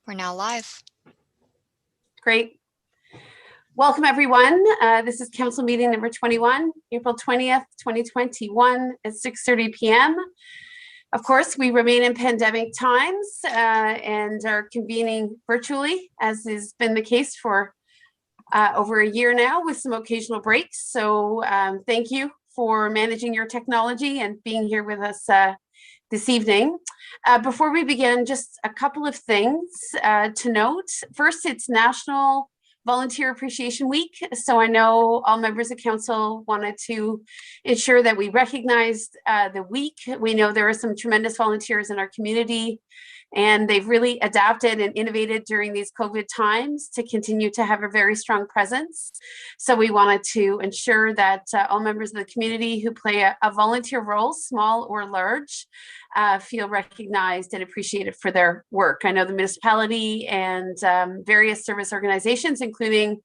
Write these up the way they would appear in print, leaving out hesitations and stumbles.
We're now live. Great. Welcome, everyone. This is council meeting number 21, April 20th, 2021 at 6:30 p.m. Of course, we remain in pandemic times and are convening virtually, as has been the case for over a year now, with some occasional breaks. So thank you for managing your technology and being here with us this evening. Before we begin, just a couple of things to note. First, it's National Volunteer Appreciation Week. So I know all members of council wanted to ensure that we recognized the week. We know there are some tremendous volunteers in our community, and they've really adapted and innovated during these COVID times to continue to have a very strong presence. So we wanted to ensure that all members of the community who play a volunteer role, small or large, feel recognized and appreciated for their work. I know the municipality and various service organizations, including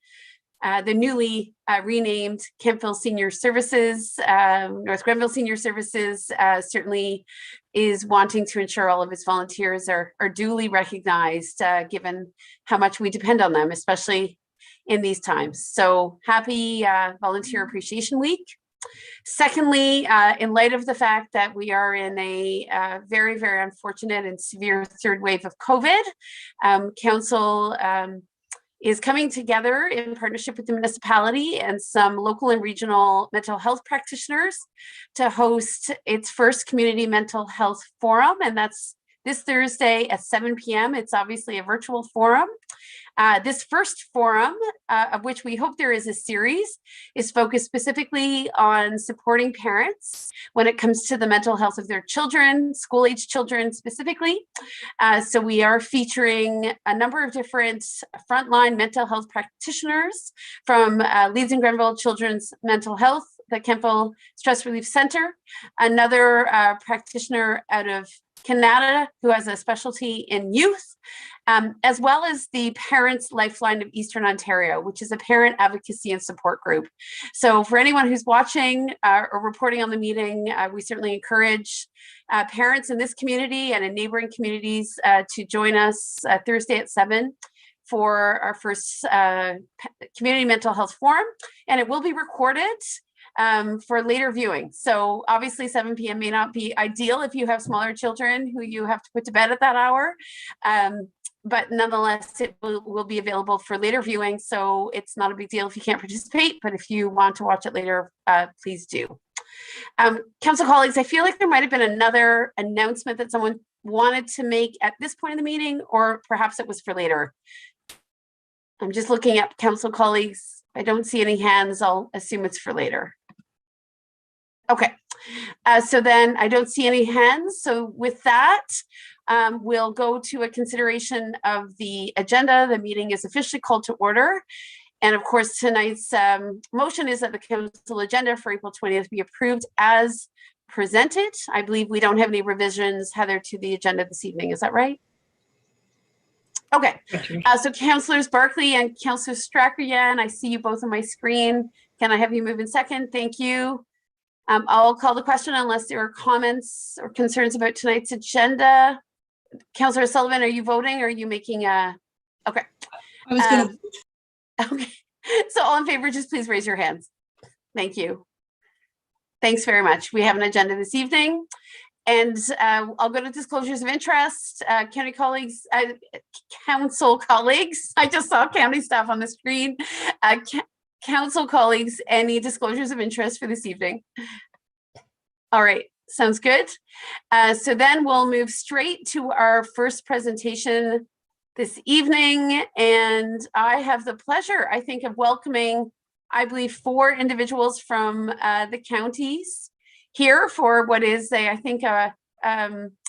the newly renamed Kemptville Senior Services, North Grenville Senior Services, certainly is wanting to ensure all of its volunteers are duly recognized, given how much we depend on them, especially in these times. So happy Volunteer Appreciation Week. Secondly, in light of the fact that we are in a very, very unfortunate and severe third wave of COVID, council is coming together in partnership with the municipality and some local and regional mental health practitioners to host its first community mental health forum. And that's this Thursday at 7 p.m. It's obviously a virtual forum. This first forum, of which we hope there is a series, is focused specifically on supporting parents when it comes to the mental health of their children, school-age children specifically. So we are featuring a number of different frontline mental health practitioners from Leeds and Grenville Children's Mental Health, the Kemptville Stress Relief Center, another practitioner out of Canada who has a specialty in youth, as well as the Parents Lifeline of Eastern Ontario, which is a parent advocacy and support group. So for anyone who's watching or reporting on the meeting, we certainly encourage parents in this community and in neighboring communities to join us Thursday at 7 for our first community mental health forum, and it will be recorded for later viewing. So obviously 7 p.m. may not be ideal if you have smaller children who you have to put to bed at that hour. But nonetheless, it will be available for later viewing. So it's not a big deal if you can't participate, but if you want to watch it later, please do. Council colleagues, I feel like there might have been another announcement that someone wanted to make at this point in the meeting, or perhaps it was for later. I'm just looking at council colleagues. I don't see any hands. I'll assume it's for later. Okay, so then I don't see any hands. So with that, we'll go to a consideration of the agenda. The meeting is officially called to order. And of course, tonight's motion is that the council agenda for April 20th be approved as presented. I believe we don't have any revisions, Heather, to the agenda this evening. Is that right? Okay, so Councillors Barclay and Councillor Strachan, I see you both on my screen. Can I have you move in second? Thank you. I'll call the question unless there are comments or concerns about tonight's agenda. Councillor Sullivan, are you voting or are you making a, okay. I was gonna okay, so all in favor, just please raise your hands. Thank you. Thanks very much. We have an agenda this evening. And I'll go to disclosures of interest. County colleagues, council colleagues, I just saw county staff on the screen. Council colleagues, any disclosures of interest for this evening? All right, sounds good. So then we'll move straight to our first presentation this evening. And I have the pleasure, I think, of welcoming, I believe, 4 individuals from the counties here for what is I think a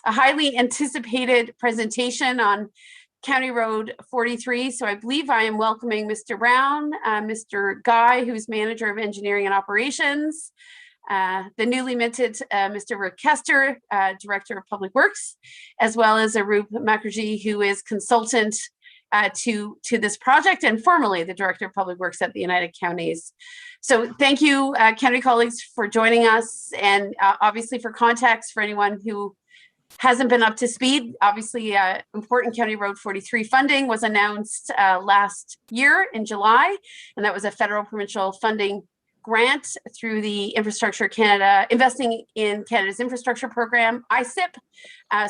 highly anticipated presentation on County Road 43. So I believe I am welcoming Mr. Brown, Mr. Guy, who's Manager of Engineering and Operations, the newly minted Mr. Rick Kester, Director of Public Works, as well as Arup Mukherjee, who is consultant to this project and formerly the Director of Public Works at the United Counties. So thank you, county colleagues, for joining us, and obviously for context for anyone who hasn't been up to speed. Obviously, important County Road 43 funding was announced last year in July, and that was a federal provincial funding grant through the Infrastructure Canada, Investing in Canada's Infrastructure Program, ICIP.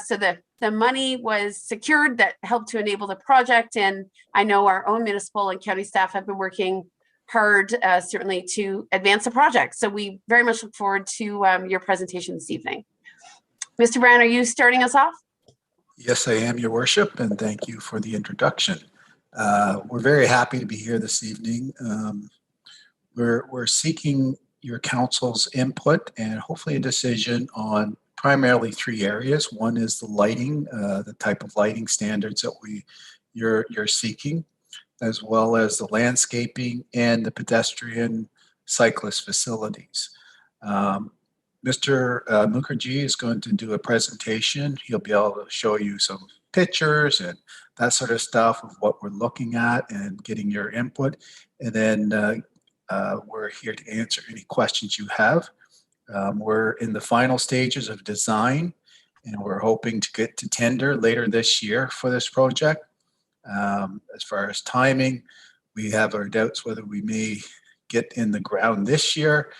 So the money was secured that helped to enable the project, and I know our own municipal and county staff have been working hard, certainly, to advance the project. So we very much look forward to your presentation this evening. Mr. Brown, are you starting us off? Yes, I am, Your Worship, and thank you for the introduction. We're very happy to be here this evening. We're seeking your council's input and hopefully a decision on primarily 3 areas. One is the lighting, the type of lighting standards that you're seeking, as well as the landscaping and the pedestrian cyclist facilities. Mr. Mukherjee is going to do a presentation. He'll be able to show you some pictures and that sort of stuff of what we're looking at and getting your input. And then we're here to answer any questions you have. We're in the final stages of design, and we're hoping to get to tender later this year for this project. As far as timing, we have our doubts whether we may get in the ground this year.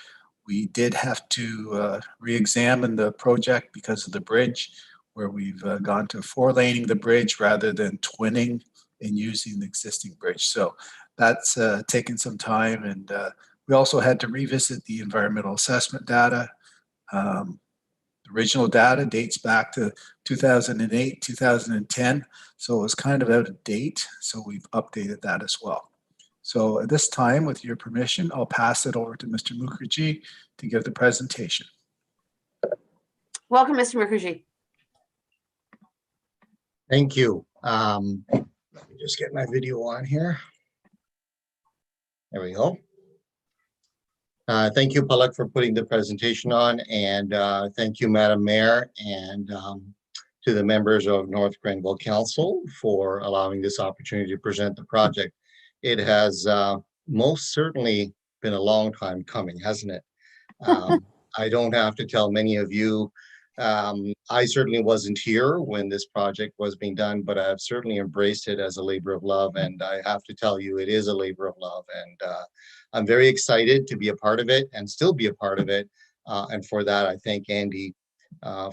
We did have to re-examine the project because of the bridge, where we've gone to 4-laning the bridge rather than twinning and using the existing bridge. So that's taken some time, and we also had to revisit the environmental assessment data. The original data dates back to 2008, 2010, so it was kind of out of date, so we've updated that as well. So at this time, with your permission, I'll pass it over to Mr. Mukherjee to give the presentation. Welcome, Mr. Mukherjee. Thank you. Let me just get my video on here. There we go. Thank you, Palak, for putting the presentation on, and thank you, Madam Mayor, and to the members of North Grenville Council for allowing this opportunity to present the project. It has most certainly been a long time coming, hasn't it? I don't have to tell many of you, I certainly wasn't here when this project was being done, but I've certainly embraced it as a labor of love, and I have to tell you, it is a labor of love, and I'm very excited to be a part of it and still be a part of it, and for that, I thank Andy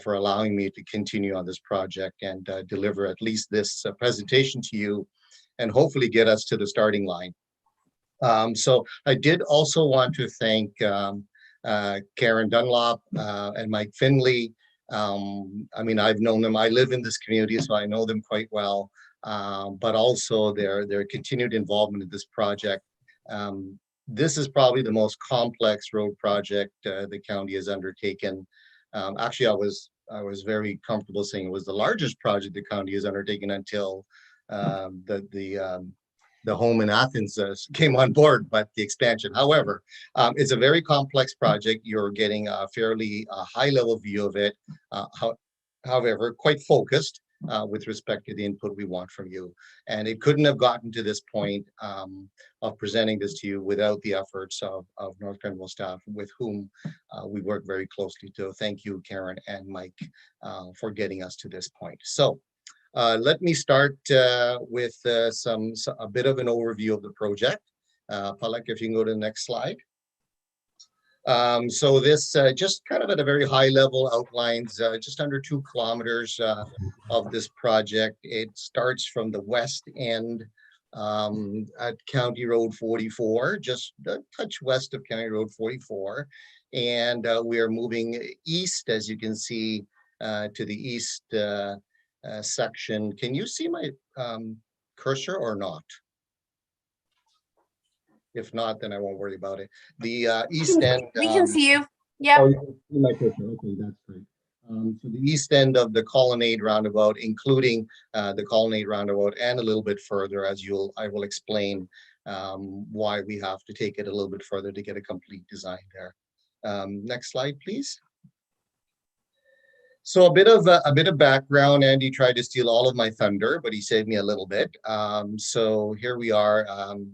for allowing me to continue on this project and deliver at least this presentation to you, and hopefully get us to the starting line. So I did also want to thank Karen Dunlop and Mike Finley. I mean, I've known them. I live in this community, so I know them quite well, but also their continued involvement in this project. This is probably the most complex road project the county has undertaken. Actually, I was very comfortable saying it was the largest project the county has undertaken until the home in Athens came on board, but the expansion. However, it's a very complex project. You're getting a fairly high level view of it. However, quite focused with respect to the input we want from you. And it couldn't have gotten to this point of presenting this to you without the efforts of North Grenville staff, with whom we work very closely. So thank you, Karen and Mike, for getting us to this point. So let me start with a bit of an overview of the project. Palak, if you can go to the next slide. So this just kind of at a very high level outlines just under 2 kilometers of this project. It starts from the west end at County Road 44, just a touch west of County Road 44. And we are moving east, as you can see, to the east section. Can you see my cursor or not? If not, then I won't worry about it. The east end. We can see you. Yeah. Oh, you can see my cursor. Okay, that's great. So the east end of the Colonnade roundabout, including the Colonnade roundabout, and a little bit further, as I will explain why we have to take it a little bit further to get a complete design there. Next slide, please. So a bit of background. Andy tried to steal all of my thunder, but he saved me a little bit. So here we are.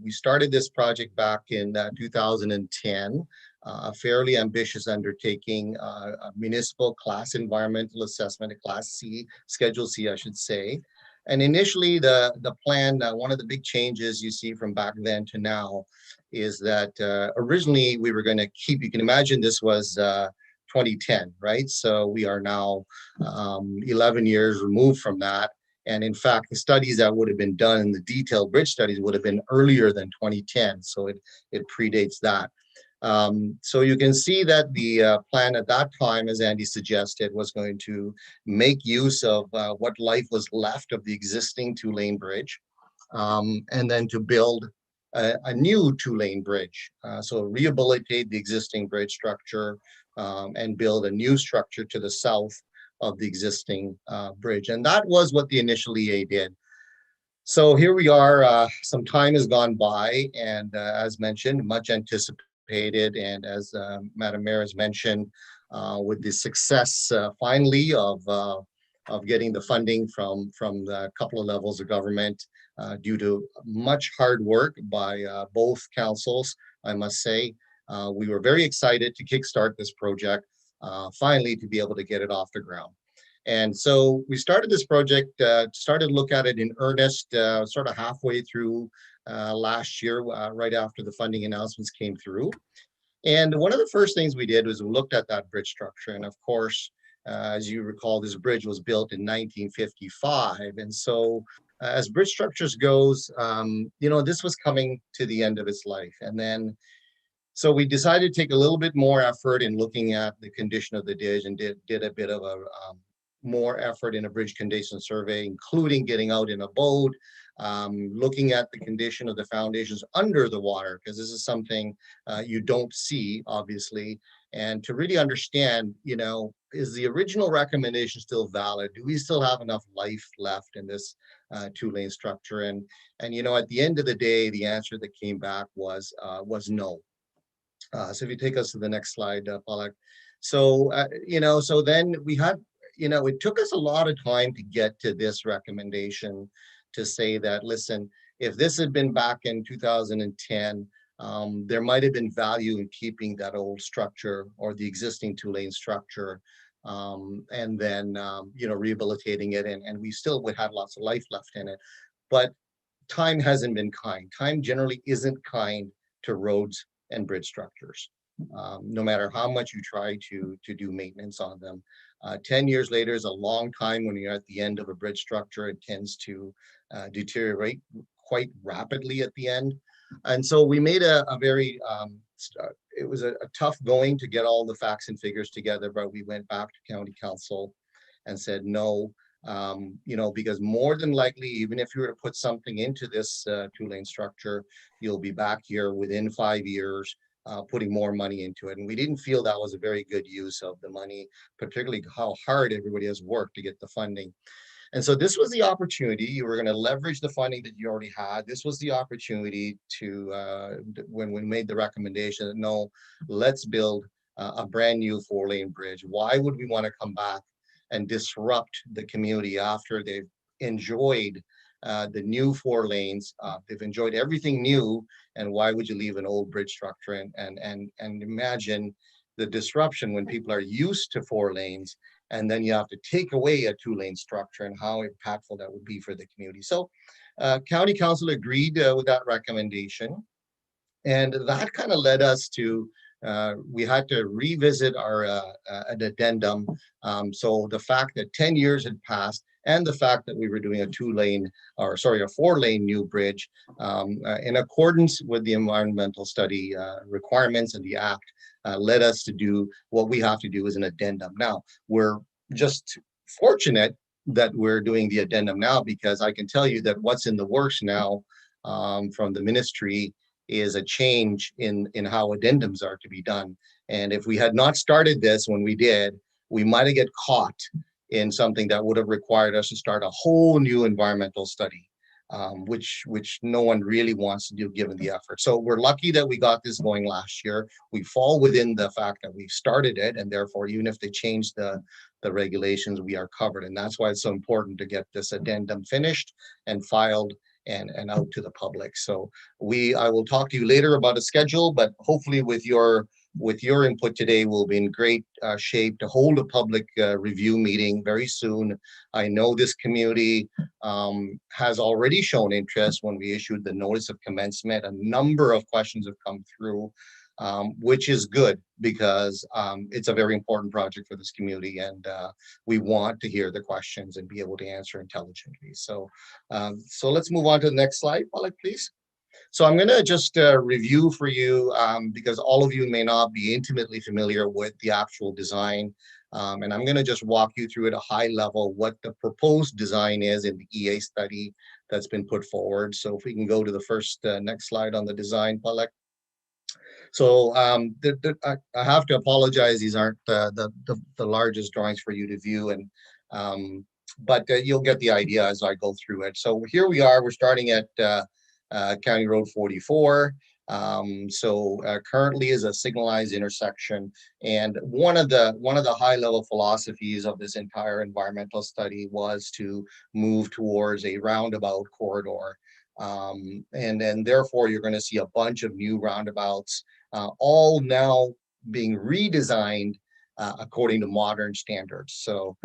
We started this project back in 2010. a fairly ambitious undertaking, a municipal class environmental assessment, a class C, Schedule C, I should say. And initially the plan, one of the big changes you see from back then to now is that originally we were going to keep, you can imagine this was 2010, right? So we are now 11 years removed from that. And in fact, the studies that would have been done, the detailed bridge studies would have been earlier than 2010. So it predates that. So you can see that the plan at that time, as Andy suggested, was going to make use of what life was left of the existing two-lane bridge, and then to build a new two-lane bridge. So rehabilitate the existing bridge structure and build a new structure to the south of the existing bridge. And that was what the initial EA did. So here we are, some time has gone by, and as mentioned, much anticipated, and as Madam Mayor has mentioned, with the success finally of getting the funding from the couple of levels of government, due to much hard work by both councils, I must say. We were very excited to kickstart this project, finally to be able to get it off the ground. And so we started this project, started to look at it in earnest, sort of halfway through last year, right after the funding announcements came through. And one of the first things we did was we looked at that bridge structure. And of course, as you recall, this bridge was built in 1955. And so as bridge structures goes, you know, this was coming to the end of its life. And then, so we decided to take a little bit more effort in looking at the condition of the ditch, and did a bit of a more effort in a bridge condition survey, including getting out in a boat, looking at the condition of the foundations under the water, because this is something you don't see, obviously, and to really understand, you know, is the original recommendation still valid? Do we still have enough life left in this two-lane structure? And you know, at the end of the day, the answer that came back was no. So if you take us to the next slide, Palak. So, you know, so then we had, you know, it took us a lot of time to get to this recommendation to say that, listen, if this had been back in 2010, there might have been value in keeping that old structure or the existing two-lane structure, and then, you know, rehabilitating it. And we still would have lots of life left in it. But time hasn't been kind. Time generally isn't kind to roads and bridge structures, no matter how much you try to do maintenance on them. 10 years later is a long time. When you're at the end of a bridge structure, it tends to deteriorate quite rapidly at the end. And so we made a very, it was a tough going to get all the facts and figures together, but we went back to county council and said no, you know, because more than likely, even if you were to put something into this two-lane structure, you'll be back here within 5 years, putting more money into it. And we didn't feel that was a very good use of the money, particularly how hard everybody has worked to get the funding. And so this was the opportunity. You were going to leverage the funding that you already had. This was the opportunity to, when we made the recommendation that no, let's build a brand new 4-lane bridge. Why would we want to come back and disrupt the community after they've enjoyed the new 4 lanes? They've enjoyed everything new, and why would you leave an old bridge structure? And imagine the disruption when people are used to 4 lanes, and then you have to take away a 2-lane structure, and how impactful that would be for the community. So county council agreed with that recommendation, and that kind of led us to we had to revisit our an addendum. So the fact that 10 years had passed, and the fact that we were doing a 2-lane, or sorry, a 4-lane new bridge, in accordance with the environmental study requirements and the act, led us to do what we have to do as an addendum. Now, we're just fortunate that we're doing the addendum now, because I can tell you that what's in the works now from the ministry is a change in how addendums are to be done. And if we had not started this when we did, we might have get caught in something that would have required us to start a whole new environmental study, which no one really wants to do given the effort. So we're lucky that we got this going last year. We fall within the fact that we've started it, and therefore, even if they change the regulations, we are covered. And that's why it's so important to get this addendum finished and filed and out to the public. So I will talk to you later about a schedule, but hopefully with your with your input today, we'll be in great shape to hold a public review meeting very soon. I know this community has already shown interest when we issued the notice of commencement. A number of questions have come through, which is good because it's a very important project for this community, and we want to hear the questions and be able to answer intelligently. So, so let's move on to the next slide, Palak, please. So I'm going to just review for you because all of you may not be intimately familiar with the actual design. And I'm going to just walk you through at a high level what the proposed design is in the EA study that's been put forward. So if we can go to the first next slide on the design, Palak. So I have to apologize. These aren't the largest drawings for you to view, and but you'll get the idea as I go through it. So here we are. We're starting at County Road 44. Currently is a signalized intersection, and one of the high level philosophies of this entire environmental study was to move towards a roundabout corridor. And then therefore you're going to see a bunch of new roundabouts, all now being redesigned according to modern standards. So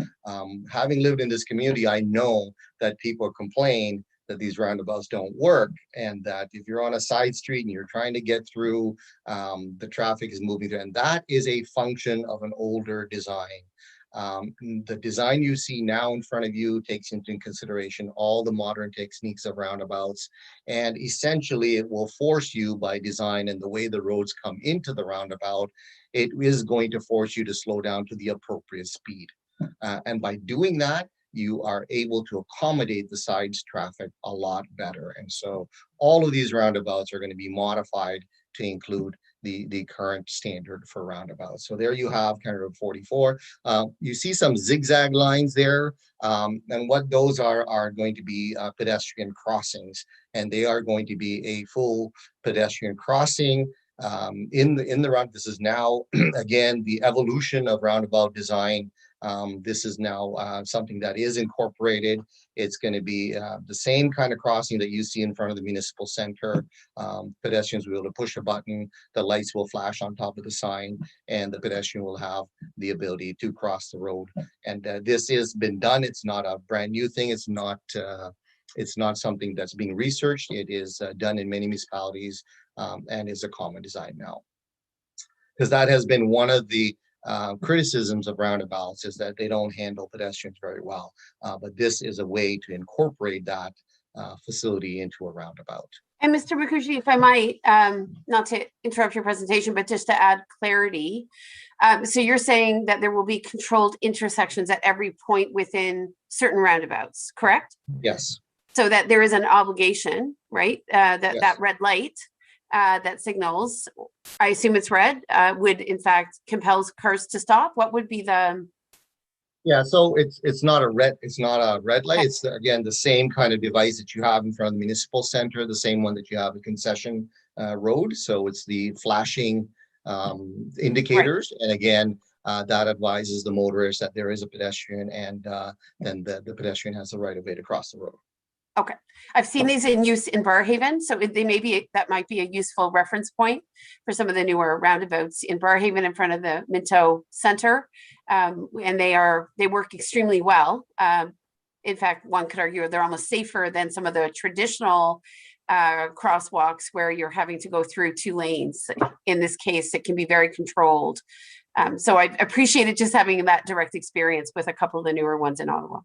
having lived in this community, I know that people complain that these roundabouts don't work, and that if you're on a side street and you're trying to get through, the traffic is moving through, and that is a function of an older design. The design you see now in front of you takes into consideration all the modern techniques of roundabouts, and essentially it will force you by design and the way the roads come into the roundabout, it is going to force you to slow down to the appropriate speed. And by doing that, you are able to accommodate the sides traffic a lot better. And so all of these roundabouts are going to be modified to include the current standard for roundabouts. So there you have County Road 44. You see some zigzag lines there, and what those are going to be pedestrian crossings, and they are going to be a full pedestrian crossing in the round. This is now again the evolution of roundabout design. This is now something that is incorporated. It's going to be the same kind of crossing that you see in front of the municipal center. Pedestrians will be able to push a button, the lights will flash on top of the sign, and the pedestrian will have the ability to cross the road. And this has been done. It's not a brand new thing. It's not something that's being researched. It is done in many municipalities and is a common design now. Because that has been one of the criticisms of roundabouts, is that they don't handle pedestrians very well. But this is a way to incorporate that facility into a roundabout. And Mr. Mukherjee, if I might, not to interrupt your presentation, but just to add clarity. So you're saying that there will be controlled intersections at every point within certain roundabouts, correct? Yes. So that there is an obligation, right? Yes. That red light that signals, I assume it's red, would in fact compels cars to stop. What would be the? Yeah, so it's not a red light. It's again the same kind of device that you have in front of the municipal center, the same one that you have at Concession Road. So it's the flashing indicators, right. And again, that advises the motorist that there is a pedestrian, and then the pedestrian has the right of way to cross the road. Okay, I've seen these in use in Barrhaven, so that might be a useful reference point for some of the newer roundabouts in Barrhaven in front of the Minto Center, and they work extremely well. In fact, one could argue they're almost safer than some of the traditional crosswalks where you're having to go through two lanes. In this case, it can be very controlled. So I appreciated just having that direct experience with a couple of the newer ones in Ottawa.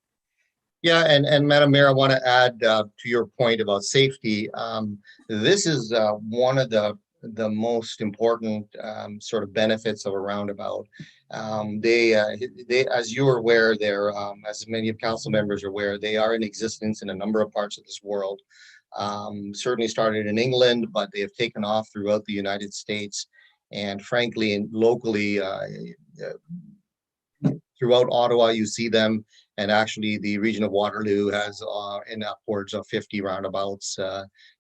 Yeah, and Madam Mayor, I want to add to your point about safety. This is one of the most important sort of benefits of a roundabout. They, as you are aware, they're as many of council members are aware, they are in existence in a number of parts of this world. Certainly started in England, but they have taken off throughout the United States, and frankly, and locally throughout Ottawa, you see them. And actually, the region of Waterloo has in upwards of 50 roundabouts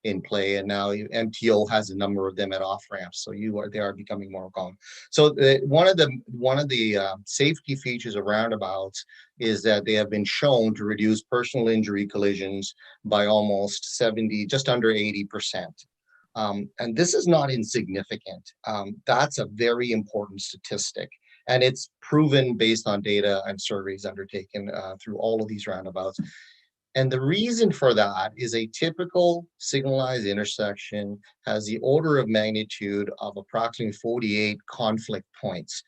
in play, and now MTO has a number of them at off ramps. So they are becoming more common. So one of the safety features of roundabouts is that they have been shown to reduce personal injury collisions by almost 70, just under 80%. And this is not insignificant. That's a very important statistic. And it's proven based on data and surveys undertaken through all of these roundabouts. And the reason for that is a typical signalized intersection has the order of magnitude of approximately 48 conflict points.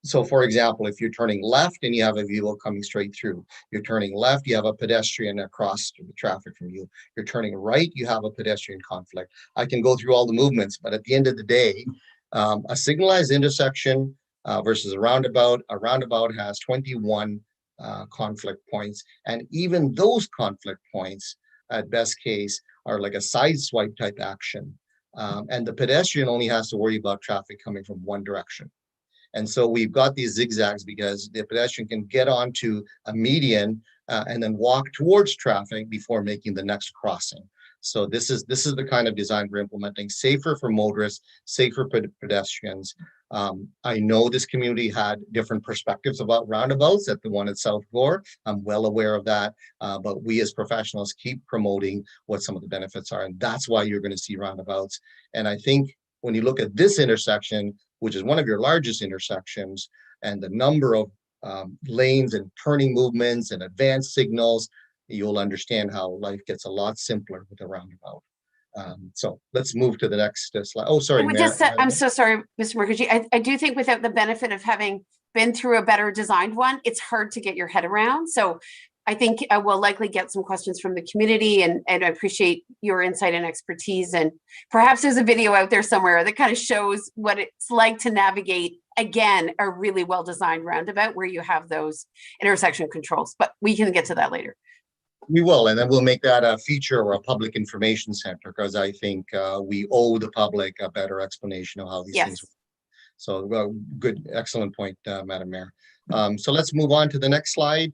So for example, if you're turning left and you have a vehicle coming straight through, you're turning left, you have a pedestrian across the traffic from you. You're turning right, you have a pedestrian conflict. I can go through all the movements, but at the end of the day, a signalized intersection versus a roundabout has 21 conflict points. And even those conflict points, at best case, are like a side swipe type action. And the pedestrian only has to worry about traffic coming from one direction. And so we've got these zigzags because the pedestrian can get onto a median and then walk towards traffic before making the next crossing. So this is the kind of design we're implementing, safer for motorists, safer for pedestrians. I know this community had different perspectives about roundabouts at the one at South Gore. I'm well aware of that, but we as professionals keep promoting what some of the benefits are, and that's why you're going to see roundabouts. And I think when you look at this intersection, which is one of your largest intersections, and the number of lanes and turning movements and advanced signals, you'll understand how life gets a lot simpler with a roundabout. So let's move to the next slide. Oh, sorry, Mayor. I'm so sorry, Mr. Mukherjee. I do think without the benefit of having been through a better designed one, it's hard to get your head around. So I think we'll likely get some questions from the community, and I appreciate your insight and expertise. And perhaps there's a video out there somewhere that kind of shows what it's like to navigate, again, a really well-designed roundabout where you have those intersection controls, but we can get to that later. We will, and then we'll make that a feature or a public information center, because I think we owe the public a better explanation of how these things work. So good, excellent point, Madam Mayor. So let's move on to the next slide.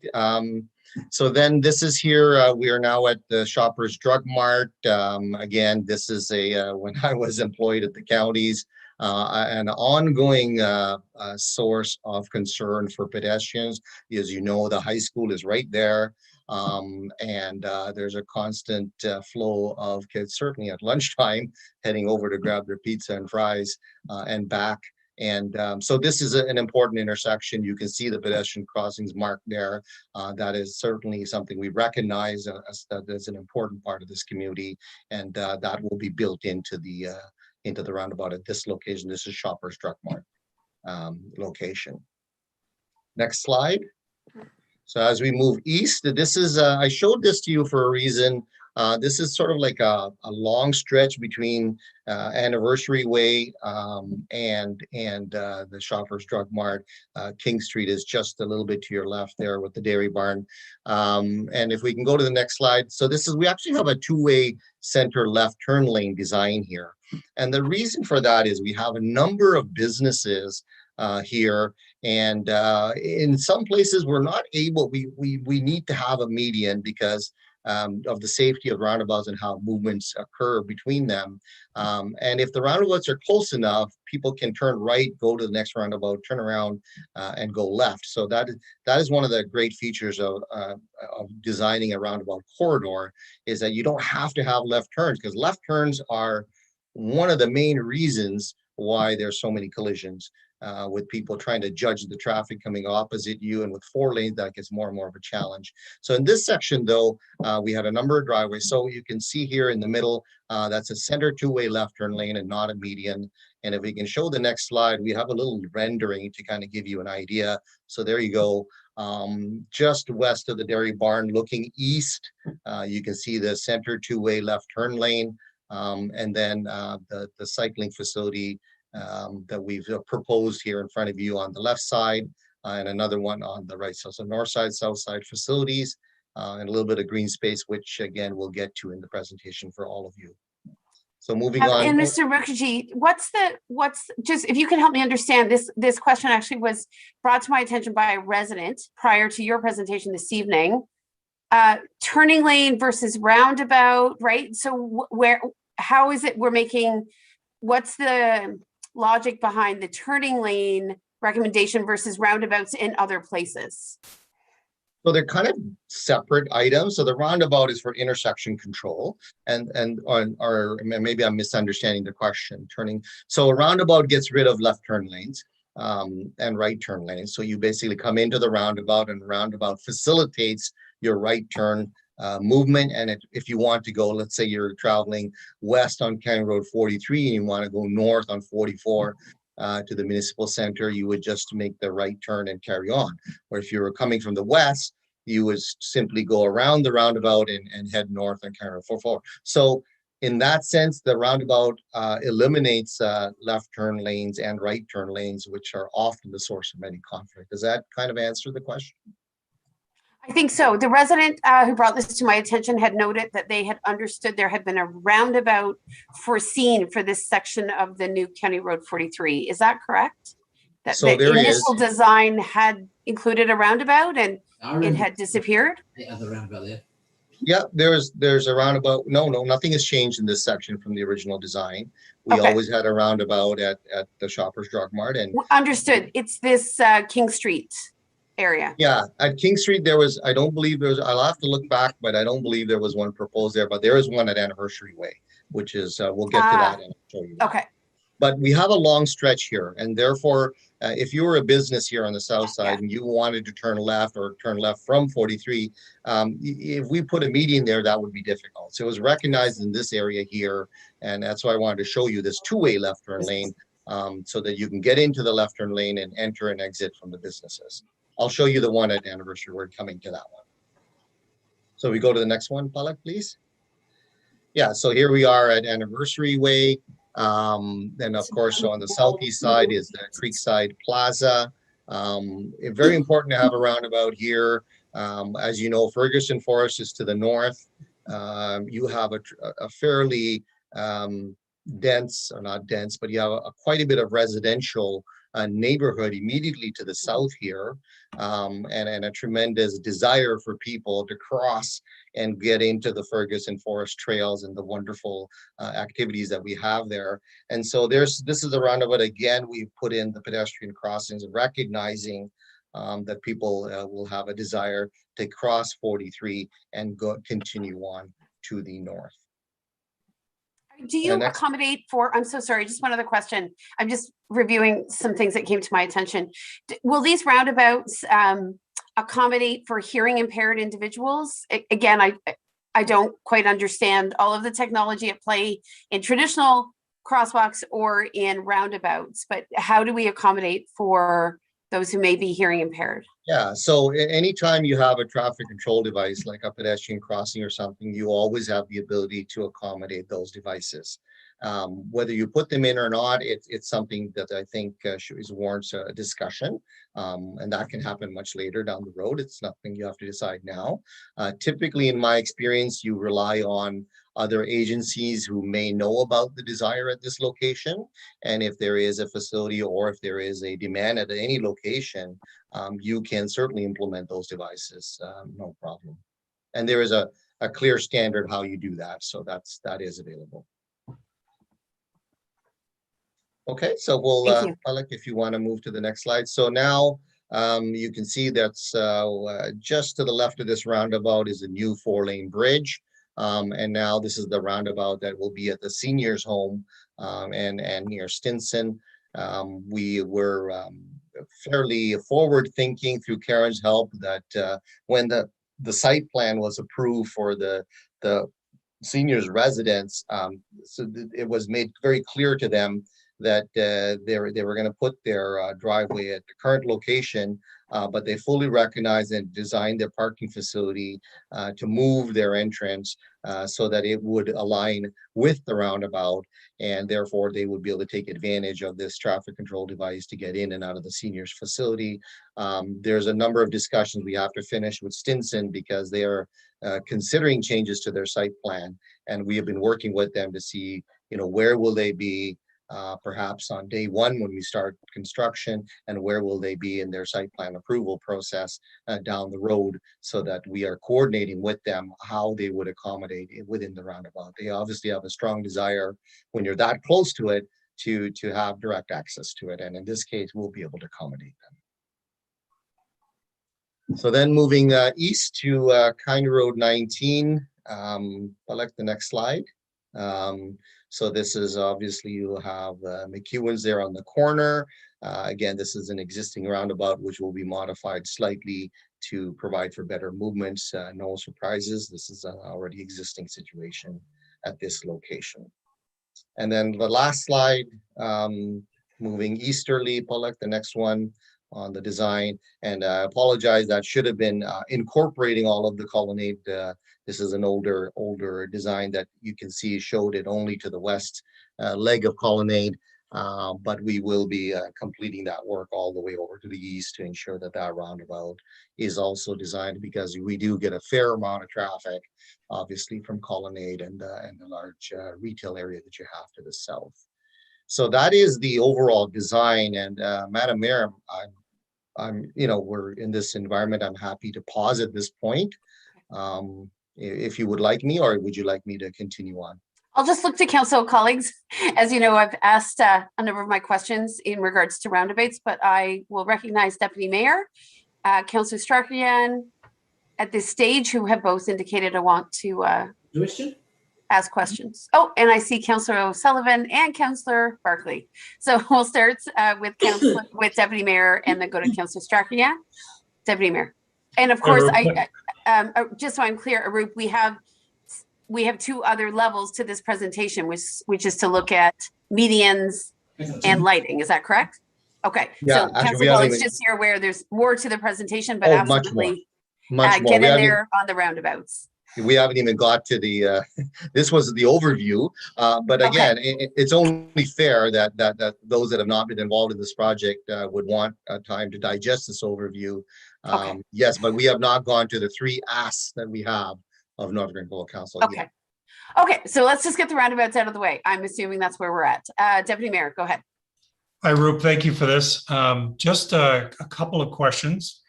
So then this is here, we are now at the Shoppers Drug Mart. Again, this is when I was employed at the counties, an ongoing source of concern for pedestrians. As you know, the high school is right there. And there's a constant flow of kids, certainly at lunchtime, heading over to grab their pizza and fries and back. And so this is an important intersection. You can see the pedestrian crossings marked there. That is certainly something we recognize as an important part of this community, and that will be built into the roundabout at this location. This is Shoppers Drug Mart location. Next slide. So as we move east, this is, I showed this to you for a reason. This is sort of like a long stretch between Anniversary Way and the Shoppers Drug Mart. King Street is just a little bit to your left there with the Dairy Barn. And if we can go to the next slide. So we actually have a two-way center left turn lane design here. And the reason for that is we have a number of businesses here, and in some places we're not able, we need to have a median because of the safety of roundabouts and how movements occur between them. And if the roundabouts are close enough, people can turn right, go to the next roundabout, turn around and go left. So that is one of the great features of designing a roundabout corridor, is that you don't have to have left turns, because left turns are one of the main reasons why there's so many collisions. With people trying to judge the traffic coming opposite you, and with 4 lanes, that gets more and more of a challenge. So in this section, though, we have a number of driveways. So you can see here in the middle, that's a center two-way left turn lane and not a median. And if we can show the next slide, we have a little rendering to kind of give you an idea. So there you go. Just west of the Dairy Barn, looking east, you can see the center two-way left turn lane, and then the cycling facility that we've proposed here in front of you on the left side, and another one on the right side. So north side, south side facilities, and a little bit of green space, which again, we'll get to in the presentation for all of you. So moving on. And Mr. Mukherjee, what's just, if you can help me understand this question actually was brought to my attention by a resident prior to your presentation this evening. Turning lane versus roundabout, right? So how is it what's the logic behind the turning lane recommendation versus roundabouts in other places? So they're kind of separate items. So the roundabout is for intersection control, or maybe I'm misunderstanding the question. So a roundabout gets rid of left turn lanes and right turn lanes. So you basically come into the roundabout, and the roundabout facilitates your right turn movement. And if you want to go, let's say you're traveling west on County Road 43 and you want to go north on 44 to the municipal center, you would just make the right turn and carry on. Or if you were coming from the west, you would simply go around the roundabout and head north on County Road 44. So in that sense, the roundabout eliminates left turn lanes and right turn lanes, which are often the source of many conflict. Does that kind of answer the question? I think so. The resident who brought this to my attention had noted that they had understood there had been a roundabout foreseen for this section of the new County Road 43. Is that correct? That So the there initial is. design had included a roundabout and it had disappeared? Yeah, the roundabout there. Yeah, there's a roundabout. No, nothing has changed in this section from the original design. We Okay. always had a roundabout at the Shoppers Drug Mart. And Understood. It's this King Street area. yeah, at King Street, I don't believe I'll have to look back, but I don't believe there was one proposed there, but there is one at Anniversary Way, which is, we'll get to that and show you that. Okay. But we have a long stretch here, and therefore, if you were a business here on the south side and you wanted to turn left or turn left from 43, if we put a median there, that would be difficult. So it was recognized in this area here, and that's why I wanted to show you this two-way left turn lane, so that you can get into the left turn lane and enter and exit from the businesses. I'll show you the one at Anniversary. We're coming to that one. So we go to the next one, Palak, please. Yeah, so here we are at Anniversary Way. Then of course, on the southeast side is the Creekside Plaza. Very important to have a roundabout here. As you know, Ferguson Forest is to the north. You have a fairly dense, or not dense, but you have quite a bit of residential neighborhood immediately to the south here, and a tremendous desire for people to cross and get into the Ferguson Forest trails and the wonderful activities that we have there. And so this is a roundabout. Again, we've put in the pedestrian crossings, recognizing that people will have a desire to cross 43 and continue on to the north. Do you accommodate for, I'm so sorry, just one other question. I'm just reviewing some things that came to my attention. Will these roundabouts accommodate for hearing impaired individuals? Again, I don't quite understand all of the technology at play in traditional crosswalks or in roundabouts, but how do we accommodate for those who may be hearing impaired? Yeah, so anytime you have a traffic control device like a pedestrian crossing or something, you always have the ability to accommodate those devices. Whether you put them in or not, it's something that I think warrants a discussion, and that can happen much later down the road. It's nothing you have to decide now. Typically, in my experience, you rely on other agencies who may know about the desire at this location. And if there is a facility or if there is a demand at any location, you can certainly implement those devices, no problem. And there is a clear standard how you do that. So that is available. Okay, so we'll, Palak, if you want to move to the next slide. So now you can see that's just to the left of this roundabout is a new 4-lane bridge. And now this is the roundabout that will be at the seniors home and near Stinson. We were fairly forward thinking through Karen's help that when the site plan was approved for the seniors residence, so it was made very clear to them that they were going to put their driveway at the current location, but they fully recognized and designed their parking facility to move their entrance so that it would align with the roundabout, and therefore they would be able to take advantage of this traffic control device to get in and out of the seniors facility. There's a number of discussions we have to finish with Stinson because they are considering changes to their site plan, and we have been working with them to see, where will they be perhaps on day one when we start construction, and where will they be in their site plan approval process down the road, so that we are coordinating with them how they would accommodate it within the roundabout. They obviously have a strong desire when you're that close to it to have direct access to it, and in this case we'll be able to accommodate them. So then moving east to County Road 19, select the next slide. So this is obviously you'll have McEwen's there on the corner. Again, this is an existing roundabout which will be modified slightly to provide for better movements. No surprises. This is an already existing situation at this location. And then the last slide, moving easterly, Pollock, the next one on the design. And I apologize, that should have been incorporating all of the colonnade. This is an older design that you can see showed it only to the west leg of colonnade. But we will be completing that work all the way over to the east to ensure that that roundabout is also designed, because we do get a fair amount of traffic, obviously from colonnade and the large retail area that you have to the south. So that is the overall design. And Madam Mayor, I'm we're in this environment. I'm happy to pause at this point. If you would like me, or would you like me to continue on? I'll just look to council colleagues. As you know, I've asked a number of my questions in regards to roundabouts, but I will recognize Deputy Mayor, Councillor Strakian at this stage, who have both indicated I want to ask questions. Oh, and I see Councillor O'Sullivan and Councillor Barkley. So we'll start with Deputy Mayor and then go to Councillor Strakian. Deputy Mayor. And of course, just so I'm clear, Arup, we have two other levels to this presentation, which is to look at medians and lighting. Is that correct? Okay. Yeah, so council colleagues, just so you're aware, there's more to the presentation, but absolutely much more. Get in there on the roundabouts. We haven't even got to the, this was the overview, but again, it's only fair that those that have not been involved in this project would want time to digest this overview. Yes, but we have not gone to the three asks that we have of North Grenville Council. Okay. Okay, so let's just get the roundabouts out of the way. I'm assuming that's where we're at. Deputy Mayor, go ahead. Hi, Roop. Thank you for this. Just a couple of questions.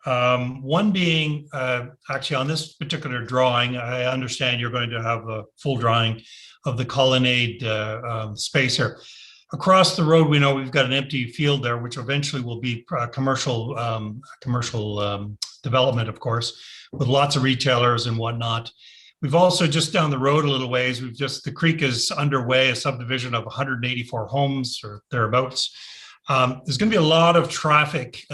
One being, actually on this particular drawing, I understand you're going to have a full drawing of the colonnade space here. Across the road, we know we've got an empty field there, which eventually will be commercial development, of course, with lots of retailers and whatnot. We've also just down the road a little ways, the creek is underway, a subdivision of 184 homes or thereabouts. There's going to be a lot of traffic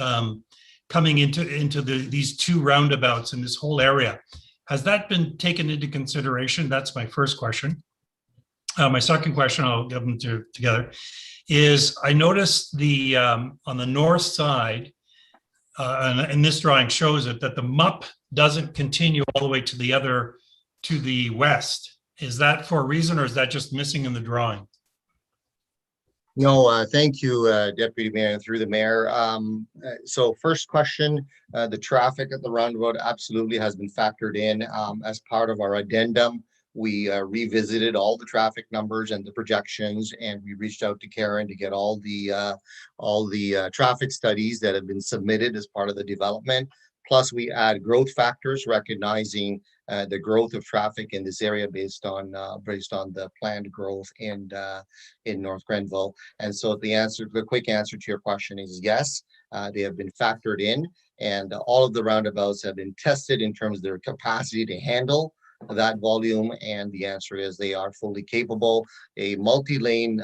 coming into these two roundabouts in this whole area. Has that been taken into consideration? That's my first question. My second question, I'll give them together, is I noticed the on the north side, and this drawing shows it, that the MUP doesn't continue all the way to the west. Is that for a reason, or is that just missing in the drawing? No, thank you, Deputy Mayor, through the mayor. So first question, the traffic at the roundabout absolutely has been factored in as part of our addendum. We revisited all the traffic numbers and the projections, and we reached out to Karen to get all the traffic studies that have been submitted as part of the development. Plus, we add growth factors, recognizing the growth of traffic in this area based on the planned growth in North Grenville. And so the quick answer to your question is yes, they have been factored in, and all of the roundabouts have been tested in terms of their capacity to handle that volume, and the answer is they are fully capable. A multi-lane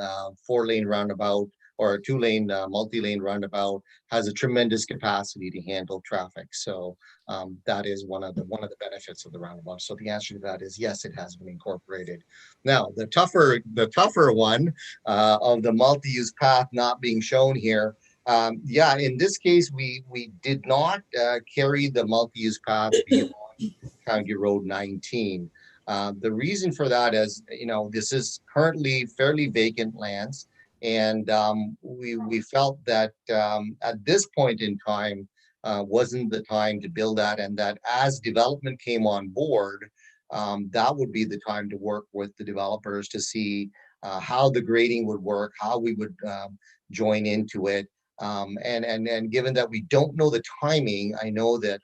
4-lane roundabout or a 2-lane multi-lane roundabout has a tremendous capacity to handle traffic. So that is one of the benefits of the roundabout. So the answer to that is yes, it has been incorporated. Now the tougher one of the multi-use path not being shown here. Yeah, in this case, we did not carry the multi-use path beyond County Road 19. The reason for that is, this is currently fairly vacant lands, and we felt that at this point in time wasn't the time to build that, and that as development came on board, that would be the time to work with the developers to see how the grading would work, how we would join into it. And given that we don't know the timing, I know that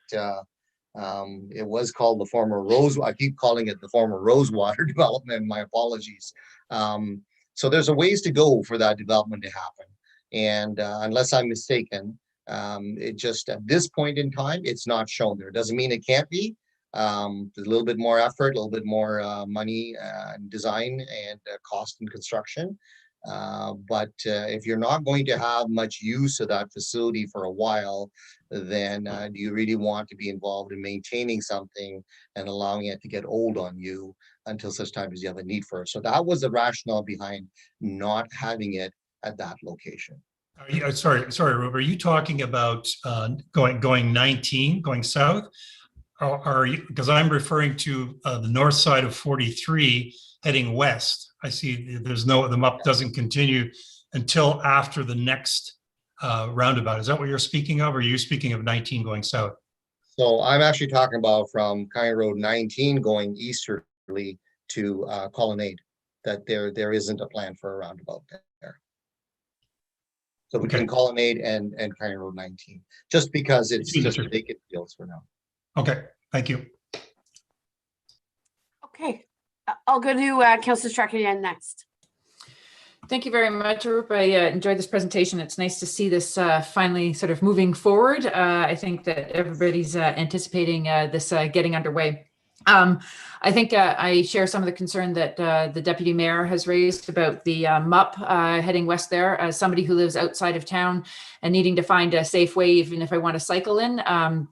it was called the former I keep calling it the former Rosewater development, my apologies. So there's a ways to go for that development to happen. And unless I'm mistaken, It just, at this point in time, it's not shown there. Doesn't mean it can't be. There's a little bit more effort, a little bit more money and design and cost and construction. But if you're not going to have much use of that facility for a while, then do you really want to be involved in maintaining something and allowing it to get old on you until such time as you have a need for it? So that was the rationale behind not having it at that location. Sorry, Rube, are you talking about going 19, going south? Or are you, because I'm referring to the north side of 43 heading west. I see there's no, the MUP doesn't continue until after the next roundabout. Is that what you're speaking of? Or are you speaking of 19 going south? So I'm actually talking about from County Road 19 going easterly to Colonnade, that there isn't a plan for a roundabout there. So between Colonnade and County Road 19, just because it's just vacant fields for now. Okay, thank you. Okay, I'll go to Councillor Strackerian next. Thank you very much, Arup. I enjoyed this presentation. It's nice to see this finally sort of moving forward. I think that everybody's anticipating this getting underway. I think I share some of the concern that the Deputy Mayor has raised about the MUP heading west there. As somebody who lives outside of town and needing to find a safe way, even if I want to cycle in,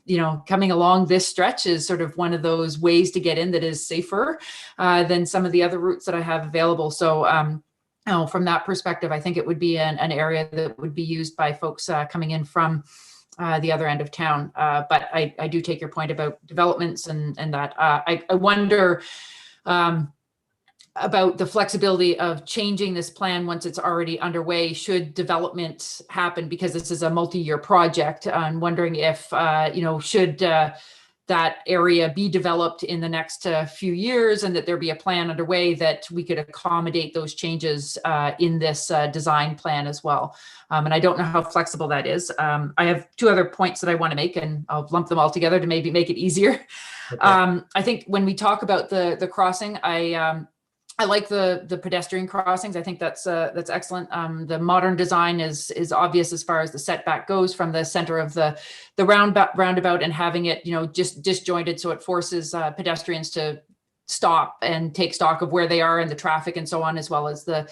you know, coming along this stretch is sort of one of those ways to get in that is safer than some of the other routes that I have available. So you know, from that perspective, I think it would be an area that would be used by folks coming in from the other end of town. But I do take your point about developments and that. I wonder about the flexibility of changing this plan once it's already underway, should development happen, because this is a multi-year project. I'm wondering if, you know, should that area be developed in the next few years, and that there be a plan underway that we could accommodate those changes in this design plan as well. And I don't know how flexible that is. I have two other points that I want to make, and I'll lump them all together to maybe make it easier. Okay. I think when we talk about the crossing, I like the pedestrian crossings. I think that's excellent. The modern design is obvious as far as the setback goes from the center of the roundabout, and having it, you know, just disjointed, so it forces pedestrians to stop and take stock of where they are and the traffic and so on, as well as the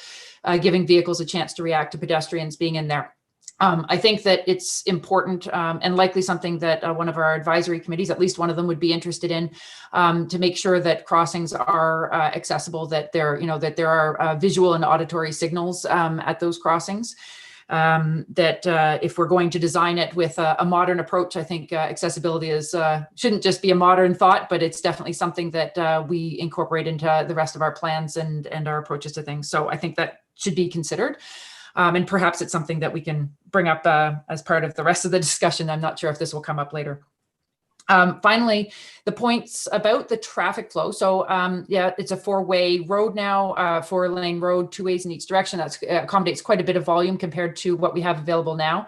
giving vehicles a chance to react to pedestrians being in there. I think that it's important and likely something that one of our advisory committees, at least one of them, would be interested in, to make sure that crossings are accessible, that there, you know, that there are visual and auditory signals at those crossings. That if we're going to design it with a modern approach, I think accessibility is shouldn't just be a modern thought, but it's definitely something that we incorporate into the rest of our plans and our approaches to things. So I think that should be considered. And perhaps it's something that we can bring up as part of the rest of the discussion. I'm not sure if this will come up later. Finally, the points about the traffic flow. So yeah, it's a four-way road now, 4-lane road, 2 ways in each direction. That accommodates quite a bit of volume compared to what we have available now.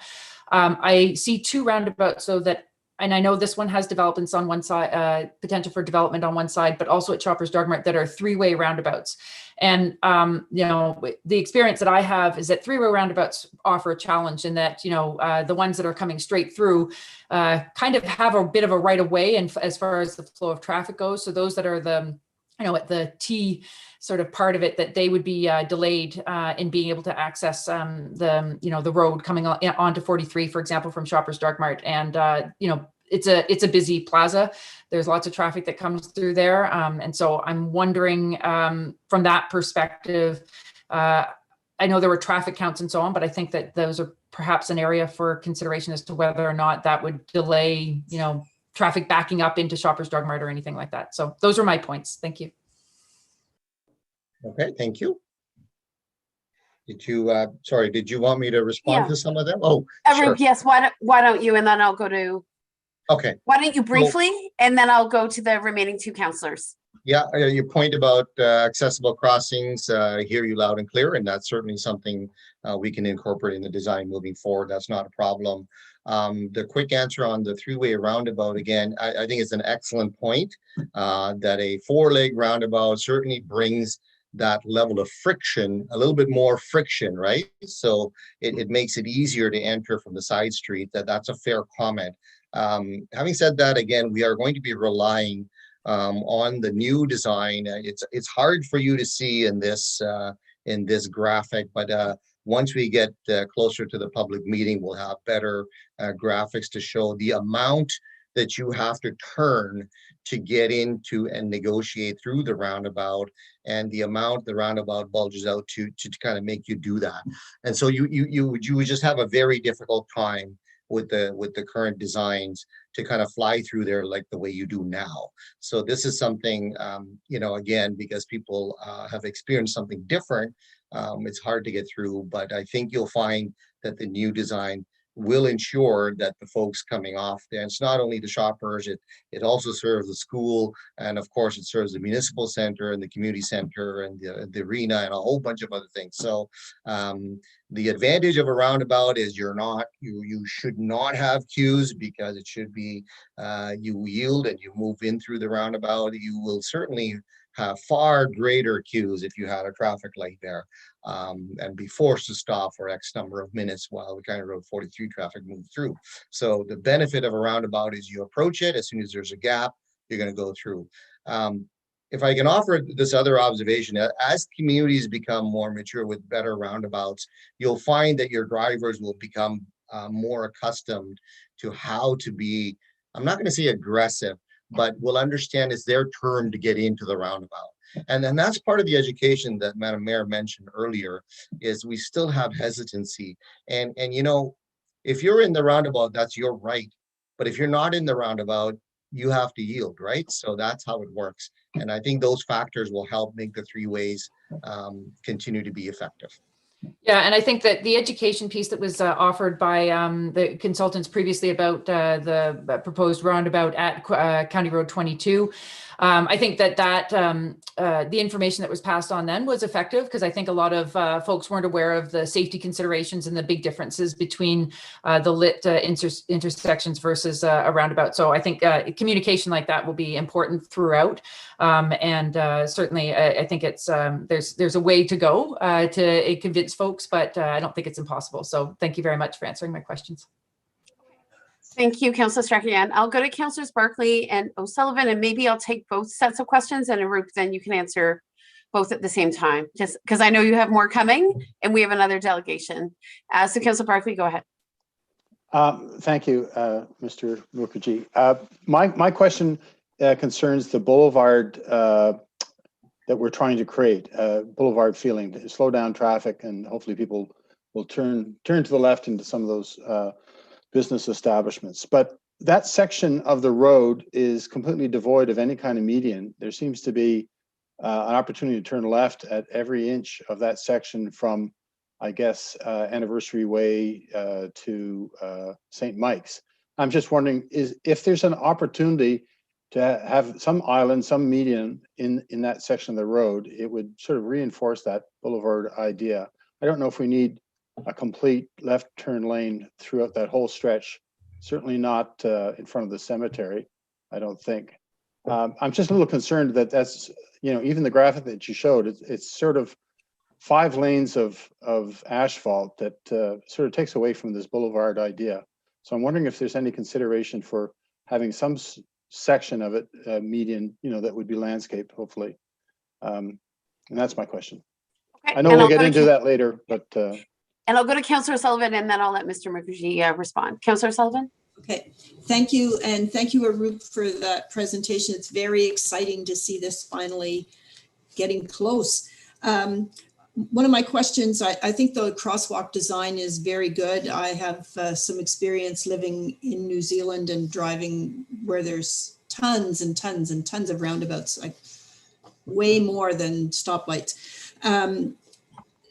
I see 2 roundabouts, so that, and I know this one has developments on one side, potential for development on one side, but also at Shoppers Drug Mart that are 3-way roundabouts. And, you know, the experience that I have is that 3-way roundabouts offer a challenge in that, you know, the ones that are coming straight through kind of have a bit of a right of way, and as far as the flow of traffic goes. So those that are the, you know, at the T sort of part of it, that they would be delayed in being able to access the, you know, the road coming onto 43, for example, from Shoppers Drug Mart. And, you know, it's a busy plaza. There's lots of traffic that comes through there. And so I'm wondering from that perspective, I know there were traffic counts and so on, but I think that those are perhaps an area for consideration as to whether or not that would delay, you know, traffic backing up into Shoppers Drug Mart or anything like that. So those are my points. Thank you. Okay, thank you. Did you, sorry, did you want me to respond to some of them? Oh, sure. Yes, why don't you, and then I'll go to, okay. Why don't you briefly, and then I'll go to the remaining 2 councillors. Yeah, your point about accessible crossings, I hear you loud and clear, and that's certainly something we can incorporate in the design moving forward. That's not a problem. The quick answer on the 3-way roundabout, again, I think it's an excellent point that a 4-leg roundabout certainly brings that level of friction, a little bit more friction, right? So it makes it easier to enter from the side street. That's a fair comment. Having said that, again, we are going to be relying on the new design. It's hard for you to see in this graphic, but once we get closer to the public meeting, we'll have better graphics to show the amount that you have to turn to get into and negotiate through the roundabout, and the amount the roundabout bulges out to kind of make you do that. And so you would just have a very difficult time with the current designs to kind of fly through there like the way you do now. So this is something, you know, again, because people have experienced something different, it's hard to get through, but I think you'll find that the new design will ensure that the folks coming off there, it's not only the shoppers, it also serves the school, and of course it serves the municipal center and the community center and the arena and a whole bunch of other things. So the advantage of a roundabout is you should not have queues, because it should be you yield and you move in through the roundabout. You will certainly have far greater queues if you had a traffic light there, and be forced to stop for X number of minutes while the County Road 43 traffic moves through. So the benefit of a roundabout is you approach it, as soon as there's a gap, you're going to go through. If I can offer this other observation, as communities become more mature with better roundabouts, you'll find that your drivers will become more accustomed to how to be, I'm not going to say aggressive, but will understand it's their turn to get into the roundabout. And then that's part of the education that Madam Mayor mentioned earlier, is we still have hesitancy. And you know, if you're in the roundabout, that's your right. But if you're not in the roundabout, you have to yield, right? So that's how it works. And I think those factors will help make the three ways continue to be effective. Yeah, and I think that the education piece that was offered by the consultants previously about the proposed roundabout at County Road 22, I think that the information that was passed on then was effective, because I think a lot of folks weren't aware of the safety considerations and the big differences between the lit intersections versus a roundabout. So I think communication like that will be important throughout. And certainly I think it's there's a way to go to convince folks, but I don't think it's impossible. So thank you very much for answering my questions. Thank you, Councillor Strachian. I'll go to Councillors Barclay and O'Sullivan, and maybe I'll take both sets of questions, and Arup, then you can answer both at the same time, just because I know you have more coming and we have another delegation. So Councillor Barclay, go ahead. Thank you, Mr. Mukherjee. My question concerns the boulevard that we're trying to create, boulevard feeling, to slow down traffic, and hopefully people will turn to the left into some of those business establishments. But that section of the road is completely devoid of any kind of median. There seems to be an opportunity to turn left at every inch of that section from, I guess, Anniversary Way to St. Mike's. I'm just wondering if there's an opportunity to have some island, some median in that section of the road. It would sort of reinforce that boulevard idea. I don't know if we need a complete left turn lane throughout that whole stretch. Certainly not in front of the cemetery, I don't think. I'm just a little concerned that that's, you know, even the graphic that you showed, it's sort of 5 lanes of asphalt that sort of takes away from this boulevard idea. So I'm wondering if there's any consideration for having some section of it median, you know, that would be landscaped, hopefully. And that's my question. Okay, I know we'll get into that later, but and I'll go to Councillor Sullivan, and then I'll let Mr. Mukherjee respond. Councillor Sullivan. Okay, thank you. And thank you, Arup, for that presentation. It's very exciting to see this finally getting close. One of my questions, I think the crosswalk design is very good. I have some experience living in New Zealand and driving where there's tons and tons and tons of roundabouts, like way more than stoplights.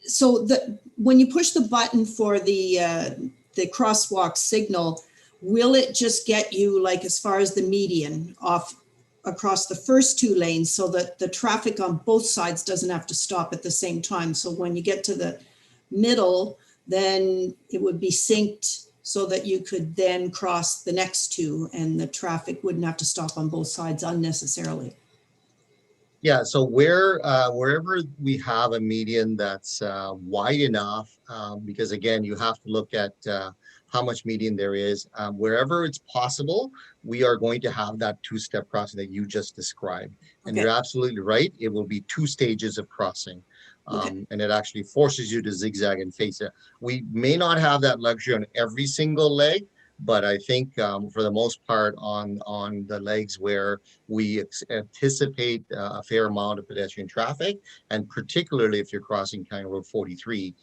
So when you push the button for the crosswalk signal, will it just get you like as far as the median off across the first 2 lanes, so that the traffic on both sides doesn't have to stop at the same time? So when you get to the middle, then it would be synced so that you could then cross the next 2 and the traffic wouldn't have to stop on both sides unnecessarily. Yeah, so wherever we have a median that's wide enough, because again, you have to look at how much median there is. Wherever it's possible, we are going to have that two-step crossing that you just described. And you're Okay. absolutely right. It will be 2 stages of crossing. Okay. And it actually forces you to zigzag and face it. We may not have that luxury on every single leg, but I think for the most part on the legs where we anticipate a fair amount of pedestrian traffic, and particularly if you're crossing County Road 43,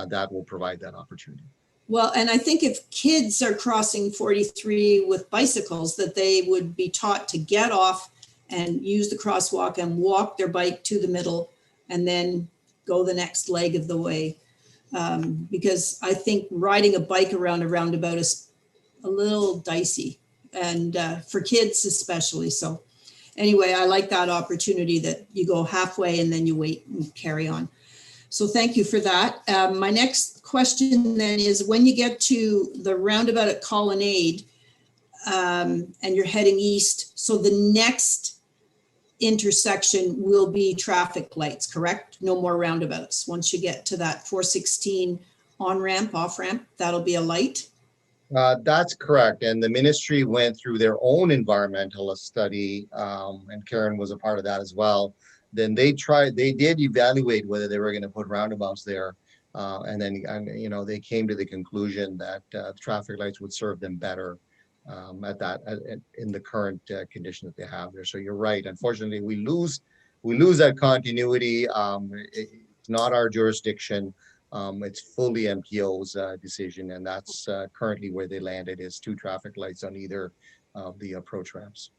that will provide that opportunity. Well, and I think if kids are crossing 43 with bicycles, that they would be taught to get off and use the crosswalk and walk their bike to the middle and then go the next leg of the way. Because I think riding a bike around a roundabout is a little dicey, and for kids especially. So anyway, I like that opportunity that you go halfway and then you wait and carry on. So thank you for that. My next question then is, when you get to the roundabout at Colonnade and you're heading east, so the next intersection will be traffic lights, correct? No more roundabouts. Once you get to that 416 on-ramp, off-ramp, that'll be a light? That's correct. And the ministry went through their own environmental study, and Karen was a part of that as well. Then they did evaluate whether they were going to put roundabouts there. And then, they came to the conclusion that traffic lights would serve them better in the current condition that they have there. So you're right. Unfortunately, we lose that continuity. It's not our jurisdiction. It's fully MPO's decision, and that's currently where they landed, is 2 traffic lights on either of the approach ramps.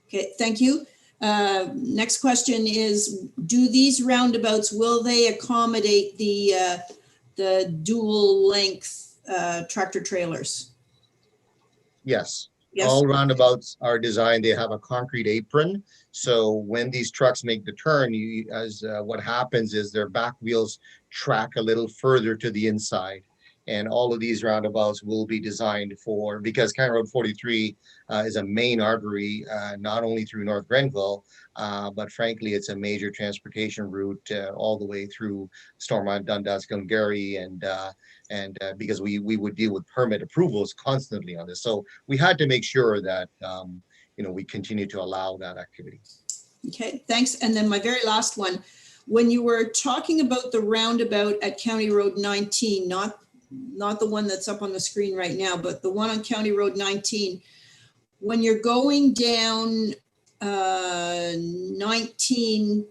Okay, thank you. Next question is, do these roundabouts, will they accommodate the dual length tractor trailers? Yes. Yes. All roundabouts are designed, they have a concrete apron. So when these trucks make the turn, what happens is their back wheels track a little further to the inside. And all of these roundabouts will be designed because County Road 43 is a main artery, not only through North Grenville, but frankly, it's a major transportation route all the way through Stormont, Dundas, Glengarry, and because we would deal with permit approvals constantly on this. So we had to make sure that, we continue to allow that activity. Okay, thanks. And then my very last one, when you were talking about the roundabout at County Road 19, not the one that's up on the screen right now, but the one on County Road 19, when you're going down 19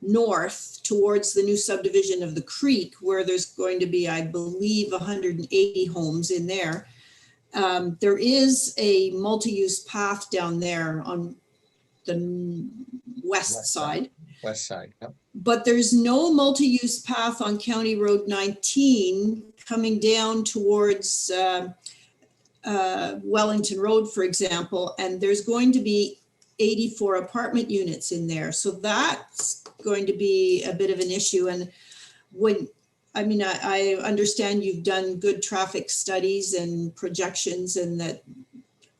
north towards the new subdivision of the Creek, where there's going to be, I believe, 180 homes in there, there is a multi-use path down there on the west side. West side, yep. But there's no multi-use path on County Road 19 coming down towards Wellington Road, for example, and there's going to be 84 apartment units in there. So that's going to be a bit of an issue. And I understand you've done good traffic studies and projections, and that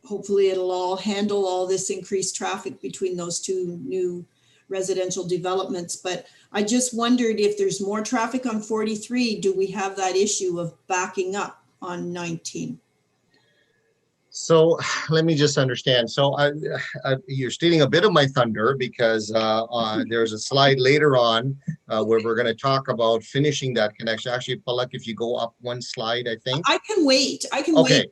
hopefully it'll all handle all this increased traffic between those 2 new residential developments. But I just wondered, if there's more traffic on 43, do we have that issue of backing up on 19? So let me just understand. So you're stealing a bit of my thunder, because there's a slide later on where we're going to talk about finishing that connection. Actually, Palak, if you go up one slide, I think. I can wait. Okay.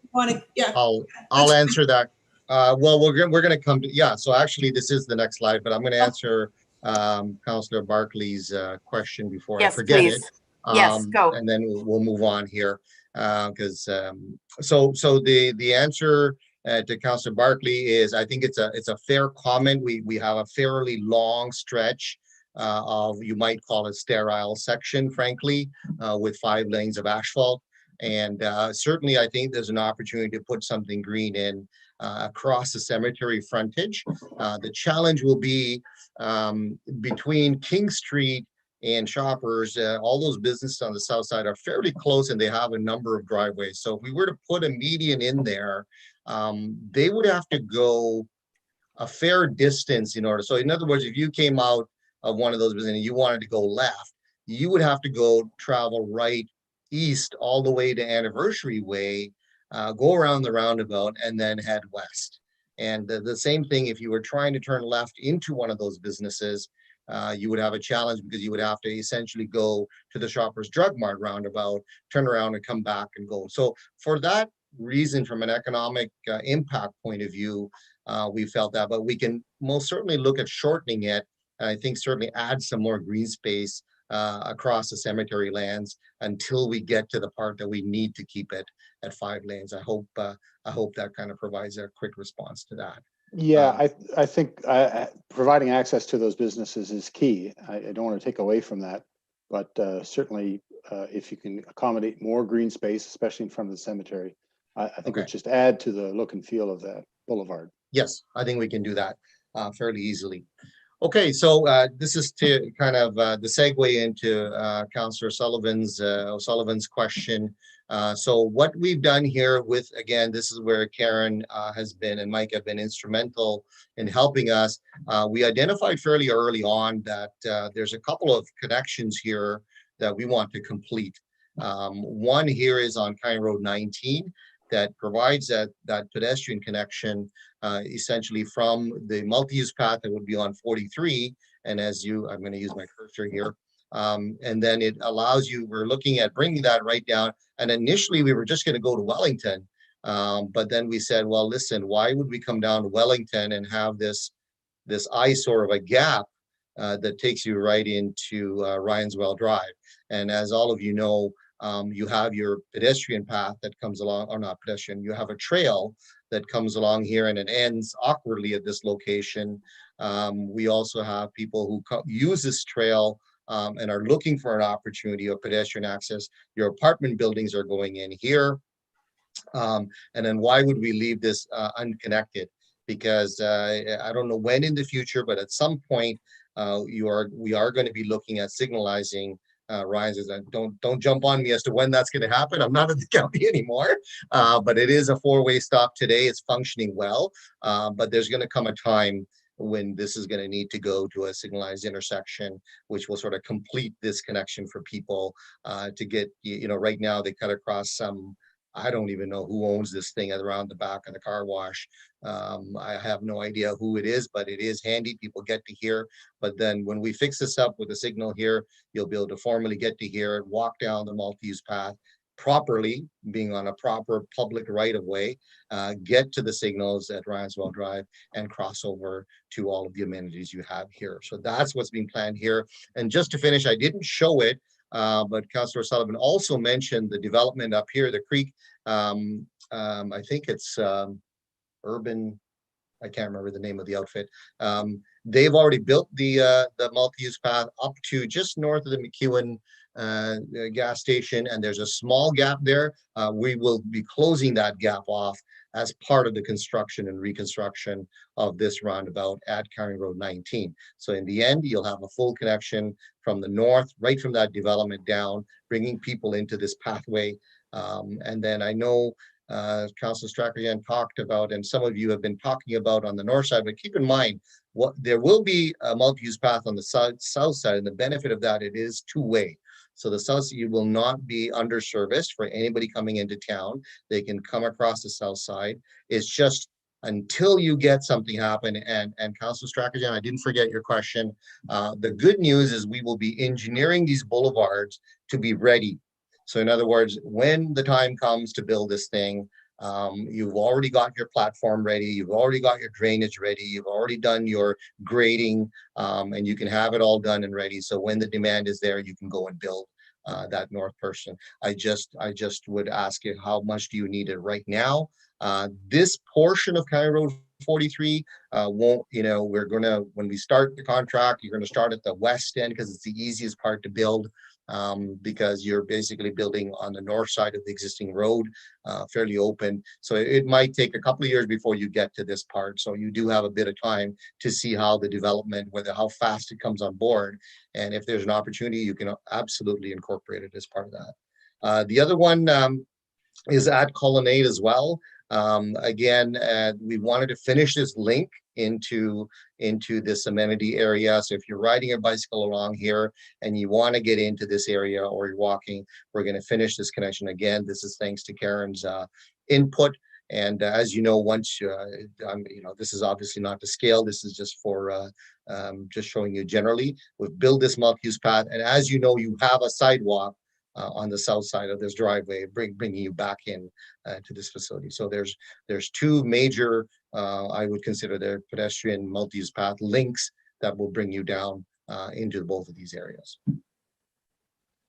Yeah. I'll answer that. Well, we're going to come to, yeah. So actually, this is the next slide, but I'm going to answer Councillor Barclay's question before I forget please. it. Yes, go. And then we'll move on here. Because so the answer to Councillor Barclay is, I think it's a fair comment. We have a fairly long stretch of, you might call it, sterile section, frankly, with 5 lanes of asphalt. And certainly I think there's an opportunity to put something green in across the cemetery frontage. The challenge will be between King Street and Shoppers. All those businesses on the south side are fairly close, and they have a number of driveways. So if we were to put a median in there, they would have to go a fair distance in order. So in other words, if you came out of one of those businesses and you wanted to go left, you would have to go travel right east all the way to Anniversary Way, go around the roundabout and then head west. And the same thing, if you were trying to turn left into one of those businesses, you would have a challenge because you would have to essentially go to the Shoppers Drug Mart roundabout, turn around and come back and go. So for that reason, from an economic impact point of view, we felt that, but we can most certainly look at shortening it. And I think certainly add some more green space across the cemetery lands until we get to the part that we need to keep it at 5 lanes. I hope that kind of provides a quick response to that. Yeah, I think providing access to those businesses is key. I don't want to take away from that, but certainly if you can accommodate more green space, especially in front of the cemetery, I think Okay. it just add to the look and feel of that boulevard. Yes, I think we can do that fairly easily. Okay, so this is to kind of the segue into Councillor O'Sullivan's question. So what we've done here with, again, this is where Karen has been and Mike have been instrumental in helping us. We identified fairly early on that there's a couple of connections here that we want to complete. One here is on County Road 19 that provides that pedestrian connection essentially from the multi-use path that would be on 43. And I'm going to use my cursor here. And then it allows you, we're looking at bringing that right down. And initially we were just going to go to Wellington. But then we said, well, listen, why would we come down to Wellington and have this eyesore of a gap that takes you right into Ryans-Well Drive? And as all of you know, you have your pedestrian path that comes along, or not pedestrian, you have a trail that comes along here and it ends awkwardly at this location. We also have people who use this trail and are looking for an opportunity of pedestrian access. Your apartment buildings are going in here. And then why would we leave this unconnected? Because I don't know when in the future, but at some point we are going to be looking at signalizing rises. And don't jump on me as to when that's going to happen. I'm not at the county anymore, but it is a 4-way stop today. It's functioning well, but there's going to come a time when this is going to need to go to a signalized intersection, which will sort of complete this connection for people to get, right now they cut across some, I don't even know who owns this thing around the back of the car wash. I have no idea who it is, but it is handy. People get to here. But then when we fix this up with a signal here, you'll be able to formally get to here, walk down the multi-use path properly, being on a proper public right-of-way, get to the signals at Ryans-Well Drive and cross over to all of the amenities you have here. So that's what's being planned here. And just to finish, I didn't show it, but Councillor Sullivan also mentioned the development up here, the creek. I think it's Urban, I can't remember the name of the outfit. They've already built the multi-use path up to just north of the McEwen gas station, and there's a small gap there. We will be closing that gap off as part of the construction and reconstruction of this roundabout at County Road 19. So in the end, you'll have a full connection from the north, right from that development down, bringing people into this pathway. And then I know Councillor Strachan talked about, and some of you have been talking about on the north side, but keep in mind, there will be a multi-use path on the south side, and the benefit of that, it is 2-way. So the south side will not be underserviced for anybody coming into town. They can come across the south side. It's just until you get something happen. And Councillor Strachan, I didn't forget your question. The good news is we will be engineering these boulevards to be ready. So in other words, when the time comes to build this thing, you've already got your platform ready, you've already got your drainage ready, you've already done your grading, and you can have it all done and ready. So when the demand is there, you can go and build that north person. I just would ask you, how much do you need it right now? This portion of County Road 43 won't, we're gonna, when we start the contract, you're gonna start at the west end because it's the easiest part to build. Because you're basically building on the north side of the existing road, fairly open. So it might take a couple of years before you get to this part. So you do have a bit of time to see how the development, how fast it comes on board. And if there's an opportunity, you can absolutely incorporate it as part of that. The other one is at Colonnade as well. Again, we wanted to finish this link into this amenity area. So if you're riding your bicycle along here and you want to get into this area or you're walking, we're going to finish this connection. Again, this is thanks to Karen's input. And as you know, once this is obviously not to scale. This is just for just showing you generally. We've built this multi-use path, and as you know, you have a sidewalk on the south side of this driveway, bringing you back in to this facility. So there's two major, I would consider the pedestrian multi-use path links that will bring you down into both of these areas.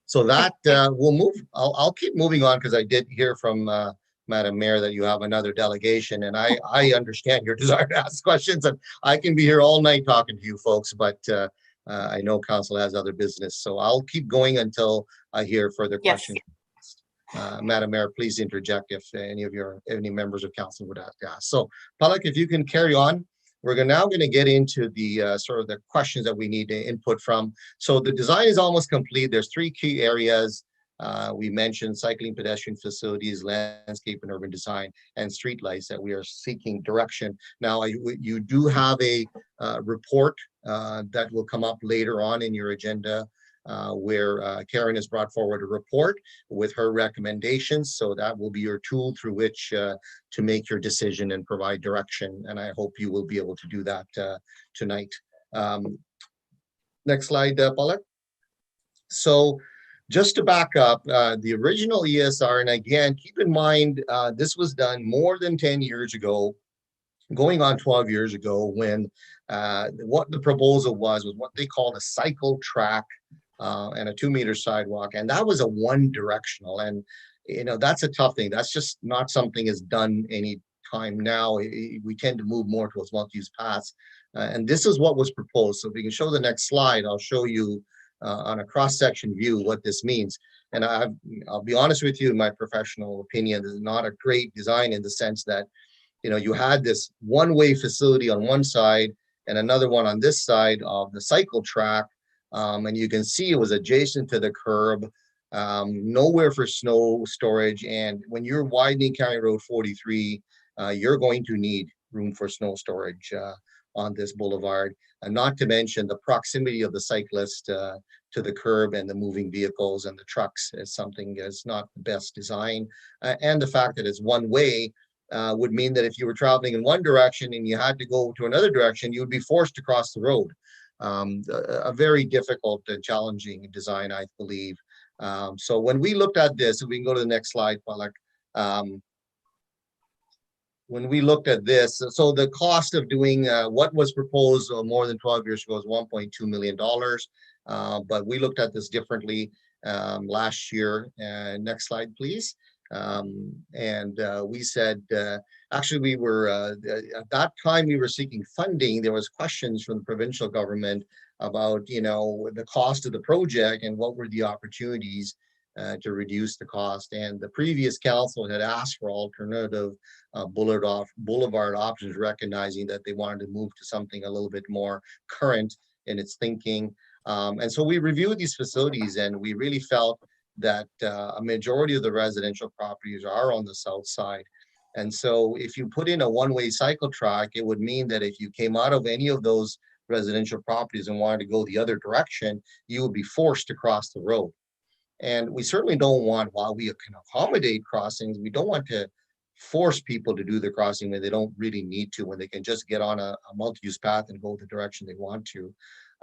So that we'll move. I'll keep moving on because I did hear from Madam Mayor that you have another delegation, and I understand your desire to ask questions, and I can be here all night talking to you folks, but I know council has other business, so I'll keep going until I hear further Yes. questions. Madam Mayor, please interject if any members of council would have to ask. So Palak, if you can carry on. We're now going to get into the sort of the questions that we need to input from. So the design is almost complete. There's three key areas. We mentioned cycling, pedestrian facilities, landscape and urban design, and streetlights that we are seeking direction. Now, you do have a report that will come up later on in your agenda where Karen has brought forward a report with her recommendations. So that will be your tool through which to make your decision and provide direction. And I hope you will be able to do that tonight. Next slide, Palak. So just to back up, the original ESR, and again, keep in mind, this was done more than 10 years ago, going on 12 years ago, when what the proposal was what they called a cycle track and a 2-meter sidewalk. And that was a one directional. And, that's a tough thing. That's just not something is done any time now. We tend to move more towards multi-use paths. And this is what was proposed. So if we can show the next slide, I'll show you on a cross-section view what this means. And I'll be honest with you, in my professional opinion, this is not a great design in the sense that, you had this one-way facility on one side and another one on this side of the cycle track. And you can see it was adjacent to the curb, nowhere for snow storage. And when you're widening County Road 43, you're going to need room for snow storage on this boulevard. And not to mention the proximity of the cyclist to the curb and the moving vehicles and the trucks is something that's not the best design. And the fact that it's one way would mean that if you were traveling in one direction and you had to go to another direction, you would be forced to cross the road. A very difficult and challenging design, I believe. So when we looked at this, if we can go to the next slide, Palak. When we looked at this, so the cost of doing what was proposed more than 12 years ago is $1.2 million. But we looked at this differently last year. Next slide, please. We said, actually, we were, at that time we were seeking funding. There was questions from the provincial government about, the cost of the project and what were the opportunities to reduce the cost. And the previous council had asked for alternative boulevard options, recognizing that they wanted to move to something a little bit more current in its thinking. And so we reviewed these facilities, and we really felt that a majority of the residential properties are on the south side. And so if you put in a one-way cycle track, it would mean that if you came out of any of those residential properties and wanted to go the other direction, you would be forced to cross the road. And we certainly don't want, while we can accommodate crossings, we don't want to force people to do the crossing when they don't really need to, when they can just get on a multi-use path and go the direction they want to.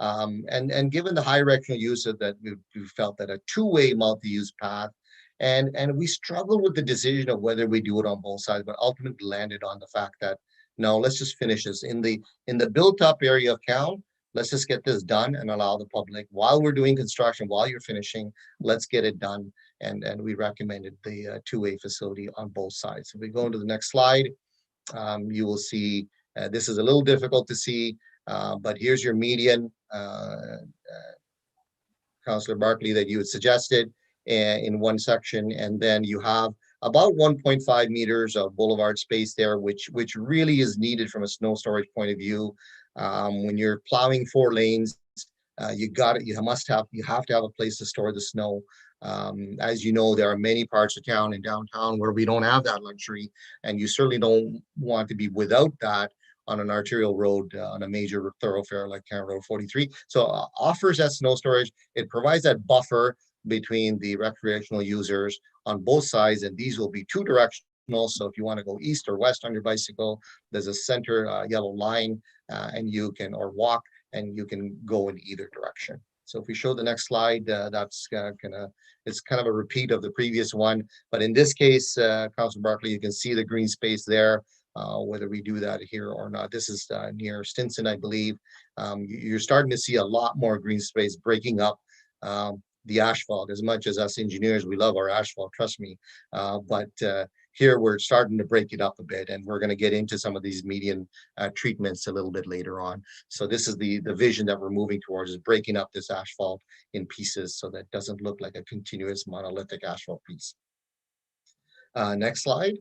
And given the high recreational use of that, we felt that a two-way multi-use path, and we struggled with the decision of whether we do it on both sides, but ultimately landed on the fact that, no, let's just finish this. In the built-up area of town, let's just get this done and allow the public, while we're doing construction, while you're finishing, let's get it done. And we recommended the two-way facility on both sides. So if we go into the next slide, you will see, this is a little difficult to see, but here's your median, Councillor Barkley, that you had suggested in one section, and then you have about 1.5 meters of boulevard space there, which really is needed from a snow storage point of view. When you're plowing 4 lanes, You have to have a place to store the snow. As you know, there are many parts of town and downtown where we don't have that luxury, and you certainly don't want to be without that on an arterial road, on a major thoroughfare like County Road 43. So offers that snow storage. It provides that buffer between the recreational users on both sides, and these will be 2 directional. So if you want to go east or west on your bicycle, there's a center yellow line, and you can, or walk, and you can go in either direction. So if we show the next slide, it's kind of a repeat of the previous one, but in this case, Councilor Barclay, you can see the green space there, whether we do that here or not. This is near Stinson, I believe. You're starting to see a lot more green space breaking up the asphalt. As much as us engineers, we love our asphalt, trust me, but here we're starting to break it up a bit, and we're going to get into some of these median treatments a little bit later on. So this is the vision that we're moving towards, is breaking up this asphalt in pieces so that it doesn't look like a continuous monolithic asphalt piece. Next slide.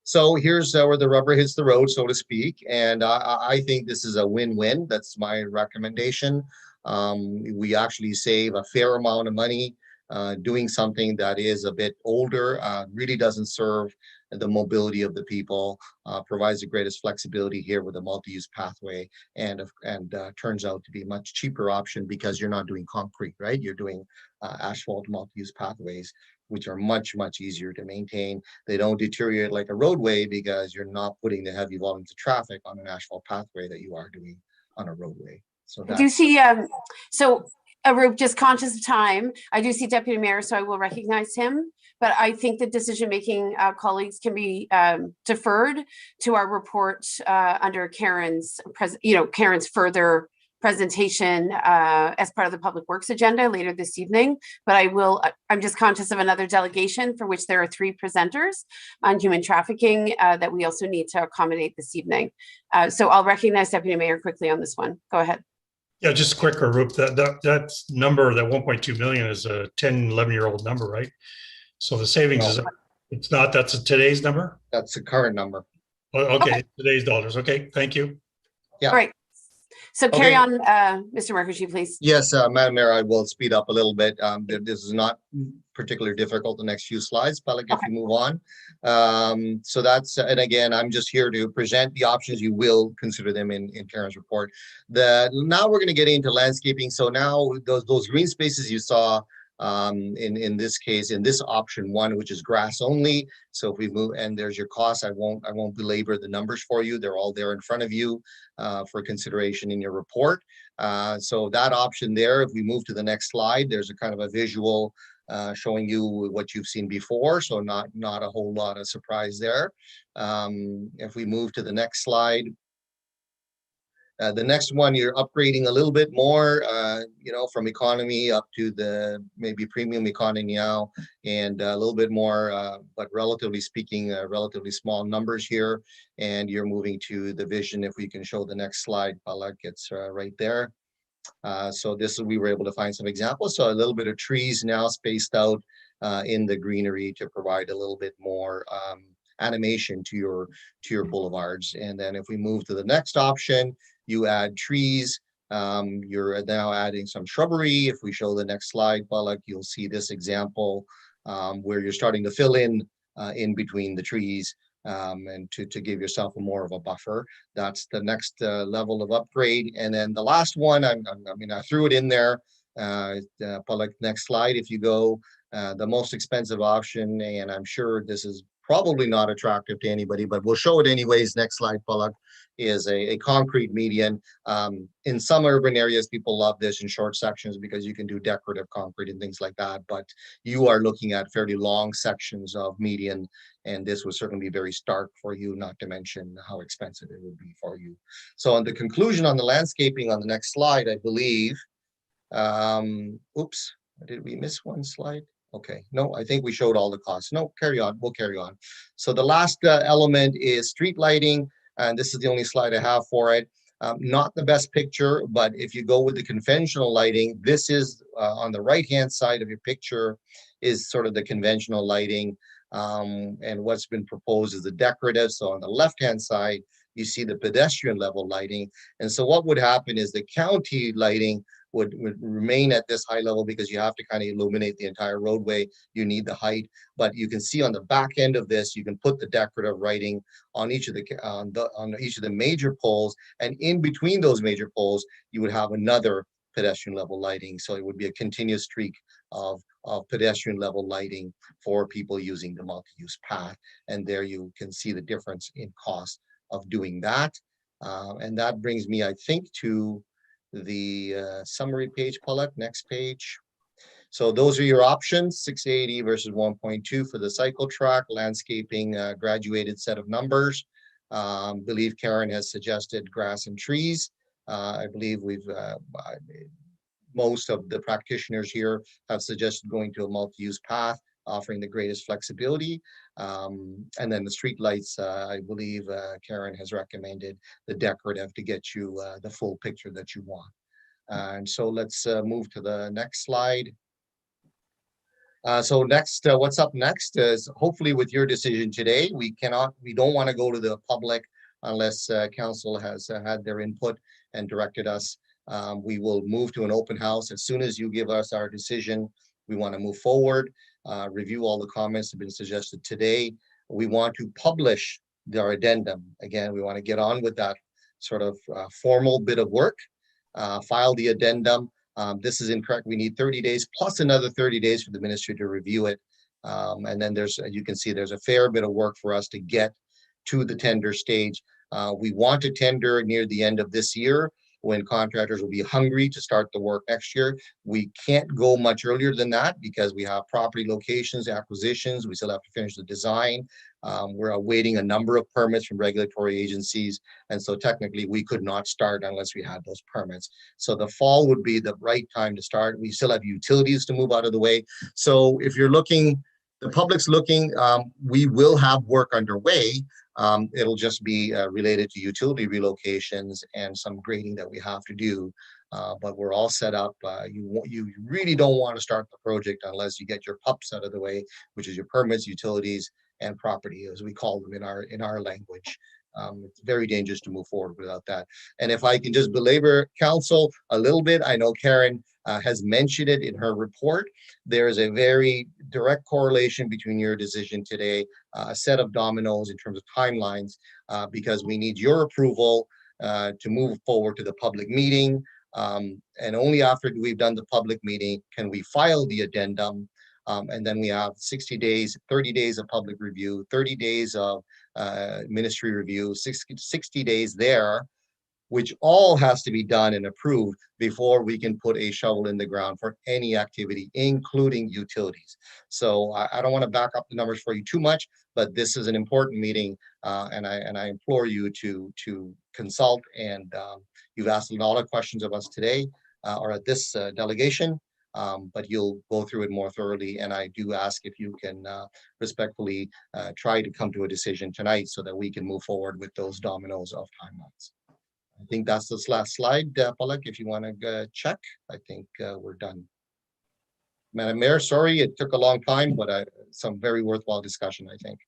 So here's where the rubber hits the road, so to speak, and I think this is a win-win. That's my recommendation. We actually save a fair amount of money doing something that is a bit older, really doesn't serve the mobility of the people, provides the greatest flexibility here with a multi-use pathway, and turns out to be a much cheaper option because you're not doing concrete, right? You're doing asphalt multi-use pathways, which are much, much easier to maintain. They don't deteriorate like a roadway because you're not putting the heavy volumes of traffic on an asphalt pathway that you are doing on a roadway. So I do see, so Arup, just conscious of time, I do see Deputy Mayor, so I will recognize him. But I think the decision-making colleagues can be deferred to our report under Karen's, Karen's further presentation as part of the Public Works agenda later this evening. But I'm just conscious of another delegation for which there are 3 presenters on human trafficking that we also need to accommodate this evening. So I'll recognize Deputy Mayor quickly on this one. Go ahead. Yeah, just quicker, Roop, that number, that 1.2 million is a 10, 11-year-old number, right? So the savings is, it's not, that's today's number? That's the current number. Okay, today's dollars. Okay, thank you. Yeah. All right. So carry on, Mr. Mukherjee, please. Yes, Madam Mayor, I will speed up a little bit. This is not particularly difficult, the next few slides, but if you move on. So that's, and again, I'm just here to present the options. You will consider them in Karen's report. Now we're going to get into landscaping. So now those green spaces you saw in this case, in this option 1, which is grass only. So if we move, and there's your cost, I won't belabor the numbers for you. They're all there in front of you for consideration in your report. So that option there, if we move to the next slide, there's a kind of a visual showing you what you've seen before. So not a whole lot of surprise there. If we move to the next slide, the next one, you're upgrading a little bit more, from economy up to the maybe premium economy now, and a little bit more, but relatively speaking, relatively small numbers here. And you're moving to the vision. If we can show the next slide, Palak, it's right there. So we were able to find some examples. So a little bit of trees now spaced out in the greenery to provide a little bit more animation to your boulevards. And then if we move to the next option, you add trees. You're now adding some shrubbery. If we show the next slide, Palak, you'll see this example where you're starting to fill in between the trees and to give yourself more of a buffer. That's the next level of upgrade. And then the last one, I threw it in there. Palak, next slide, if you go, the most expensive option, and I'm sure this is probably not attractive to anybody, but we'll show it anyways. Next slide, Palak, is a concrete median. In some urban areas, people love this in short sections because you can do decorative concrete and things like that, but you are looking at fairly long sections of median, and this would certainly be very stark for you, not to mention how expensive it would be for you. So on the conclusion on the landscaping on the next slide, I believe, oops, did we miss one slide? Okay, no, I think we showed all the costs. No, carry on, we'll carry on. So the last element is street lighting, and this is the only slide I have for it. Not the best picture, but if you go with the conventional lighting, this is on the right-hand side of your picture is sort of the conventional lighting, and what's been proposed is the decorative. So on the left-hand side, you see the pedestrian level lighting. And so what would happen is the county lighting would remain at this high level because you have to kind of illuminate the entire roadway. You need the height, but you can see on the back end of this, you can put the decorative lighting on each of the major poles, and in between those major poles, you would have another pedestrian level lighting. So it would be a continuous streak of pedestrian level lighting for people using the multi-use path. And there you can see the difference in cost of doing that. And that brings me, I think, to the summary page, Paulette, next page. So those are your options, 680 versus 1.2 for the cycle track, landscaping, graduated set of numbers. Believe Karen has suggested grass and trees. I believe most of the practitioners here have suggested going to a multi-use path, offering the greatest flexibility. And then the street lights, I believe Karen has recommended the decorative to get you the full picture that you want. And so let's move to the next slide. So next, what's up next is hopefully with your decision today, we don't want to go to the public unless council has had their input and directed us. We will move to an open house as soon as you give us our decision. We want to move forward, review all the comments that have been suggested today. We want to publish our addendum. Again, we want to get on with that sort of formal bit of work, file the addendum. This is incorrect. We need 30 days plus another 30 days for the ministry to review it. And then you can see there's a fair bit of work for us to get to the tender stage. We want to tender near the end of this year, when contractors will be hungry to start the work next year. We can't go much earlier than that because we have property locations, acquisitions. We still have to finish the design. We're awaiting a number of permits from regulatory agencies. And so technically we could not start unless we had those permits. So the fall would be the right time to start. We still have utilities to move out of the way. So if you're looking, the public's looking, we will have work underway. It'll just be related to utility relocations and some grading that we have to do. But we're all set up. You really don't want to start the project unless you get your PUPs out of the way, which is your permits, utilities, and property, as we call them in our language. It's very dangerous to move forward without that. And if I can just belabor council a little bit, I know Karen has mentioned it in her report. There is a very direct correlation between your decision today, a set of dominoes in terms of timelines, because we need your approval to move forward to the public meeting. And only after we've done the public meeting can we file the addendum. And then we have 60 days, 30 days of public review, 30 days of ministry review, 60 days there, which all has to be done and approved before we can put a shovel in the ground for any activity, including utilities. So I don't want to back up the numbers for you too much, but this is an important meeting, and I implore you to consult. And you've asked a lot of questions of us today or at this delegation, but you'll go through it more thoroughly. And I do ask if you can respectfully try to come to a decision tonight so that we can move forward with those dominoes of timelines. I think that's this last slide, Palak, if you want to check. I think we're done. Madam Mayor, sorry it took a long time, but some very worthwhile discussion, I think.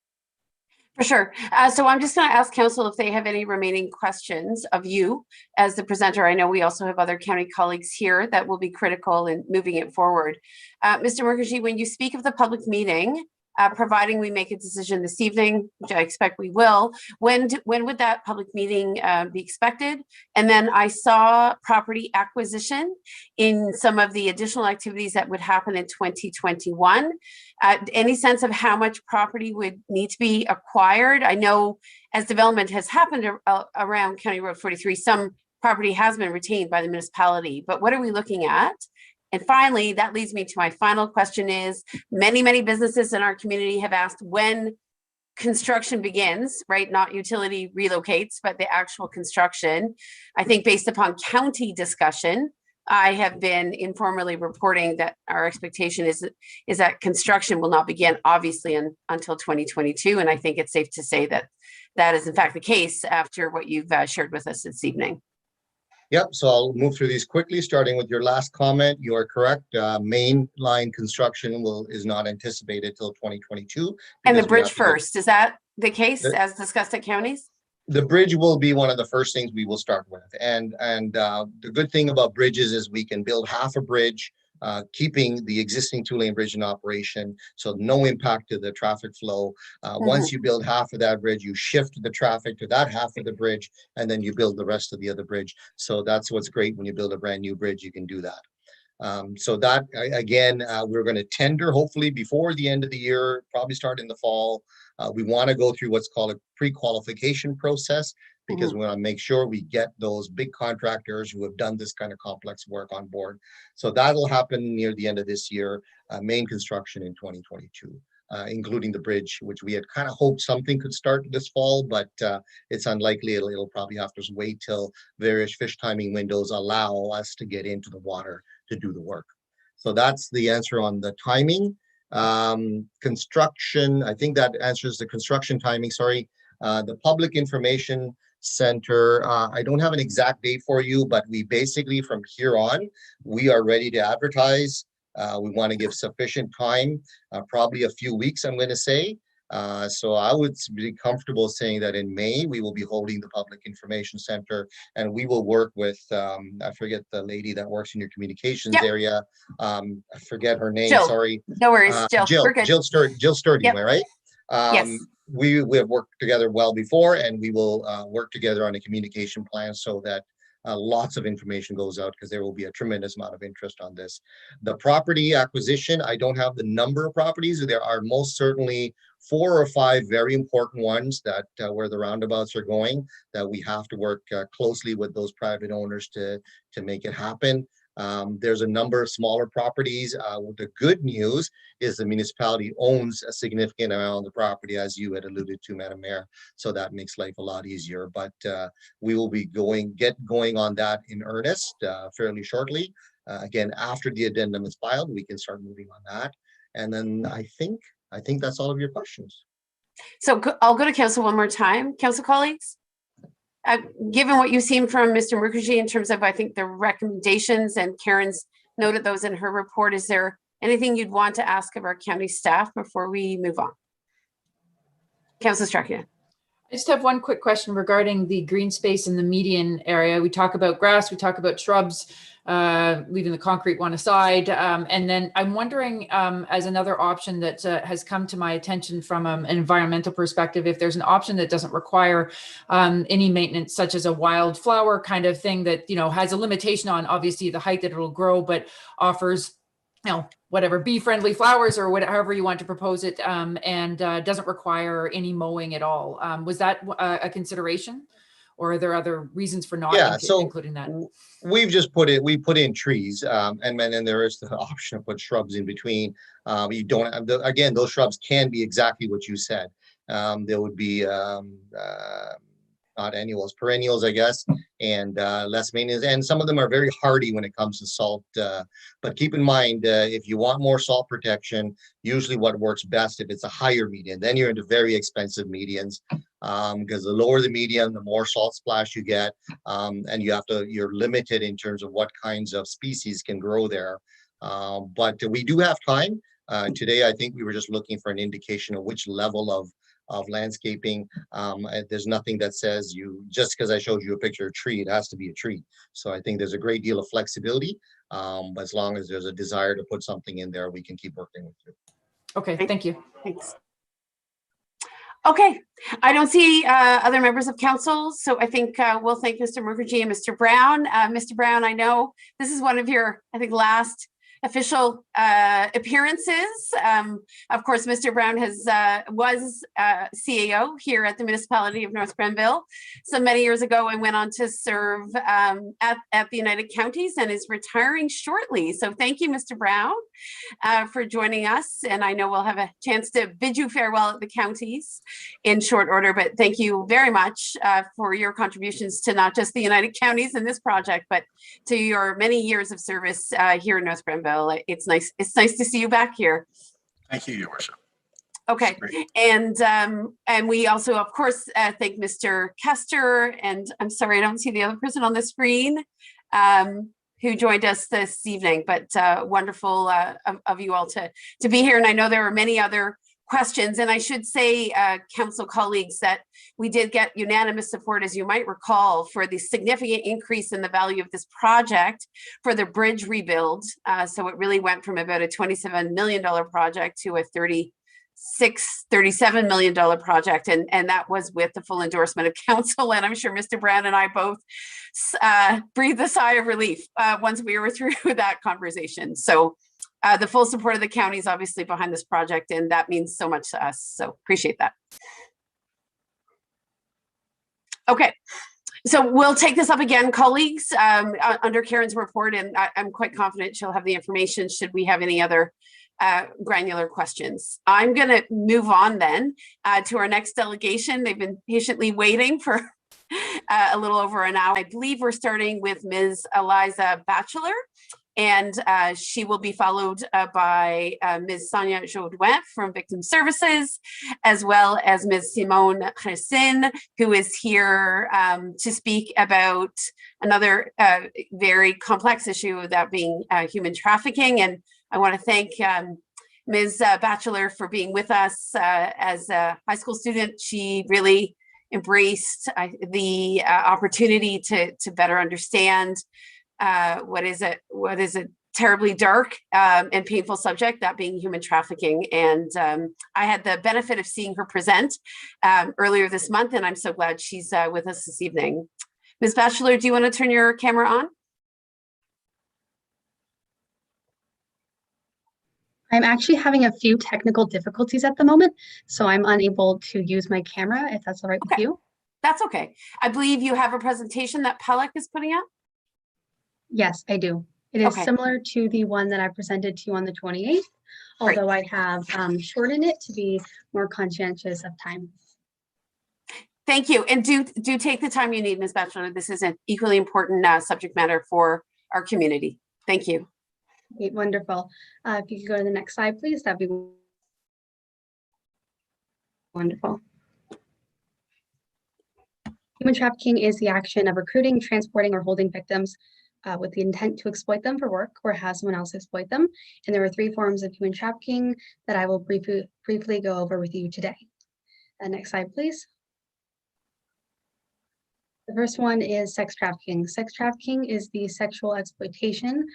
For sure. So I'm just going to ask council if they have any remaining questions of you as the presenter. I know we also have other county colleagues here that will be critical in moving it forward. Mr. Mukherjee, when you speak of the public meeting, providing we make a decision this evening, which I expect we will, when would that public meeting be expected? And then I saw property acquisition in some of the additional activities that would happen in 2021. Any sense of how much property would need to be acquired? I know as development has happened around County Road 43, some property has been retained by the municipality, but what are we looking at? And finally, that leads me to my final question is, many businesses in our community have asked when construction begins, right? Not utility relocates, but the actual construction. I think based upon county discussion, I have been informally reporting that our expectation is that construction will not begin obviously until 2022. And I think it's safe to say that that is in fact the case after what you've shared with us this evening. Yep, so I'll move through these quickly, starting with your last comment. You are correct. Main line construction is not anticipated till 2022. And the bridge first, is that the case as discussed at counties? The bridge will be one of the first things we will start with. And the good thing about bridges is we can build half a bridge, keeping the existing 2-lane bridge in operation, so no impact to the traffic flow. Once you build half of that bridge, you shift the traffic to that half of the bridge, and then you build the rest of the other bridge. So that's what's great when you build a brand new bridge, you can do that. So that, again, we're going to tender hopefully before the end of the year, probably start in the fall. We want to go through what's called a pre-qualification process, because we want to make sure we get those big contractors who have done this kind of complex work on board. So that'll happen near the end of this year, main construction in 2022, including the bridge, which we had kind of hoped something could start this fall, but it's unlikely. It'll probably have to wait till various fish timing windows allow us to get into the water to do the work. So that's the answer on the timing. Construction, I think that answers the construction timing, sorry. The Public Information Center, I don't have an exact date for you, but we basically from here on, we are ready to advertise. We want to give sufficient time, probably a few weeks, I'm going to say. So I would be comfortable saying that in May, we will be holding the Public Information Center, and we will work with, I forget the lady that works in your communications area. I forget her name, Jill. sorry. No worries, Jill. We're good. Jill Sturdy, am I right? Yes. We have worked together well before, and we will work together on a communication plan so that lots of information goes out, because there will be a tremendous amount of interest on this. The property acquisition, I don't have the number of properties. There are most certainly 4 or 5 very important ones that where the roundabouts are going, that we have to work closely with those private owners to make it happen. There's a number of smaller properties. The good news is the municipality owns a significant amount of the property, as you had alluded to, Madam Mayor. So that makes life a lot easier. But we will be get going on that in earnest fairly shortly. Again, after the addendum is filed, we can start moving on that. And then I think that's all of your questions. So I'll go to council one more time. Council colleagues? Given what you've seen from Mr. Mukherjee in terms of, I think, the recommendations, and Karen's noted those in her report, is there anything you'd want to ask of our county staff before we move on? Councilor Strachan. I just have one quick question regarding the green space in the median area. We talk about grass, we talk about shrubs, leaving the concrete one aside. And then I'm wondering, as another option that has come to my attention from an environmental perspective, if there's an option that doesn't require any maintenance, such as a wildflower kind of thing that, you know, has a limitation on obviously the height that it'll grow, but offers, you know, whatever, bee-friendly flowers or whatever you want to propose it, and doesn't require any mowing at all. Was that a consideration, or are there other reasons for not including that? We've just put in trees, and then there is the option to put shrubs in between. You don't have again, those shrubs can be exactly what you said. There would be not annuals, perennials, I guess, and less maintenance. And some of them are very hardy when it comes to salt. But keep in mind, if you want more salt protection, usually what works best if it's a higher median, then you're into very expensive medians, because the lower the median, the more salt splash you get, and you're limited in terms of what kinds of species can grow there. But we do have time. Today, I think we were just looking for an indication of which level of landscaping. There's nothing that says just because I showed you a picture of a tree, it has to be a tree. So I think there's a great deal of flexibility. But as long as there's a desire to put something in there, we can keep working with you. Okay, thank you. Thanks. Okay, I don't see other members of council, so I think we'll thank Mr. Mukherjee and Mr. Brown. Mr. Brown, I know this is one of your, I think, last official appearances. Of course, Mr. Brown was CAO here at the municipality of North Grenville so many years ago, and went on to serve at the United Counties, and is retiring shortly. So thank you, Mr. Brown, for joining us. And I know we'll have a chance to bid you farewell at the counties in short order, but thank you very much for your contributions to not just the United Counties in this project, but to your many years of service here in North Grenville. It's nice to see you back here. Thank you, Your Worship. Okay, and we also, of course, thank Mr. Kester, and I'm sorry I don't see the other person on the screen who joined us this evening, but wonderful of you all to be here. And I know there are many other questions. And I should say, council colleagues, that we did get unanimous support, as you might recall, for the significant increase in the value of this project for the bridge rebuild. So it really went from about a $27 million project to a $37 million project. And that was with the full endorsement of council. And I'm sure Mr. Brown and I both breathed a sigh of relief once we were through that conversation. So the full support of the county is obviously behind this project, and that means so much to us. So appreciate that. Okay, so we'll take this up again, colleagues, under Karen's report, and I'm quite confident she'll have the information should we have any other granular questions. I'm going to move on then to our next delegation. They've been patiently waiting for a little over an hour. I believe we're starting with Ms. Eliza Batchelor, and she will be followed by Ms. Sonia Jaudoin from Victim Services, as well as Ms. Simone Chassin, who is here to speak about another very complex issue, that being human trafficking. And I want to thank Ms. Batchelor for being with us as a high school student. She really embraced the opportunity to better understand what is a terribly dark and painful subject, that being human trafficking. And I had the benefit of seeing her present earlier this month, and I'm so glad she's with us this evening. Ms. Batchelor, do you want to turn your camera on? I'm actually having a few technical difficulties at the moment, so I'm unable to use my camera, if that's all right with you. That's okay. I believe you have a presentation that Pellic is putting out. Yes, I do. It is Okay. similar to the one that I presented to you on the 28th, Great. although I have shortened it to be more conscientious of time. Thank you. And do take the time you need, Ms. Batchelor. This is an equally important subject matter for our community. Thank you. Okay, wonderful. If you could go to the next slide, please, that'd be wonderful. Human trafficking is the action of recruiting, transporting, or holding victims with the intent to exploit them for work or have someone else exploit them. And there are 3 forms of human trafficking that I will briefly go over with you today. Next slide, please. The first one is sex trafficking. Sex trafficking is the sexual exploitation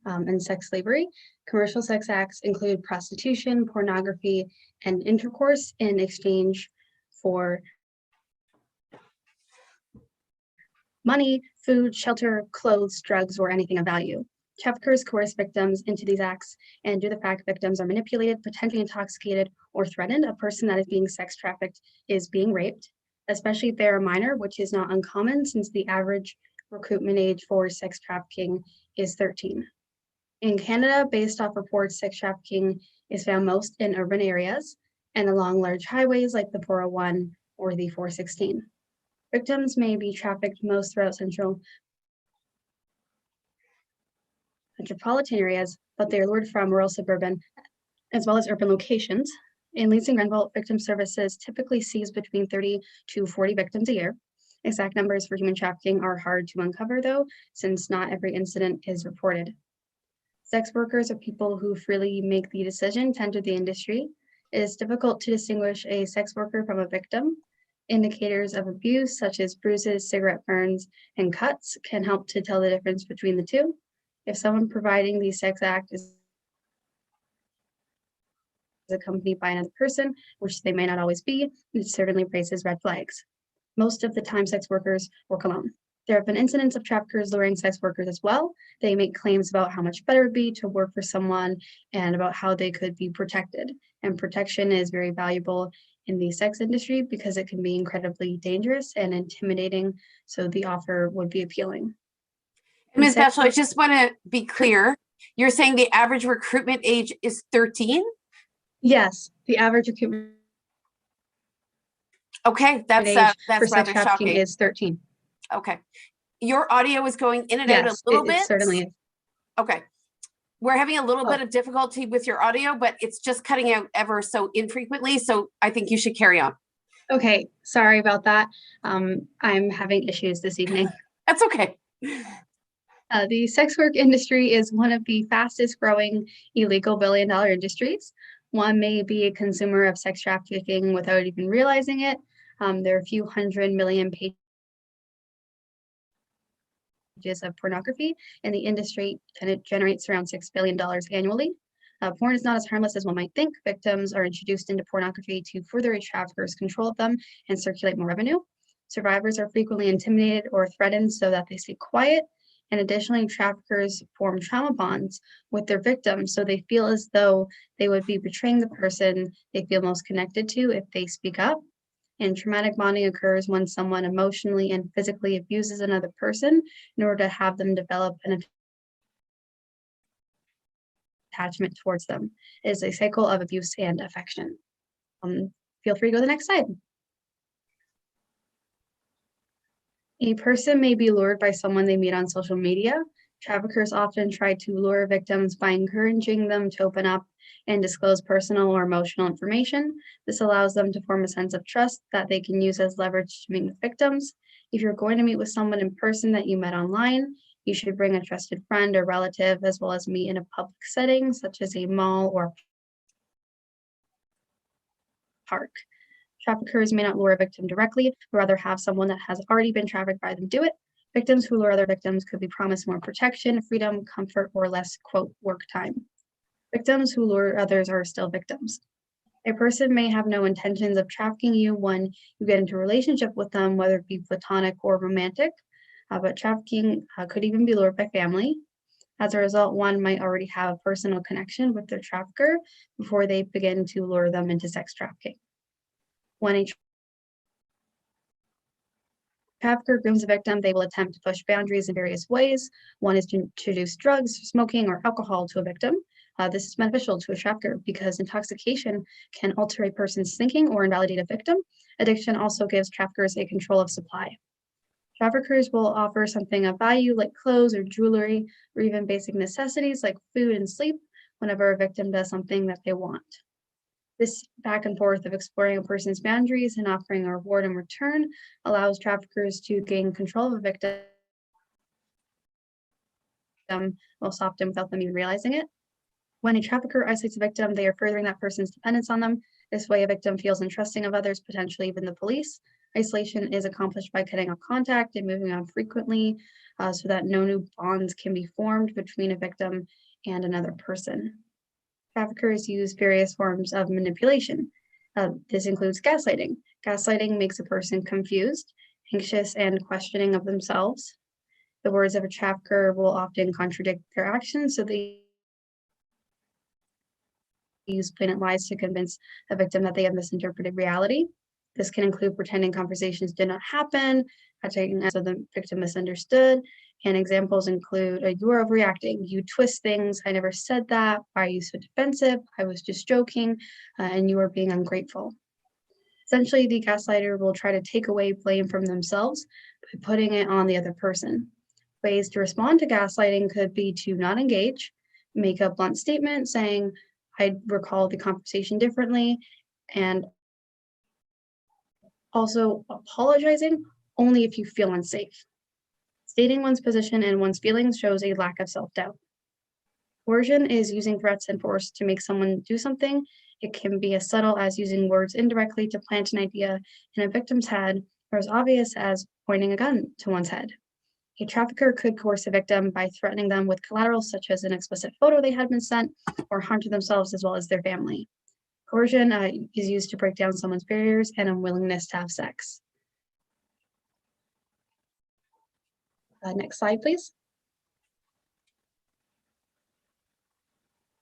and sex slavery. Commercial sex acts include prostitution, pornography, and intercourse in exchange for money, food, shelter, clothes, drugs, or anything of value. Traffickers coerce victims into these acts, and due to the fact victims are manipulated, potentially intoxicated, or threatened, a person that is being sex trafficked is being raped, especially if they're a minor, which is not uncommon since the average recruitment age for sex trafficking is 13. In Canada, based off reports, sex trafficking is found most in urban areas and along large highways like the 401 or the 416. Victims may be trafficked most throughout central metropolitan areas, but they are lured from rural, suburban, as well as urban locations. In Leeds and Grenville, Victim Services typically sees between 30 to 40 victims a year. Exact numbers for human trafficking are hard to uncover, though, since not every incident is reported. Sex workers are people who freely make the decision to enter the industry. It is difficult to distinguish a sex worker from a victim. Indicators of abuse, such as bruises, cigarette burns, and cuts, can help to tell the difference between the two. If someone providing the sex act is accompanied by another person, which they may not always be, it certainly raises red flags. Most of the time, sex workers work alone. There have been incidents of traffickers luring sex workers as well. They make claims about how much better it would be to work for someone and about how they could be protected. And protection is very valuable in the sex industry because it can be incredibly dangerous and intimidating. So the offer would be appealing. Ms. Batchelor, I just want to be clear. You're saying the average recruitment age is 13? Yes, the average recruitment Okay, that's for sex rather trafficking shocking. is 13. Okay. Your audio is going in and out a Yes, little it bit? certainly is. Okay. We're having a little Oh. bit of difficulty with your audio, but it's just cutting out ever so infrequently. So I think you should carry on. Okay, sorry about that. I'm having issues this evening. That's okay. The sex work industry is one of the fastest growing illegal billion-dollar industries. One may be a consumer of sex trafficking without even realizing it. There are a few 100 million pages of pornography in the industry, and it generates around $6 billion annually. Porn is not as harmless as one might think. Victims are introduced into pornography to further a trafficker's control of them and circulate more revenue. Survivors are frequently intimidated or threatened so that they stay quiet. And additionally, traffickers form trauma bonds with their victims, so they feel as though they would be betraying the person they feel most connected to if they speak up. And traumatic bonding occurs when someone emotionally and physically abuses another person in order to have them develop an attachment towards them. It is a cycle of abuse and affection. Feel free to go to the next slide. A person may be lured by someone they meet on social media. Traffickers often try to lure victims by encouraging them to open up and disclose personal or emotional information. This allows them to form a sense of trust that they can use as leverage to meet with victims. If you're going to meet with someone in person that you met online, you should bring a trusted friend or relative, as well as meet in a public setting, such as a mall or park. Traffickers may not lure a victim directly, but rather have someone that has already been trafficked by them do it. Victims who lure other victims could be promised more protection, freedom, comfort, or less, quote, work time. Victims who lure others are still victims. A person may have no intentions of trafficking you when you get into a relationship with them, whether it be platonic or romantic, but trafficking could even be lured by family. As a result, one might already have a personal connection with their trafficker before they begin to lure them into sex trafficking. When a trafficker grooms a victim, they will attempt to push boundaries in various ways. One is to introduce drugs, smoking, or alcohol to a victim. This is beneficial to a trafficker because intoxication can alter a person's thinking or invalidate a victim. Addiction also gives traffickers a control of supply. Traffickers will offer something of value like clothes or jewelry, or even basic necessities like food and sleep whenever a victim does something that they want. This back and forth of exploring a person's boundaries and offering a reward in return allows traffickers to gain control of a victim most often without them even realizing it. When a trafficker isolates a victim, they are furthering that person's dependence on them. This way, a victim feels untrusting of others, potentially even the police. Isolation is accomplished by cutting off contact and moving on frequently so that no new bonds can be formed between a victim and another person. Traffickers use various forms of manipulation. This includes gaslighting. Gaslighting makes a person confused, anxious, and questioning of themselves. The words of a trafficker will often contradict their actions, so they use blatant lies to convince a victim that they have misinterpreted reality. This can include pretending conversations did not happen, acting as though the victim misunderstood, and examples include, you are overreacting, you twist things, I never said that, why are you so defensive, I was just joking, and you are being ungrateful. Essentially, the gaslighter will try to take away blame from themselves by putting it on the other person. Ways to respond to gaslighting could be to not engage, make a blunt statement saying, I recall the conversation differently, and also apologizing only if you feel unsafe. Stating one's position and one's feelings shows a lack of self-doubt. Coercion is using threats and force to make someone do something. It can be as subtle as using words indirectly to plant an idea in a victim's head, or as obvious as pointing a gun to one's head. A trafficker could coerce a victim by threatening them with collateral, such as an explicit photo they had been sent, or harm to themselves as well as their family. Coercion is used to break down someone's barriers and unwillingness to have sex. Next slide, please.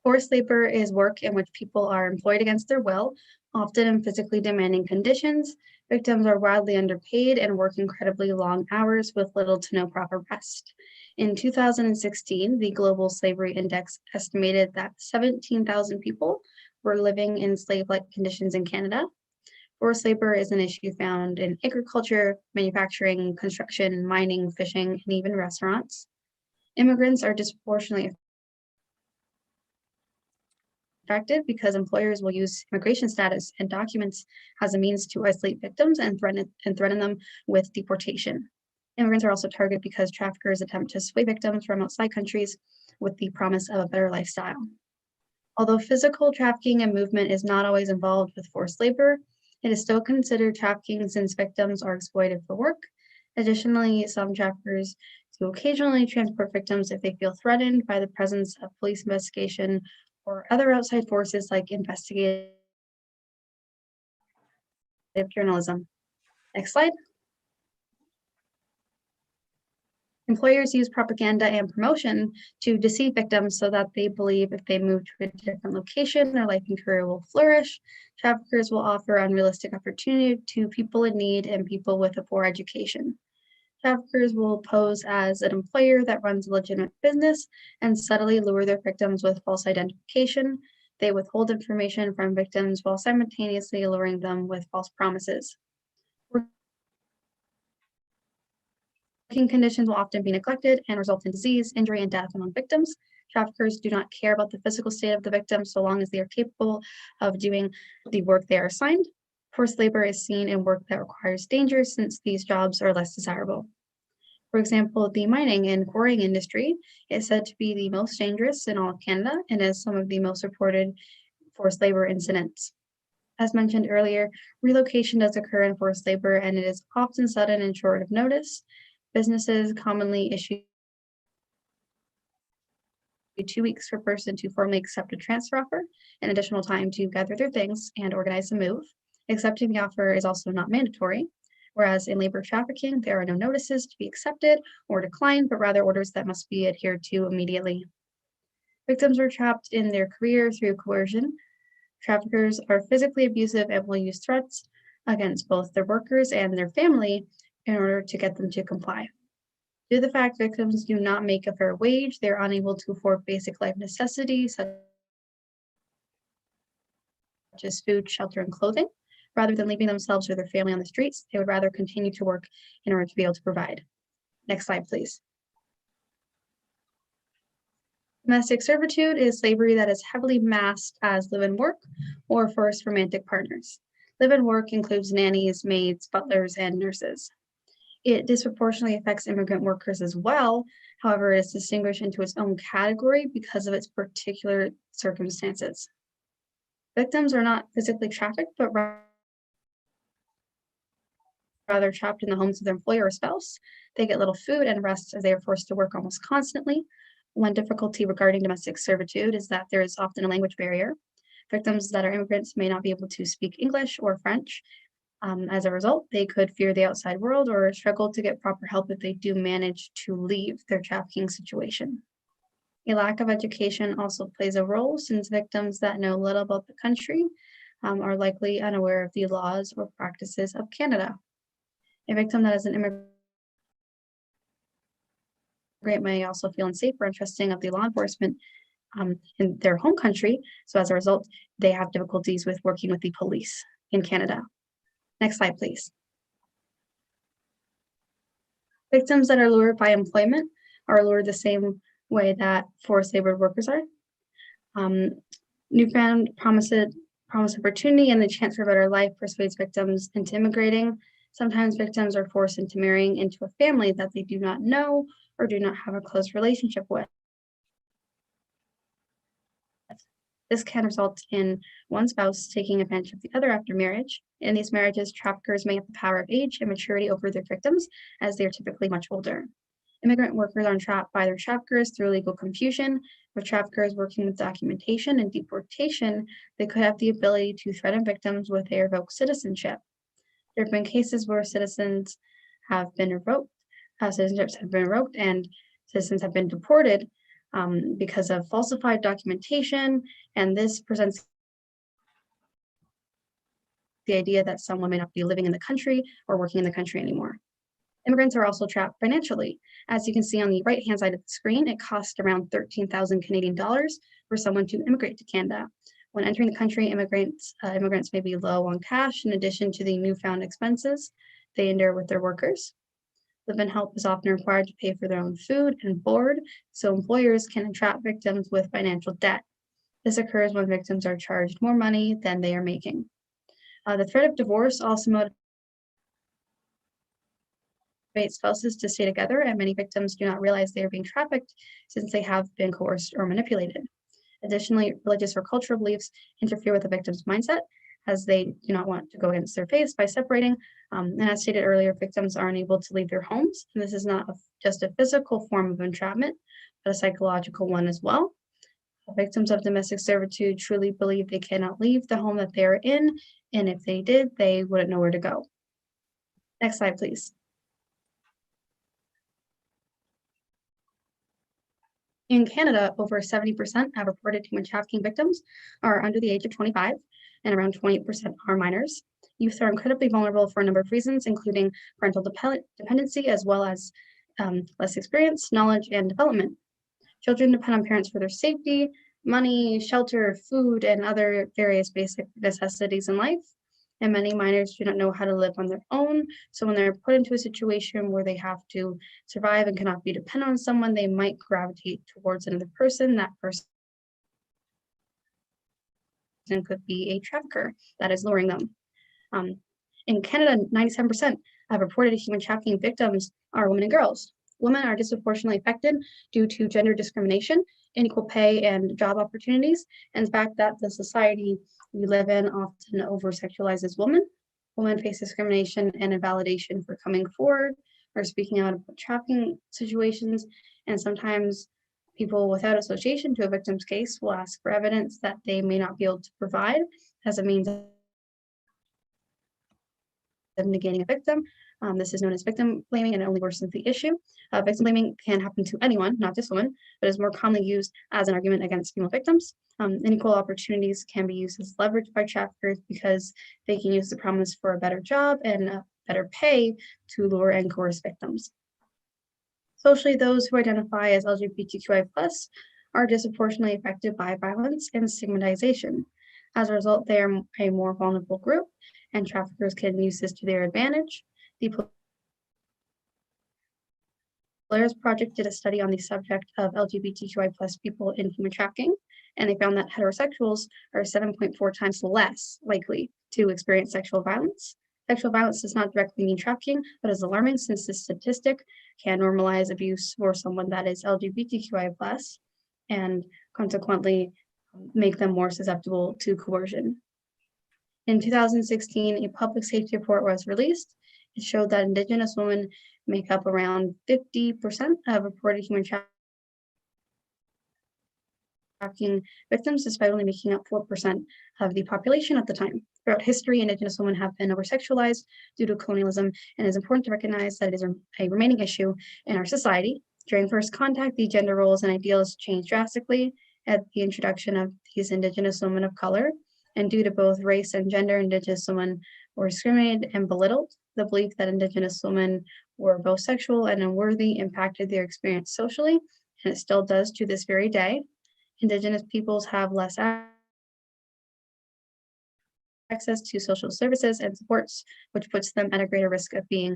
Forced labor is work in which people are employed against their will, often in physically demanding conditions. Victims are wildly underpaid and work incredibly long hours with little to no proper rest. In 2016, the Global Slavery Index estimated that 17,000 people were living in slave-like conditions in Canada. Forced labor is an issue found in agriculture, manufacturing, construction, mining, fishing, and even restaurants. Immigrants are disproportionately affected because employers will use immigration status and documents as a means to isolate victims and threaten them with deportation. Immigrants are also targeted because traffickers attempt to sway victims from outside countries with the promise of a better lifestyle. Although physical trafficking and movement is not always involved with forced labor, it is still considered trafficking since victims are exploited for work. Additionally, some traffickers do occasionally transport victims if they feel threatened by the presence of police investigation or other outside forces like investigative journalism. Next slide. Employers use propaganda and promotion to deceive victims so that they believe if they move to a different location, their life and career will flourish. Traffickers will offer unrealistic opportunity to people in need and people with a poor education. Traffickers will pose as an employer that runs a legitimate business and subtly lure their victims with false identification. They withhold information from victims while simultaneously luring them with false promises. Working conditions will often be neglected and result in disease, injury, and death among victims. Traffickers do not care about the physical state of the victim so long as they are capable of doing the work they are assigned. Forced labor is seen in work that requires danger since these jobs are less desirable. For example, the mining and quarrying industry is said to be the most dangerous in all of Canada and has some of the most reported forced labor incidents. As mentioned earlier, relocation does occur in forced labor and it is often sudden and short of notice. Businesses commonly issue 2 weeks for a person to formally accept a transfer offer and additional time to gather their things and organize a move. Accepting the offer is also not mandatory, whereas in labor trafficking, there are no notices to be accepted or declined, but rather orders that must be adhered to immediately. Victims are trapped in their career through coercion. Traffickers are physically abusive and will use threats against both their workers and their family in order to get them to comply. Due to the fact victims do not make a fair wage, they are unable to afford basic life necessities such as food, shelter, and clothing. Rather than leaving themselves or their family on the streets, they would rather continue to work in order to be able to provide. Next slide, please. Domestic servitude is slavery that is heavily masked as live-in work or forced romantic partners. Live-in work includes nannies, maids, butlers, and nurses. It disproportionately affects immigrant workers as well. However, it is distinguished into its own category because of its particular circumstances. Victims are not physically trafficked, but rather trapped in the homes of their employer or spouse. They get little food and rest as they are forced to work almost constantly. One difficulty regarding domestic servitude is that there is often a language barrier. Victims that are immigrants may not be able to speak English or French. As a result, they could fear the outside world or struggle to get proper help if they do manage to leave their trafficking situation. A lack of education also plays a role since victims that know little about the country are likely unaware of the laws or practices of Canada. A victim that is an immigrant may also feel unsafe or untrusting of the law enforcement in their home country. So as a result, they have difficulties with working with the police in Canada. Next slide, please. Victims that are lured by employment are lured the same way that forced labor workers are. Newfound promise opportunity and the chance for a better life persuades victims into immigrating. Sometimes victims are forced into marrying into a family that they do not know or do not have a close relationship with. This can result in one spouse taking advantage of the other after marriage. In these marriages, traffickers may have the power of age and maturity over their victims, as they are typically much older. Immigrant workers are entrapped by their traffickers through legal confusion. With traffickers working with documentation and deportation, they could have the ability to threaten victims with a revoked citizenship. There have been cases where citizens have been revoked, citizenships have been revoked, and citizens have been deported because of falsified documentation, and this presents the idea that someone may not be living in the country or working in the country anymore. Immigrants are also trapped financially. As you can see on the right-hand side of the screen, it costs around 13,000 Canadian dollars for someone to immigrate to Canada. When entering the country, immigrants may be low on cash in addition to the newfound expenses they endure with their workers. Live-in help is often required to pay for their own food and board, so employers can entrap victims with financial debt. This occurs when victims are charged more money than they are making. The threat of divorce also motivates spouses to stay together, and many victims do not realize they are being trafficked since they have been coerced or manipulated. Additionally, religious or cultural beliefs interfere with the victim's mindset, as they do not want to go against their faith by separating. And as stated earlier, victims are unable to leave their homes. And this is not just a physical form of entrapment, but a psychological one as well. Victims of domestic servitude truly believe they cannot leave the home that they are in, and if they did, they wouldn't know where to go. Next slide, please. In Canada, over 70% of reported human trafficking victims are under the age of 25, and around 20% are minors. Youth are incredibly vulnerable for a number of reasons, including parental dependency, as well as less experience, knowledge, and development. Children depend on parents for their safety, money, shelter, food, and other various basic necessities in life. And many minors do not know how to live on their own. So when they're put into a situation where they have to survive and cannot be dependent on someone, they might gravitate towards another person. That person could be a trafficker that is luring them. In Canada, 97% of reported human trafficking victims are women and girls. Women are disproportionately affected due to gender discrimination, unequal pay, and job opportunities, and the fact that the society we live in often over-sexualizes women. Women face discrimination and invalidation for coming forward or speaking out about trafficking situations, and sometimes people without association to a victim's case will ask for evidence that they may not be able to provide as a means of negating a victim. This is known as victim blaming, and it only worsens the issue. Victim blaming can happen to anyone, not just women, but is more commonly used as an argument against female victims. Unequal opportunities can be used as leverage by traffickers because they can use the promise for a better job and better pay to lure and coerce victims. Socially, those who identify as LGBTQI+ are disproportionately affected by violence and stigmatization. As a result, they are a more vulnerable group, and traffickers can use this to their advantage. The Polaris Project did a study on the subject of LGBTQI+ people in human trafficking, and they found that heterosexuals are 7.4 times less likely to experience sexual violence. Sexual violence does not directly mean trafficking, but is alarming since this statistic can normalize abuse for someone that is LGBTQI+, and consequently make them more susceptible to coercion. In 2016, a public safety report was released. It showed that Indigenous women make up around 50% of reported human trafficking victims, despite only making up 4% of the population at the time. Throughout history, Indigenous women have been over-sexualized due to colonialism, and it is important to recognize that it is a remaining issue in our society. During first contact, the gender roles and ideals changed drastically at the introduction of these Indigenous women of color, and due to both race and gender, Indigenous women were discriminated and belittled. The belief that Indigenous women were both sexual and unworthy impacted their experience socially, and it still does to this very day. Indigenous peoples have less access to social services and supports, which puts them at a greater risk of being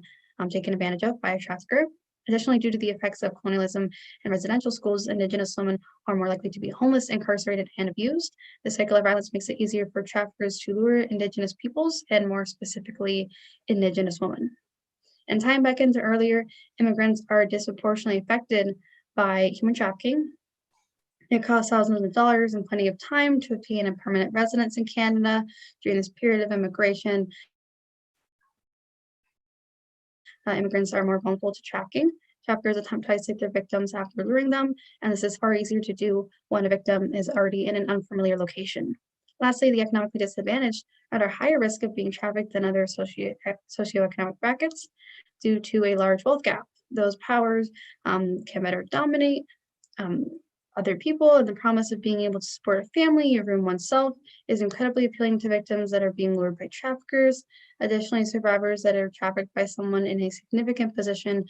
taken advantage of by a trafficker. Additionally, due to the effects of colonialism and residential schools, Indigenous women are more likely to be homeless, incarcerated, and abused. The cycle of violence makes it easier for traffickers to lure Indigenous peoples, and more specifically, Indigenous women. And tying back into earlier, immigrants are disproportionately affected by human trafficking. It costs thousands of dollars and plenty of time to obtain a permanent residence in Canada during this period of immigration. Immigrants are more vulnerable to trafficking. Traffickers attempt to isolate their victims after luring them, and this is far easier to do when a victim is already in an unfamiliar location. Lastly, the economically disadvantaged are at a higher risk of being trafficked than other socioeconomic brackets due to a large wealth gap. Those powers can better dominate other people, and the promise of being able to support a family or room oneself is incredibly appealing to victims that are being lured by traffickers. Additionally, survivors that are trafficked by someone in a significant position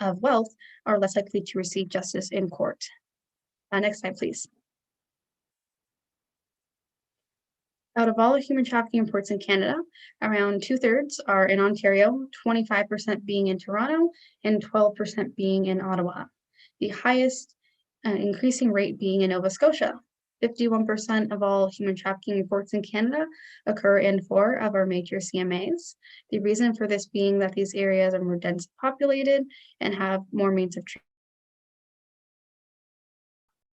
of wealth are less likely to receive justice in court. Next slide, please. Out of all human trafficking reports in Canada, around 2/3 are in Ontario, 25% being in Toronto, and 12% being in Ottawa. The highest increasing rate being in Nova Scotia. 51% of all human trafficking reports in Canada occur in 4 of our major CMAs. The reason for this being that these areas are more densely populated and have more means of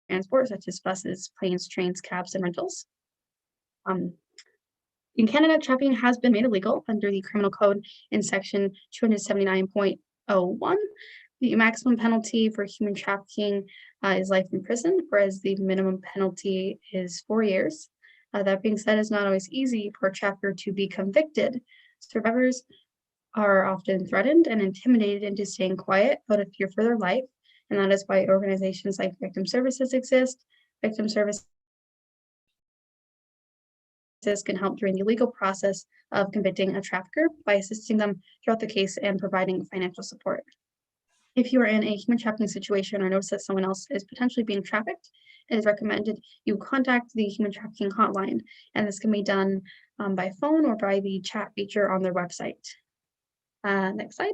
transport, such as buses, planes, trains, cabs, and rentals. In Canada, trafficking has been made illegal under the Criminal Code in Section 279.01. The maximum penalty for human trafficking is life in prison, whereas the minimum penalty is 4 years. That being said, it's not always easy for a trafficker to be convicted. Survivors are often threatened and intimidated into staying quiet out of fear for their life, and that is why organizations like Victim Services exist. Victim Services can help during the legal process of convicting a trafficker by assisting them throughout the case and providing financial support. If you are in a human trafficking situation or notice that someone else is potentially being trafficked, it is recommended you contact the human trafficking hotline, and this can be done by phone or by the chat feature on their website. Next slide.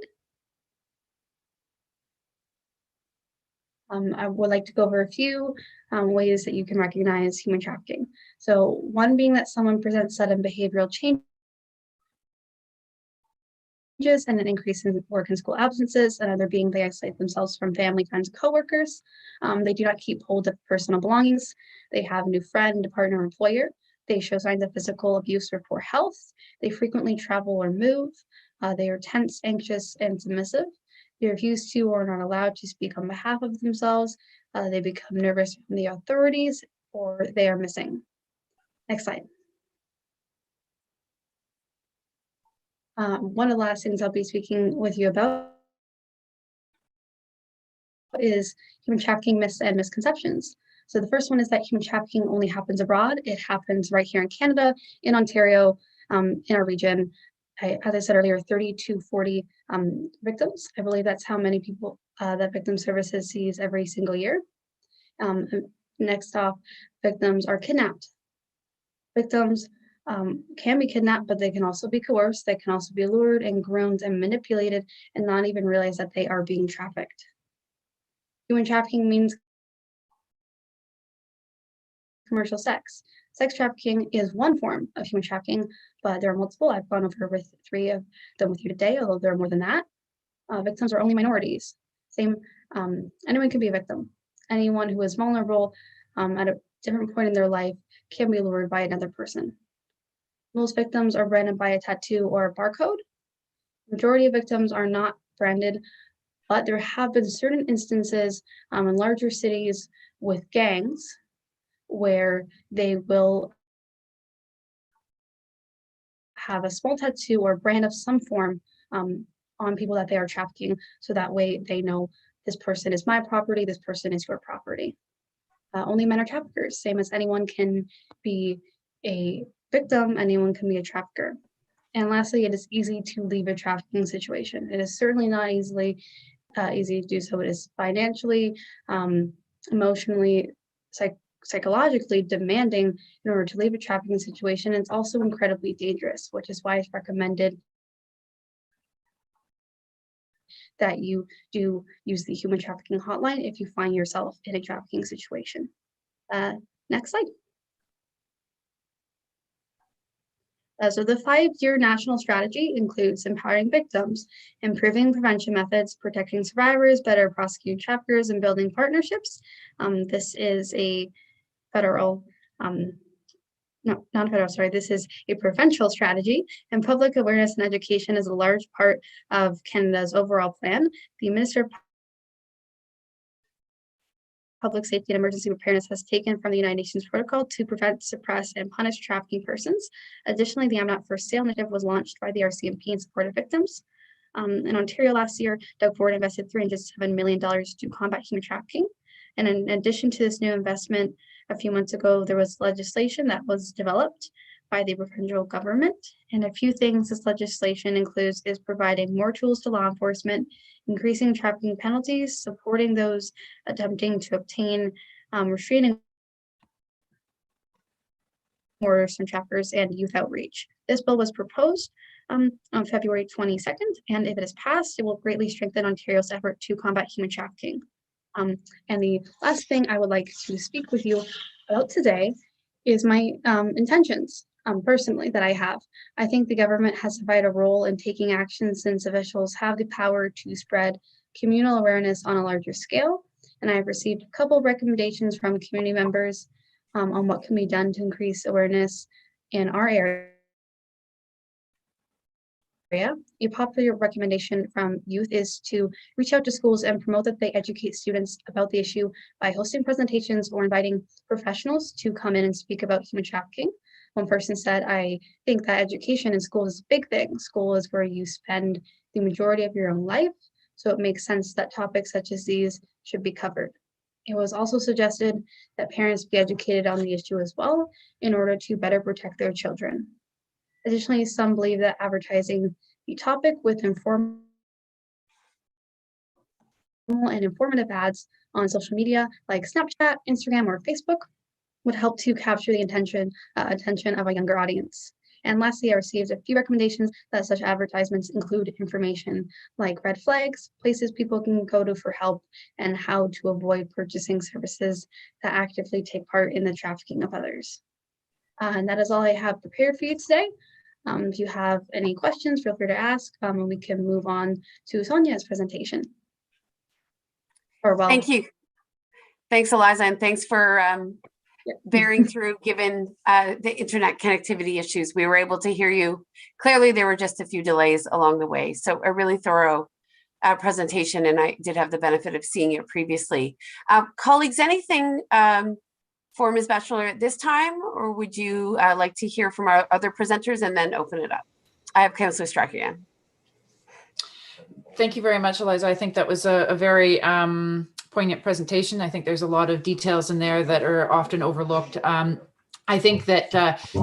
I would like to go over a few ways that you can recognize human trafficking. So one being that someone presents sudden behavioral changes and an increase in work and school absences. Another being they isolate themselves from family, friends, coworkers. They do not keep hold of personal belongings. They have a new friend, partner, or employer. They show signs of physical abuse or poor health. They frequently travel or move. They are tense, anxious, and submissive. They refuse to or are not allowed to speak on behalf of themselves. They become nervous from the authorities, or they are missing. Next slide. One of the last things I'll be speaking with you about is human trafficking myths and misconceptions. So the first one is that human trafficking only happens abroad. It happens right here in Canada, in Ontario, in our region. As I said earlier, 30 to 40 victims. I believe that's how many people that Victim Services sees every single year. Next off, victims are kidnapped. Victims can be kidnapped, but they can also be coerced. They can also be lured and groomed and manipulated and not even realize that they are being trafficked. Human trafficking means commercial sex. Sex trafficking is one form of human trafficking, but there are multiple. I've gone over with 3 of them with you today, although there are more than that. Victims are only minorities. Anyone can be a victim. Anyone who is vulnerable at a different point in their life can be lured by another person. Most victims are branded by a tattoo or a barcode. The majority of victims are not branded, but there have been certain instances in larger cities with gangs where they will have a small tattoo or brand of some form on people that they are trafficking, so that way they know this person is my property, this person is your property. Only men are traffickers, same as anyone can be a victim, anyone can be a trafficker. And lastly, it is easy to leave a trafficking situation. It is certainly not easy to do so. It is financially, emotionally, psychologically demanding in order to leave a trafficking situation. It's also incredibly dangerous, which is why it's recommended that you do use the human trafficking hotline if you find yourself in a trafficking situation. Next slide. So the 5-year national strategy includes empowering victims, improving prevention methods, protecting survivors, better prosecuting traffickers, and building partnerships. This is a federal, this is a provincial strategy, and public awareness and education is a large part of Canada's overall plan. The Minister of Public Safety and Emergency Preparedness has taken from the United Nations Protocol to prevent, suppress, and punish trafficking persons. Additionally, the I'm Not For Sale initiative was launched by the RCMP in support of victims. In Ontario last year, Doug Ford invested $307 million to combat human trafficking. And in addition to this new investment, a few months ago, there was legislation that was developed by the provincial government. And a few things this legislation includes is providing more tools to law enforcement, increasing trafficking penalties, supporting those attempting to obtain restraining orders from traffickers, and youth outreach. This bill was proposed on February 22nd, and if it is passed, it will greatly strengthen Ontario's effort to combat human trafficking. And the last thing I would like to speak with you about today is my intentions, personally, that I have. I think the government has a vital role in taking action since officials have the power to spread communal awareness on a larger scale. and I've received a couple recommendations from community members on what can be done to increase awareness in our area. A popular recommendation from youth is to reach out to schools and promote that they educate students about the issue by hosting presentations or inviting professionals to come in and speak about human trafficking. One person said, I think that education in school is a big thing. School is where you spend the majority of your own life, so it makes sense that topics such as these should be covered. It was also suggested that parents be educated on the issue as well in order to better protect their children. Additionally, some believe that advertising the topic with informal and informative ads on social media like Snapchat, Instagram, or Facebook would help to capture the attention of a younger audience. And lastly, I received a few recommendations that such advertisements include information like red flags, places people can go to for help, and how to avoid purchasing services that actively take part in the trafficking of others. And that is all I have prepared for you today. If you have any questions, feel free to ask, and we can move on to Sonia's presentation. Thank you. Thanks, Eliza, and thanks for bearing through given the internet connectivity issues. We were able to hear you clearly. There were just a few delays along the way. So a really thorough presentation, and I did have the benefit of seeing it previously. Colleagues, anything for Ms. Batchelor at this time, or would you like to hear from our other presenters and then open it up? I have Councillor Strachan again. Thank you very much, Eliza. I think that was a very poignant presentation. I think there's a lot of details in there that are often overlooked. I think that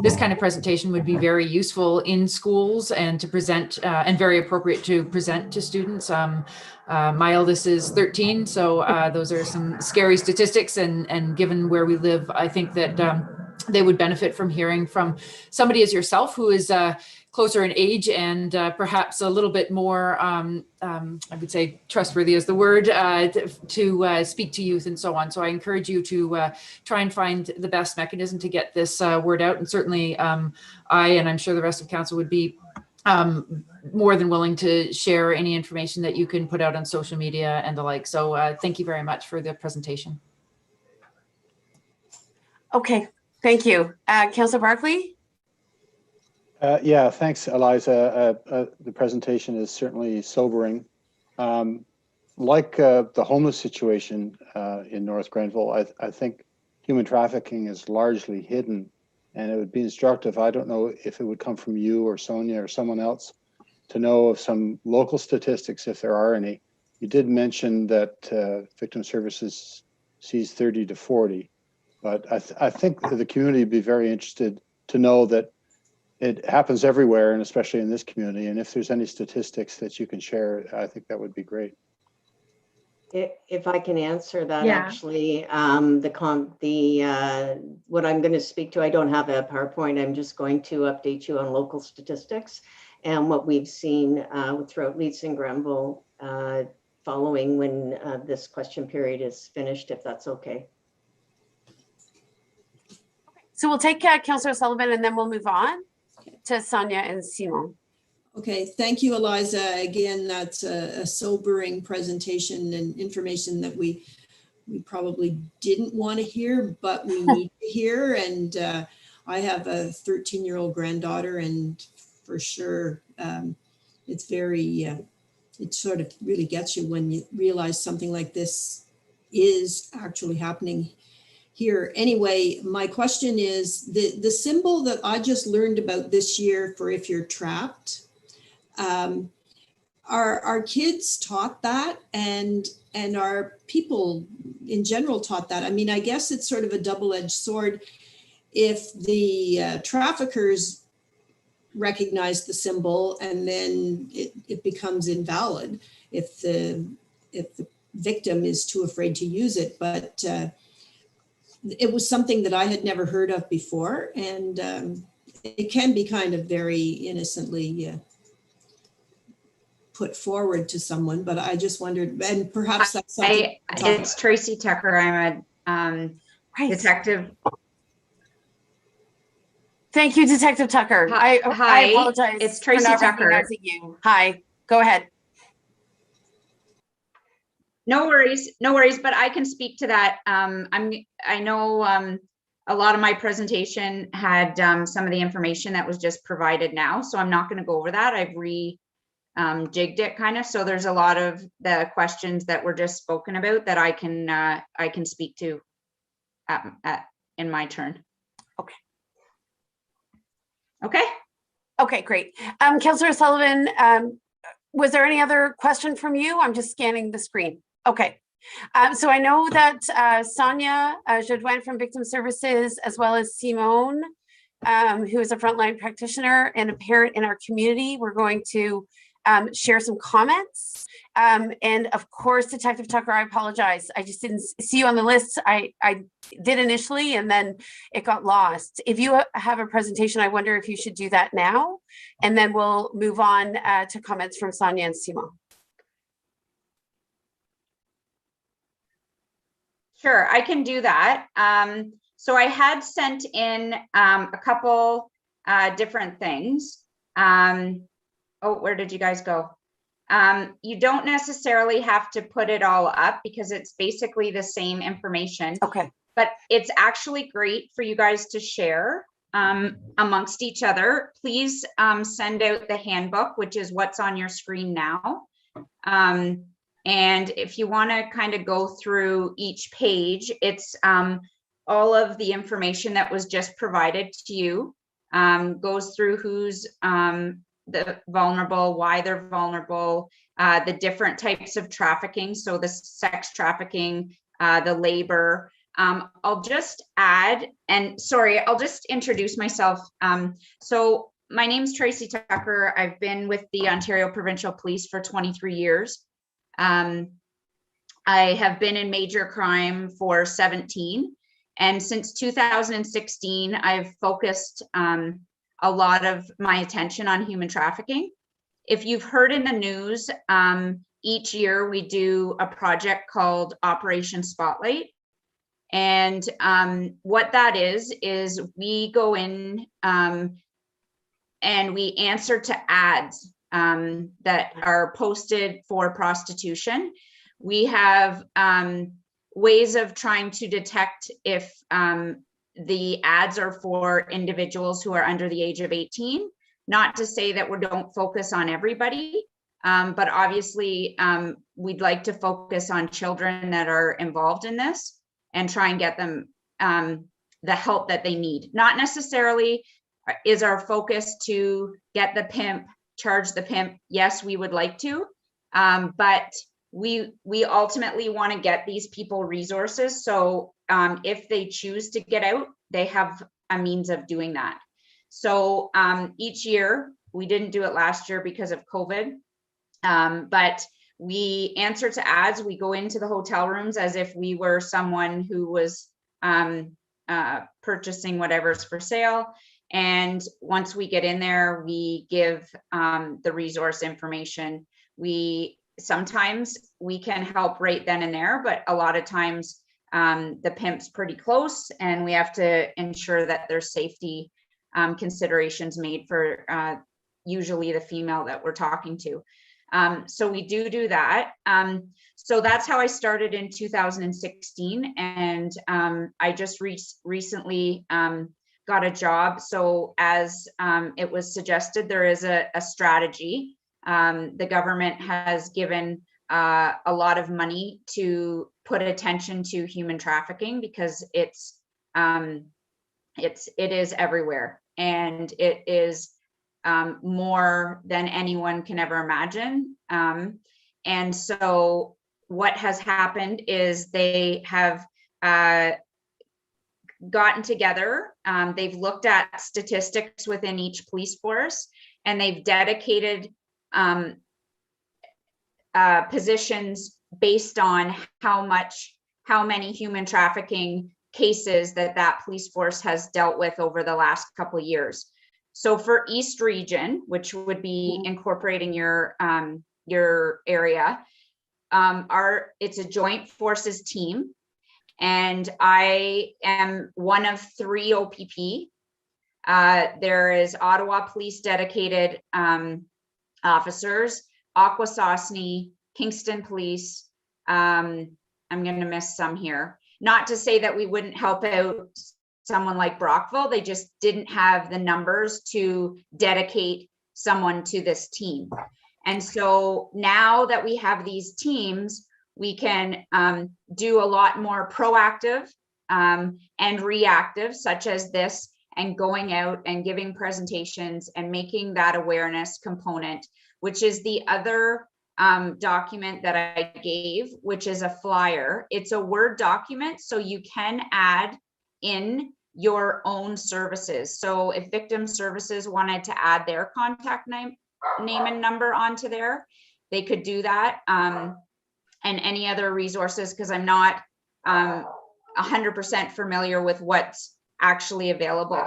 this kind of presentation would be very useful in schools and to present and very appropriate to present to students. My eldest is 13, so those are some scary statistics, and given where we live, I think that they would benefit from hearing from somebody as yourself who is closer in age and perhaps a little bit more, I would say trustworthy is the word, to speak to youth and so on. So I encourage you to try and find the best mechanism to get this word out. And certainly I, and I'm sure the rest of council would be more than willing to share any information that you can put out on social media and the like. So thank you very much for the presentation. Okay, thank you. Councillor Barkley? Yeah, thanks, Eliza. The presentation is certainly sobering. Like the homeless situation in North Grenville, I think human trafficking is largely hidden, and it would be instructive. I don't know if it would come from you or Sonia or someone else to know of some local statistics, if there are any. You did mention that Victim Services sees 30 to 40, but I think the community would be very interested to know that it happens everywhere, and especially in this community. And if there's any statistics that you can share, I think that would be great. If I can answer that, Yeah. actually, what I'm going to speak to, I don't have a PowerPoint. I'm just going to update you on local statistics and what we've seen throughout Leeds and Grenville following when this question period is finished, if that's okay. So we'll take Councillor Sullivan and then we'll move on to Sonia and Simon. Okay, thank you, Eliza. Again, that's a sobering presentation and information that we probably didn't want to hear, but we need to hear. And I have a 13-year-old granddaughter, and for sure, it's very, it sort of really gets you when you realize something like this is actually happening here. Anyway, my question is the symbol that I just learned about this year for if you're trapped, our kids taught that, and our people in general taught that. I mean, I guess it's sort of a double-edged sword. If the traffickers recognize the symbol and then it becomes invalid if the victim is too afraid to use it. But it was something that I had never heard of before, and it can be kind of very innocently put forward to someone, but I just wondered, and perhaps that's something. It's Tracy Tucker. I'm a detective. Thank you, Detective Tucker. Hi, I apologize. it's Tracy for not Tucker. recognizing you. Hi, go ahead. No worries, no worries, but I can speak to that. I know a lot of my presentation had some of the information that was just provided now, so I'm not going to go over that. I've jigged it kind of, so there's a lot of the questions that were just spoken about that I can speak to in my turn. Okay. Okay. Okay, great. Councillor Sullivan, was there any other question from you? I'm just scanning the screen. Okay. So I know that Sonia Jadouin from Victim Services, as well as Simone, who is a frontline practitioner and a parent in our community, we're going to share some comments. And of course, Detective Tucker, I apologize. I just didn't see you on the list. I did initially, and then it got lost. If you have a presentation, I wonder if you should do that now, and then we'll move on to comments from Sonia and Simone. Sure, I can do that. So I had sent in a couple different things. Oh, where did you guys go? You don't necessarily have to put it all up because it's basically the same information. Okay. But it's actually great for you guys to share amongst each other. Please send out the handbook, which is what's on your screen now. And if you want to kind of go through each page, it's all of the information that was just provided to you, goes through who's the vulnerable, why they're vulnerable, the different types of trafficking. So the sex trafficking, the labor. I'll just add, and sorry, I'll just introduce myself. So my name's Tracy Tucker. I've been with the Ontario Provincial Police for 23 years. I have been in major crime for 17. And since 2016, I've focused a lot of my attention on human trafficking. If you've heard in the news, each year we do a project called Operation Spotlight. And what that is we go in and we answer to ads that are posted for prostitution. We have ways of trying to detect if the ads are for individuals who are under the age of 18. Not to say that we don't focus on everybody, but obviously we'd like to focus on children that are involved in this and try and get them the help that they need. Not necessarily is our focus to get the pimp, charge the pimp. Yes, we would like to, but we ultimately want to get these people resources. So if they choose to get out, they have a means of doing that. So each year, we didn't do it last year because of COVID, but we answer to ads. We go into the hotel rooms as if we were someone who was purchasing whatever's for sale. And once we get in there, we give the resource information. Sometimes we can help right then and there, but a lot of times the pimp's pretty close and we have to ensure that there's safety considerations made for usually the female that we're talking to. So we do that. So that's how I started in 2016. And I just recently got a job. So as it was suggested, there is a strategy. The government has given a lot of money to put attention to human trafficking because it is everywhere, and it is more than anyone can ever imagine. And so what has happened is they have gotten together. They've looked at statistics within each police force, and they've dedicated positions based on how many human trafficking cases that police force has dealt with over the last couple of years. So for East Region, which would be incorporating your area, it's a joint forces team, and I am one of 3 OPP. There is Ottawa Police dedicated officers, Akwesasne, Kingston Police, I'm going to miss some here. Not to say that we wouldn't help out someone like Brockville, they just didn't have the numbers to dedicate someone to this team. And so now that we have these teams, we can do a lot more proactive and reactive, such as this, and going out and giving presentations and making that awareness component, which is the other document that I gave, which is a flyer. It's a Word document, so you can add in your own services. So if Victim Services wanted to add their contact name and number onto there, they could do that. And any other resources, because I'm not 100% familiar with what's actually available.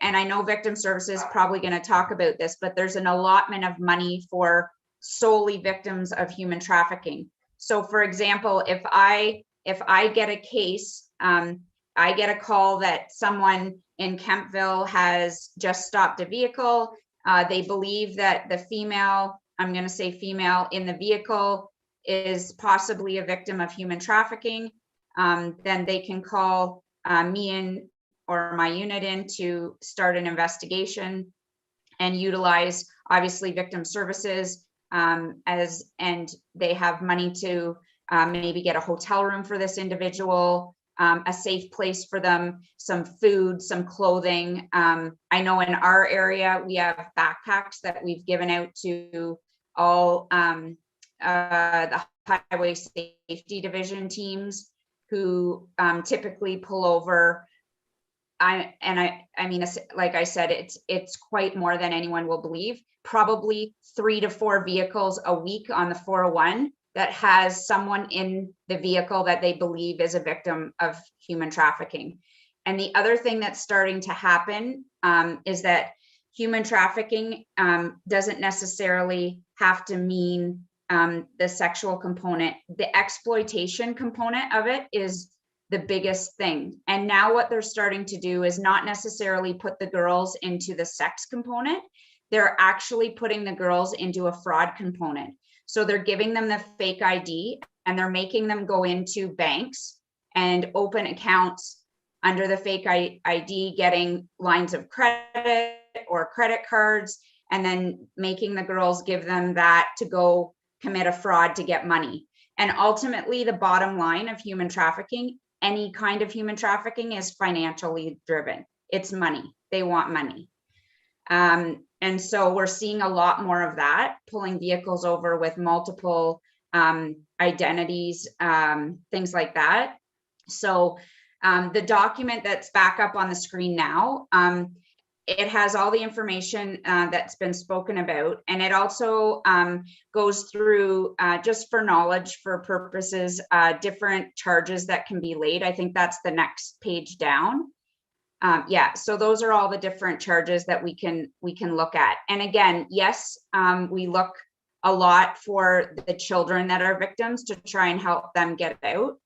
And I know Victim Services is probably going to talk about this, but there's an allotment of money for solely victims of human trafficking. So for example, if I get a case, I get a call that someone in Kemptville has just stopped a vehicle. They believe that the female, I'm going to say female in the vehicle, is possibly a victim of human trafficking. Then they can call me or my unit in to start an investigation and utilize obviously Victim Services and they have money to maybe get a hotel room for this individual, a safe place for them, some food, some clothing. I know in our area, we have backpacks that we've given out to all the Highway Safety Division teams who typically pull over. I mean, like I said, it's quite more than anyone will believe. Probably 3 to 4 vehicles a week on the 401 that has someone in the vehicle that they believe is a victim of human trafficking. And the other thing that's starting to happen is that human trafficking doesn't necessarily have to mean the sexual component. The exploitation component of it is the biggest thing. And now what they're starting to do is not necessarily put the girls into the sex component. They're actually putting the girls into a fraud component. So they're giving them the fake ID and they're making them go into banks and open accounts under the fake ID, getting lines of credit or credit cards, and then making the girls give them that to go commit a fraud to get money. And ultimately, the bottom line of human trafficking, any kind of human trafficking, is financially driven. It's money. They want money. And so we're seeing a lot more of that, pulling vehicles over with multiple identities, things like that. So the document that's back up on the screen now, it has all the information that's been spoken about. And it also goes through, just for knowledge, for purposes, different charges that can be laid. I think that's the next page down. Yeah, so those are all the different charges that we can look at. And again, yes, we look a lot for the children that are victims to try and help them get out,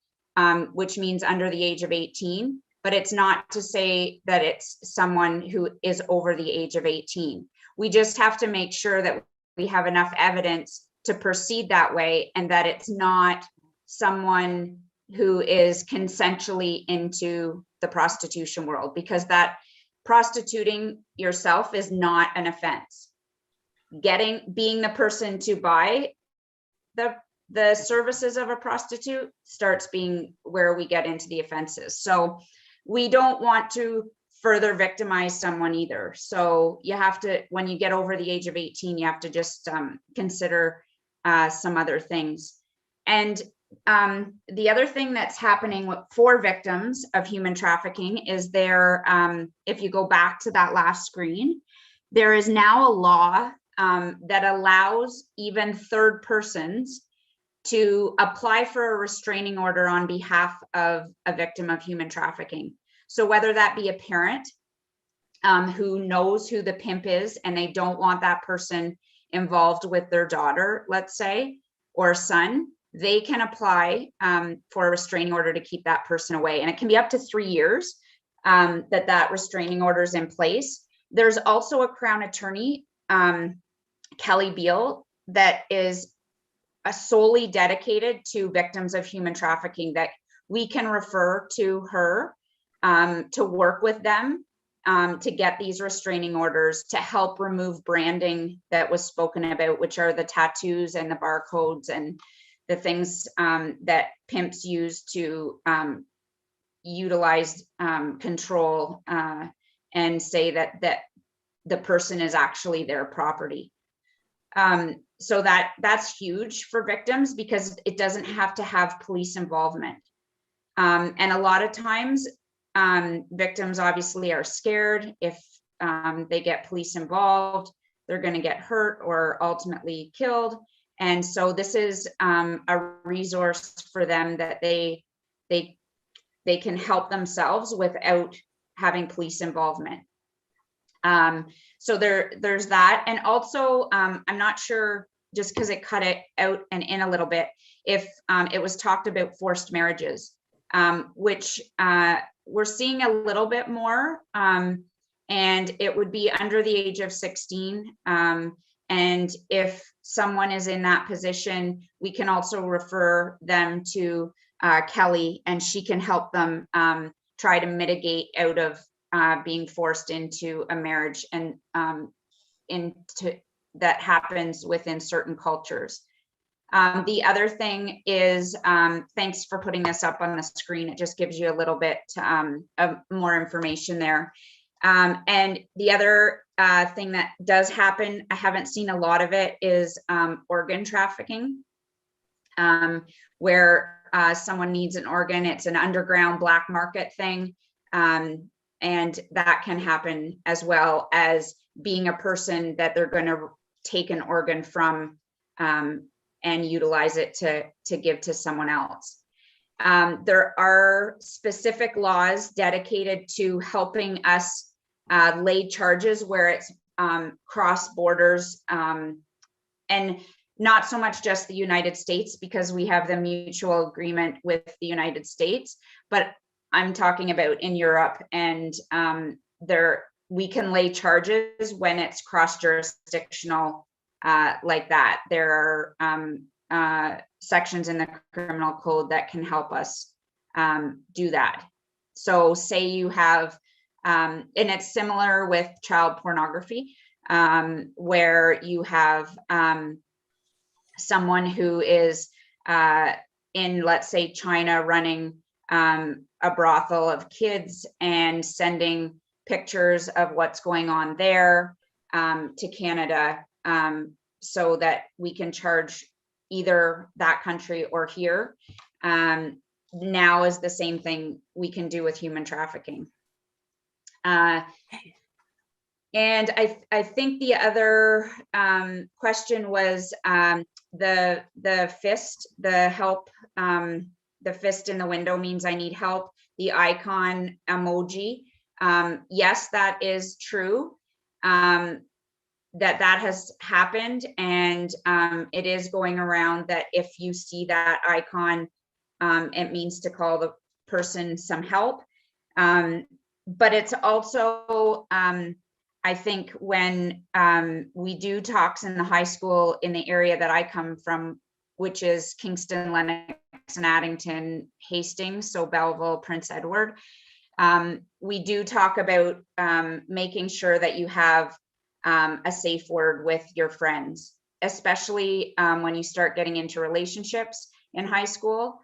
which means under the age of 18. But it's not to say that it's someone who is over the age of 18. We just have to make sure that we have enough evidence to proceed that way, and that it's not someone who is consensually into the prostitution world, because that prostituting yourself is not an offense. Being the person to buy the services of a prostitute starts being where we get into the offenses. So we don't want to further victimize someone either. So you have to, when you get over the age of 18, you have to just consider some other things. And the other thing that's happening for victims of human trafficking is if you go back to that last screen, there is now a law that allows even third persons to apply for a restraining order on behalf of a victim of human trafficking. So whether that be a parent who knows who the pimp is and they don't want that person involved with their daughter, let's say, or son, they can apply for a restraining order to keep that person away. And it can be up to 3 years that restraining order is in place. There's also a Crown attorney, Kelly Beal, that is solely dedicated to victims of human trafficking, that we can refer to her to work with them to get these restraining orders, to help remove branding that was spoken about, which are the tattoos and the barcodes and the things that pimps use to utilize control and say that the person is actually their property. So that's huge for victims, because it doesn't have to have police involvement. And a lot of times, victims obviously are scared. If they get police involved, they're going to get hurt or ultimately killed. And so this is a resource for them that they can help themselves without having police involvement. So there's that. And also, I'm not sure, just because it cut it out and in a little bit, if it was talked about forced marriages, which we're seeing a little bit more, and it would be under the age of 16. And if someone is in that position, we can also refer them to Kelly, and she can help them try to mitigate out of being forced into a marriage, and into that happens within certain cultures. The other thing is, thanks for putting this up on the screen. It just gives you a little bit of more information there. And the other thing that does happen, I haven't seen a lot of it, is organ trafficking, where someone needs an organ. It's an underground black market thing. And that can happen, as well as being a person that they're going to take an organ from and utilize it to give to someone else. There are specific laws dedicated to helping us lay charges where it's cross borders, and not so much just the United States, because we have the mutual agreement with the United States, but I'm talking about in Europe, and we can lay charges when it's cross-jurisdictional like that. There are sections in the criminal code that can help us do that. So say you have, and it's similar with child pornography, where you have someone who is in, let's say, China, running a brothel of kids and sending pictures of what's going on there to Canada, so that we can charge either that country or here. Now is the same thing we can do with human trafficking. And I think the other question was the fist, the help, the fist in the window means I need help, the icon emoji. Yes, that is true. That has happened, and it is going around that if you see that icon, it means to call the person some help. But it's also, I think when we do talks in the high school in the area that I come from, which is Kingston, Lennox, and Addington, Hastings, so Belleville, Prince Edward, we do talk about making sure that you have a safe word with your friends, especially when you start getting into relationships in high school.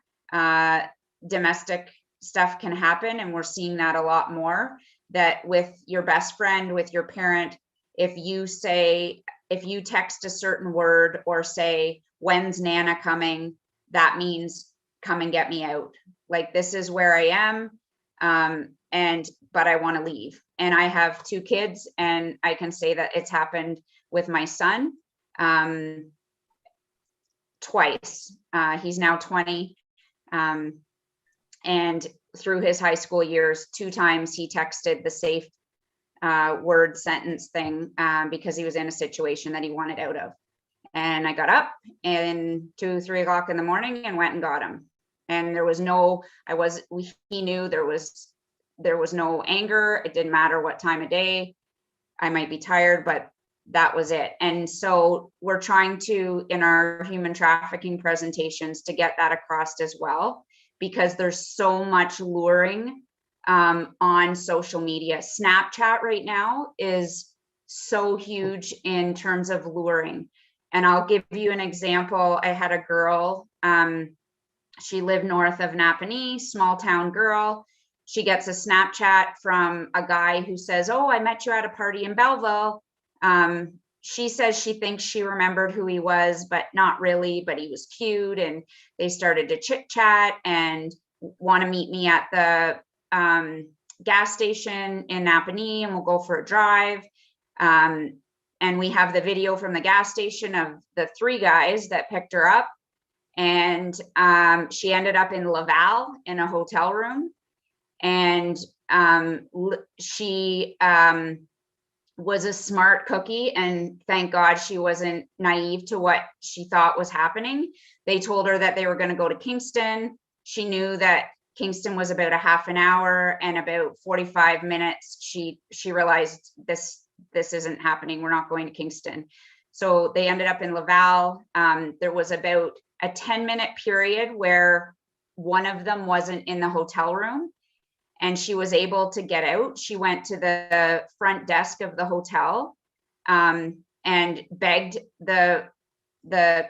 Domestic stuff can happen, and we're seeing that a lot more, that with your best friend, with your parent, if you text a certain word or say, when's Nana coming, that means come and get me out. Like, this is where I am, but I want to leave. And I have 2 kids, and I can say that it's happened with my son twice. He's now 20. And through his high school years, 2 times he texted the safe word sentence thing because he was in a situation that he wanted out of. And I got up and 2, 3 o'clock in the morning and went and got him. And there was he knew there was no anger. It didn't matter what time of day. I might be tired, but that was it. And so we're trying to, in our human trafficking presentations, to get that across as well, because there's so much luring on social media. Snapchat right now is so huge in terms of luring. And I'll give you an example. I had a girl, she lived north of Napanee, small town girl. She gets a Snapchat from a guy who says, "Oh, I met you at a party in Belleville." She says she thinks she remembered who he was, but not really, but he was cute. And they started to chit chat and want to meet me at the gas station in Napanee, and we'll go for a drive. And we have the video from the gas station of the 3 guys that picked her up. And she ended up in Laval in a hotel room. And she was a smart cookie, and thank God she wasn't naive to what she thought was happening. They told her that they were going to go to Kingston. She knew that Kingston was about a half an hour, and about 45 minutes, she realized this isn't happening. We're not going to Kingston. So they ended up in Laval. There was about a 10-minute period where one of them wasn't in the hotel room, and she was able to get out. She went to the front desk of the hotel and begged the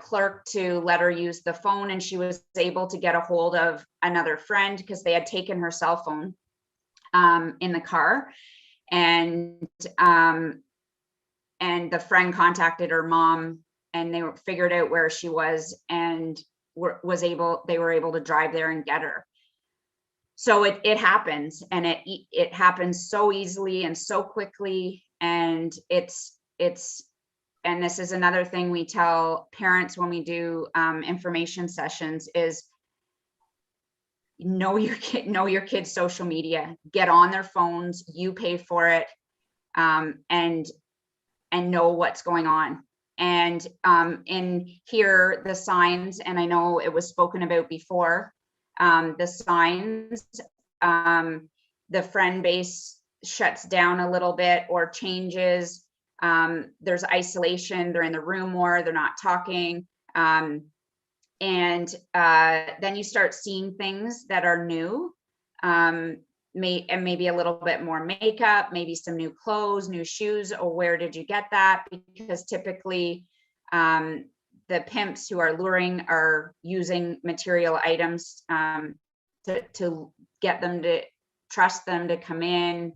clerk to let her use the phone, and she was able to get a hold of another friend because they had taken her cell phone in the car. And the friend contacted her mom, and they figured out where she was, and they were able to drive there and get her. So it happens, and it happens so easily and so quickly. And and this is another thing we tell parents when we do information sessions is know your kid's social media, get on their phones, you pay for it, and know what's going on. And in here, the signs, and I know it was spoken about before, the signs, the friend base shuts down a little bit or changes. There's isolation, they're in the room more, they're not talking. And then you start seeing things that are new, maybe a little bit more makeup, maybe some new clothes, new shoes. Or where did you get that? Because typically the pimps who are luring are using material items to get them to trust them to come in.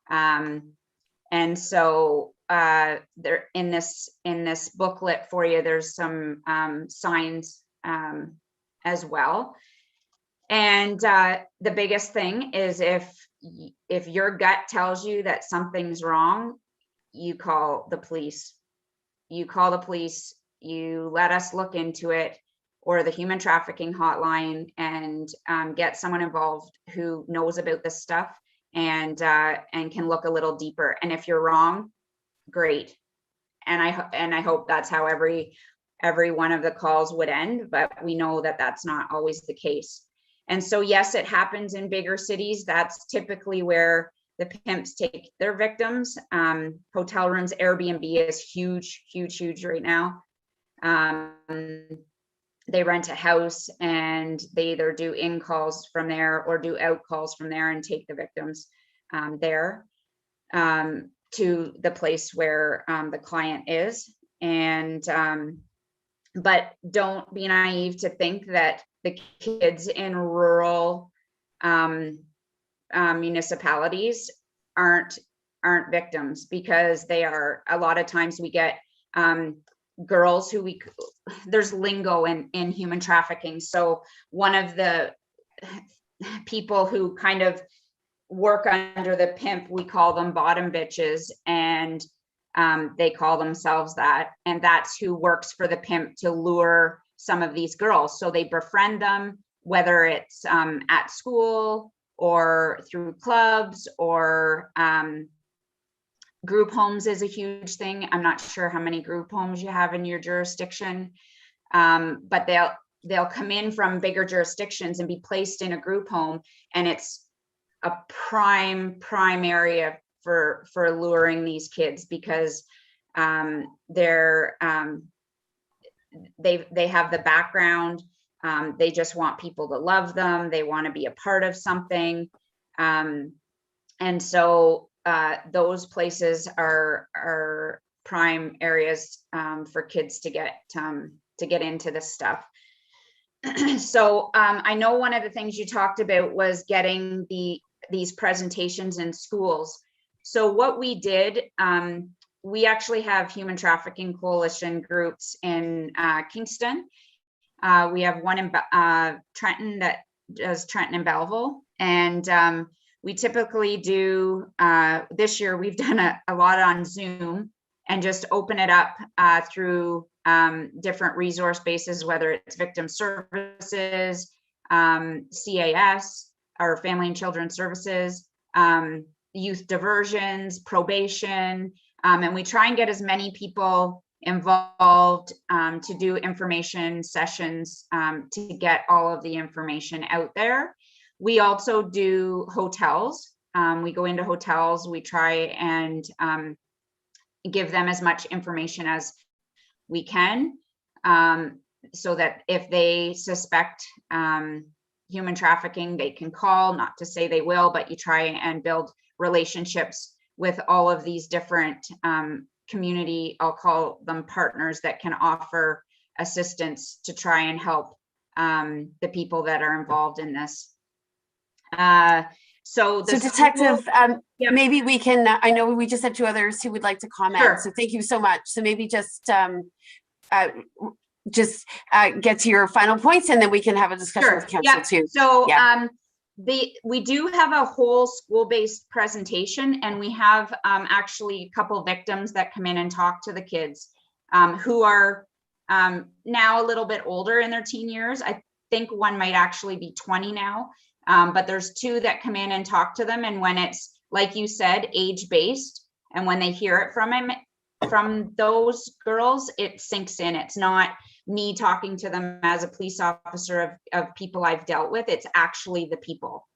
And so there in this booklet for you, there's some signs as well. And the biggest thing is if your gut tells you that something's wrong, you call the police. You call the police, you let us look into it, or the human trafficking hotline, and get someone involved who knows about this stuff and can look a little deeper. And if you're wrong, great. And I hope that's how every one of the calls would end, but we know that that's not always the case. And so, yes, it happens in bigger cities. That's typically where the pimps take their victims. Hotel rooms, Airbnb is huge, huge, huge right now. They rent a house and they either do in calls from there or do out calls from there and take the victims there to the place where the client is. And but don't be naive to think that the kids in rural municipalities aren't victims, because they are. A lot of times we get girls who there's lingo in human trafficking. So one of the people who kind of work under the pimp, we call them bottom bitches, and they call themselves that, and that's who works for the pimp to lure some of these girls. So they befriend them, whether it's at school or through clubs or group homes is a huge thing. I'm not sure how many group homes you have in your jurisdiction, but they'll come in from bigger jurisdictions and be placed in a group home, and it's a prime area for luring these kids, because They're they have the background. They just want people to love them. They want to be a part of something. And so those places are prime areas for kids to get into this stuff. So I know one of the things you talked about was getting these presentations in schools. So what we did, we actually have Human Trafficking Coalition groups in Kingston. We have one in Trenton that does Trenton and Belleville. And we typically do, this year we've done a lot on Zoom and just open it up through different resource bases, whether it's victim services, CAS, or Family and Children Services, youth diversions, probation, and we try and get as many people involved to do information sessions to get all of the information out there. We also do hotels. We go into hotels, we try and give them as much information as we can, so that if they suspect human trafficking, they can call, not to say they will, but you try and build relationships with all of these different community, I'll call them partners, that can offer assistance to try and help the people that are involved in this. So Detective, Yep. maybe we can, I know we just had two others who would like to comment. Sure. So thank you so much. So maybe just get to your final points and then we can have a discussion with council Yeah. too. So Yeah. we do have a whole school-based presentation, and we have actually a couple victims that come in and talk to the kids who are now a little bit older in their teen years. I think one might actually be 20 now, but there's two that come in and talk to them. And when it's, like you said, age-based, and when they hear it from those girls, it sinks in. It's not me talking to them as a police officer of people I've dealt with. It's actually the people.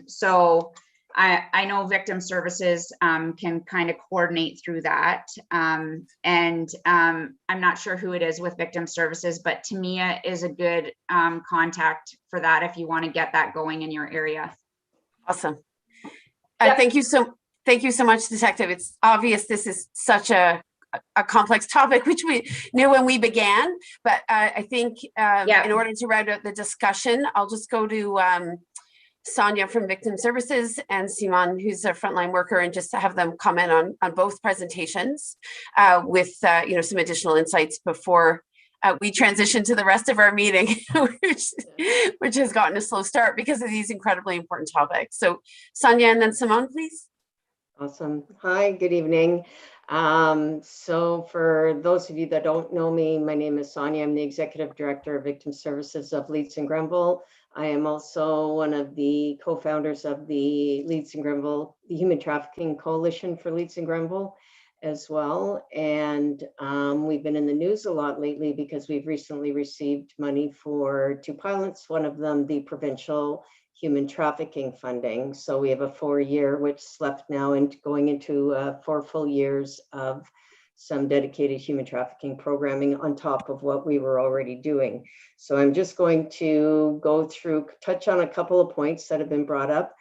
So I know victim services can kind of coordinate through that. And I'm not sure who it is with victim services, but Tamia is a good contact for that if you want to get that going in your area. Awesome. Yep. Thank you so much, Detective. It's obvious this is such a complex topic, which we knew when we began, but I think in order to round out the discussion, I'll just go to Sonia from Victim Services and Simon, who's a frontline worker, and just to have them comment on both presentations with some additional insights before we transition to the rest of our meeting, which has gotten a slow start because of these incredibly important topics. So Sonia and then Simon, please. Awesome. Hi, good evening. So for those of you that don't know me, my name is Sonia. I'm the Executive Director of Victim Services of Leeds and Grenville. I am also one of the co-founders of the Leeds and Grenville, the Human Trafficking Coalition for Leeds and Grenville as well. And we've been in the news a lot lately because we've recently received money for two pilots, one of them the provincial human trafficking funding. So we have a 4-year, which is left now and going into 4 full years of some dedicated human trafficking programming on top of what we were already doing. So I'm just going to touch on a couple of points that have been brought up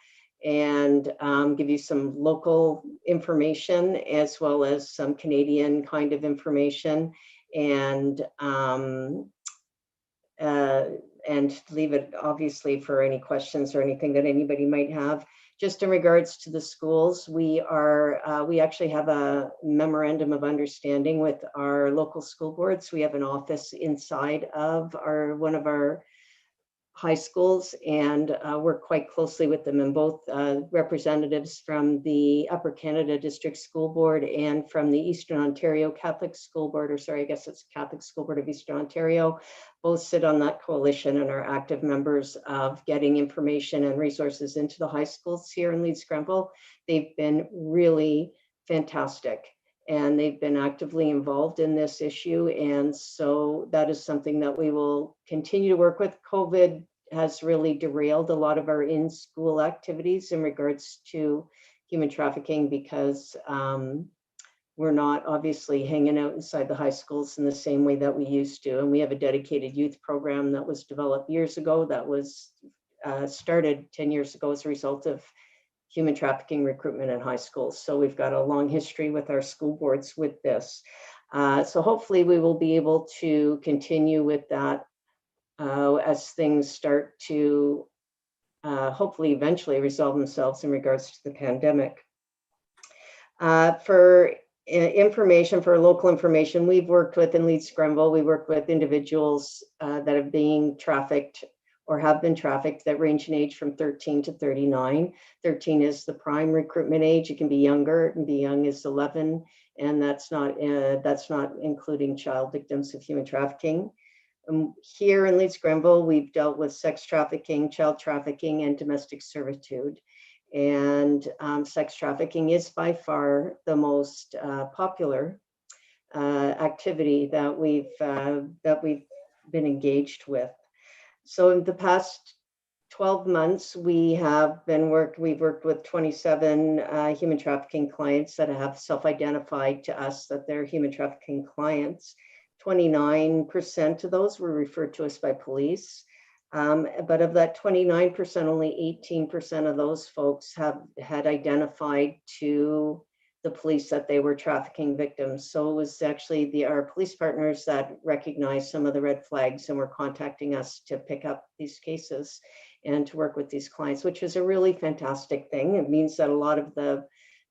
and give you some local information as well as some Canadian kind of information, and leave it obviously for any questions or anything that anybody might have. Just in regards to the schools, we actually have a memorandum of understanding with our local school boards. We have an office inside of one of our high schools and work quite closely with them, and both representatives from the Upper Canada District School Board and from the Eastern Ontario Catholic School Board, or sorry, I guess it's Catholic School Board of Eastern Ontario, both sit on that coalition and are active members of getting information and resources into the high schools here in Leeds Grenville. They've been really fantastic, and they've been actively involved in this issue. And so that is something that we will continue to work with. COVID has really derailed a lot of our in-school activities in regards to human trafficking because we're not obviously hanging out inside the high schools in the same way that we used to. And we have a dedicated youth program that was developed years ago, that was started 10 years ago as a result of human trafficking recruitment in high schools. So we've got a long history with our school boards with this. So hopefully we will be able to continue with that as things start to hopefully eventually resolve themselves in regards to the pandemic. For information, for local information, we've worked with in Leeds Grenville, we work with individuals that are being trafficked or have been trafficked that range in age from 13 to 39. 13 is the prime recruitment age. It can be younger, and be young as 11, and that's not including child victims of human trafficking. Here in Leeds Grenville, we've dealt with sex trafficking, child trafficking, and domestic servitude. And sex trafficking is by far the most popular activity that we've been engaged with. So in the past 12 months, we've worked with 27 human trafficking clients that have self-identified to us that they're human trafficking clients. 29% of those were referred to us by police. But of that 29%, only 18% of those folks had identified to the police that they were trafficking victims. So it was actually our police partners that recognized some of the red flags and were contacting us to pick up these cases and to work with these clients, which is a really fantastic thing. It means that a lot of the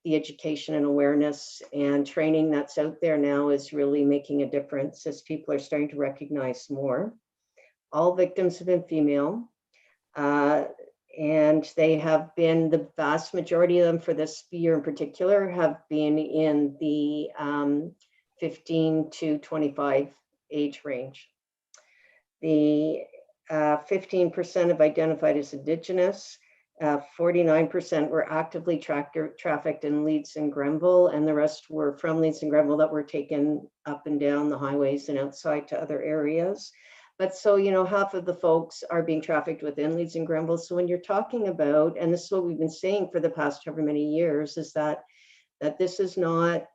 education and awareness and training that's out there now is really making a difference as people are starting to recognize more. All victims have been female, and they have been, the vast majority of them for this year in particular, have been in the 15 to 25 age range. The 15% have identified as Indigenous, 49% were actively trafficked in Leeds and Grenville, and the rest were from Leeds and Grenville that were taken up and down the highways and outside to other areas. But so, half of the folks are being trafficked within Leeds and Grenville. So when you're talking about, and this is what we've been saying for the past however many years, is that this is not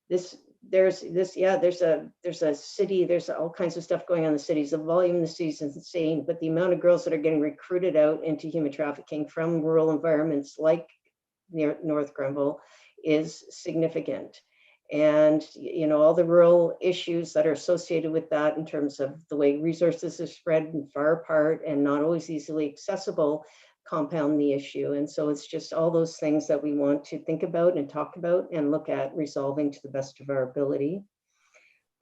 this. There's a city. There's all kinds of stuff going on in the cities. The volume in the cities is insane, but the amount of girls that are getting recruited out into human trafficking from rural environments like near North Grenville is significant. And all the rural issues that are associated with that in terms of the way resources are spread and far apart and not always easily accessible compound the issue. And so it's just all those things that we want to think about and talk about and look at resolving to the best of our ability.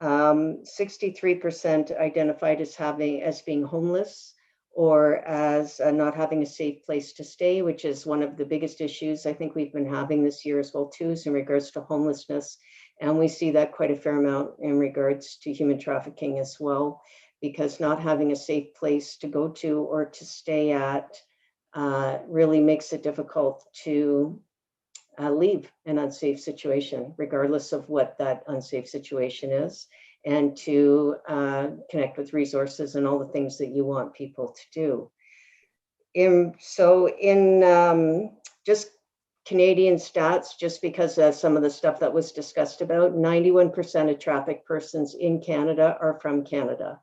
63% identified as being homeless or as not having a safe place to stay, which is one of the biggest issues I think we've been having this year as well too, is in regards to homelessness. And we see that quite a fair amount in regards to human trafficking as well, because not having a safe place to go to or to stay at really makes it difficult to leave an unsafe situation, regardless of what that unsafe situation is, and to connect with resources and all the things that you want people to do. Just Canadian stats, just because of some of the stuff that was discussed about, 91% of trafficked persons in Canada are from Canada.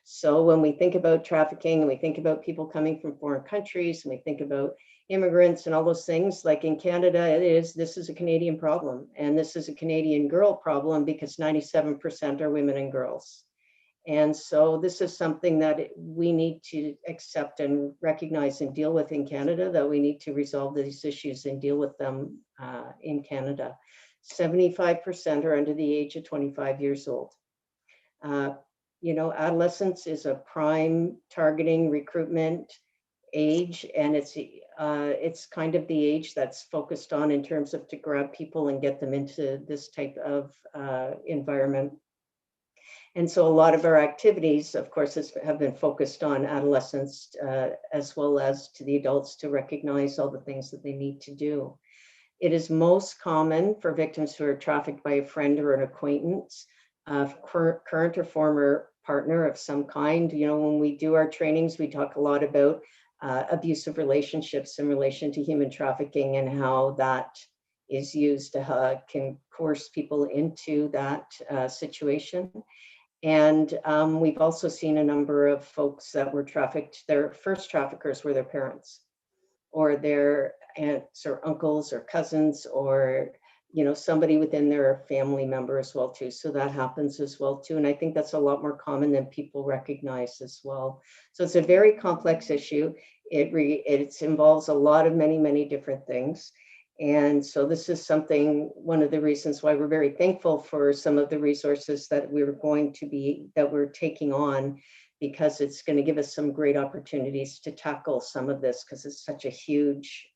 So when we think about trafficking and we think about people coming from foreign countries and we think about immigrants and all those things, like in Canada, this is a Canadian problem, and this is a Canadian girl problem because 97% are women and girls. And so this is something that we need to accept and recognize and deal with in Canada, that we need to resolve these issues and deal with them in Canada. 75% are under the age of 25 years old. Adolescence is a prime targeting recruitment age, and it's kind of the age that's focused on in terms of to grab people and get them into this type of environment. And so a lot of our activities, of course, have been focused on adolescents as well as to the adults to recognize all the things that they need to do. It is most common for victims who are trafficked by a friend or an acquaintance, current or former partner of some kind. When we do our trainings, we talk a lot about abusive relationships in relation to human trafficking and how that is used to can coerce people into that situation. And we've also seen a number of folks that were trafficked. Their first traffickers were their parents or their aunts or uncles or cousins, or somebody within their family member as well too. So that happens as well too. And I think that's a lot more common than people recognize as well. So it's a very complex issue. It involves a lot of many different things. And so this is one of the reasons why we're very thankful for some of the resources that we're taking on, because it's going to give us some great opportunities to tackle some of this, because it's such a huge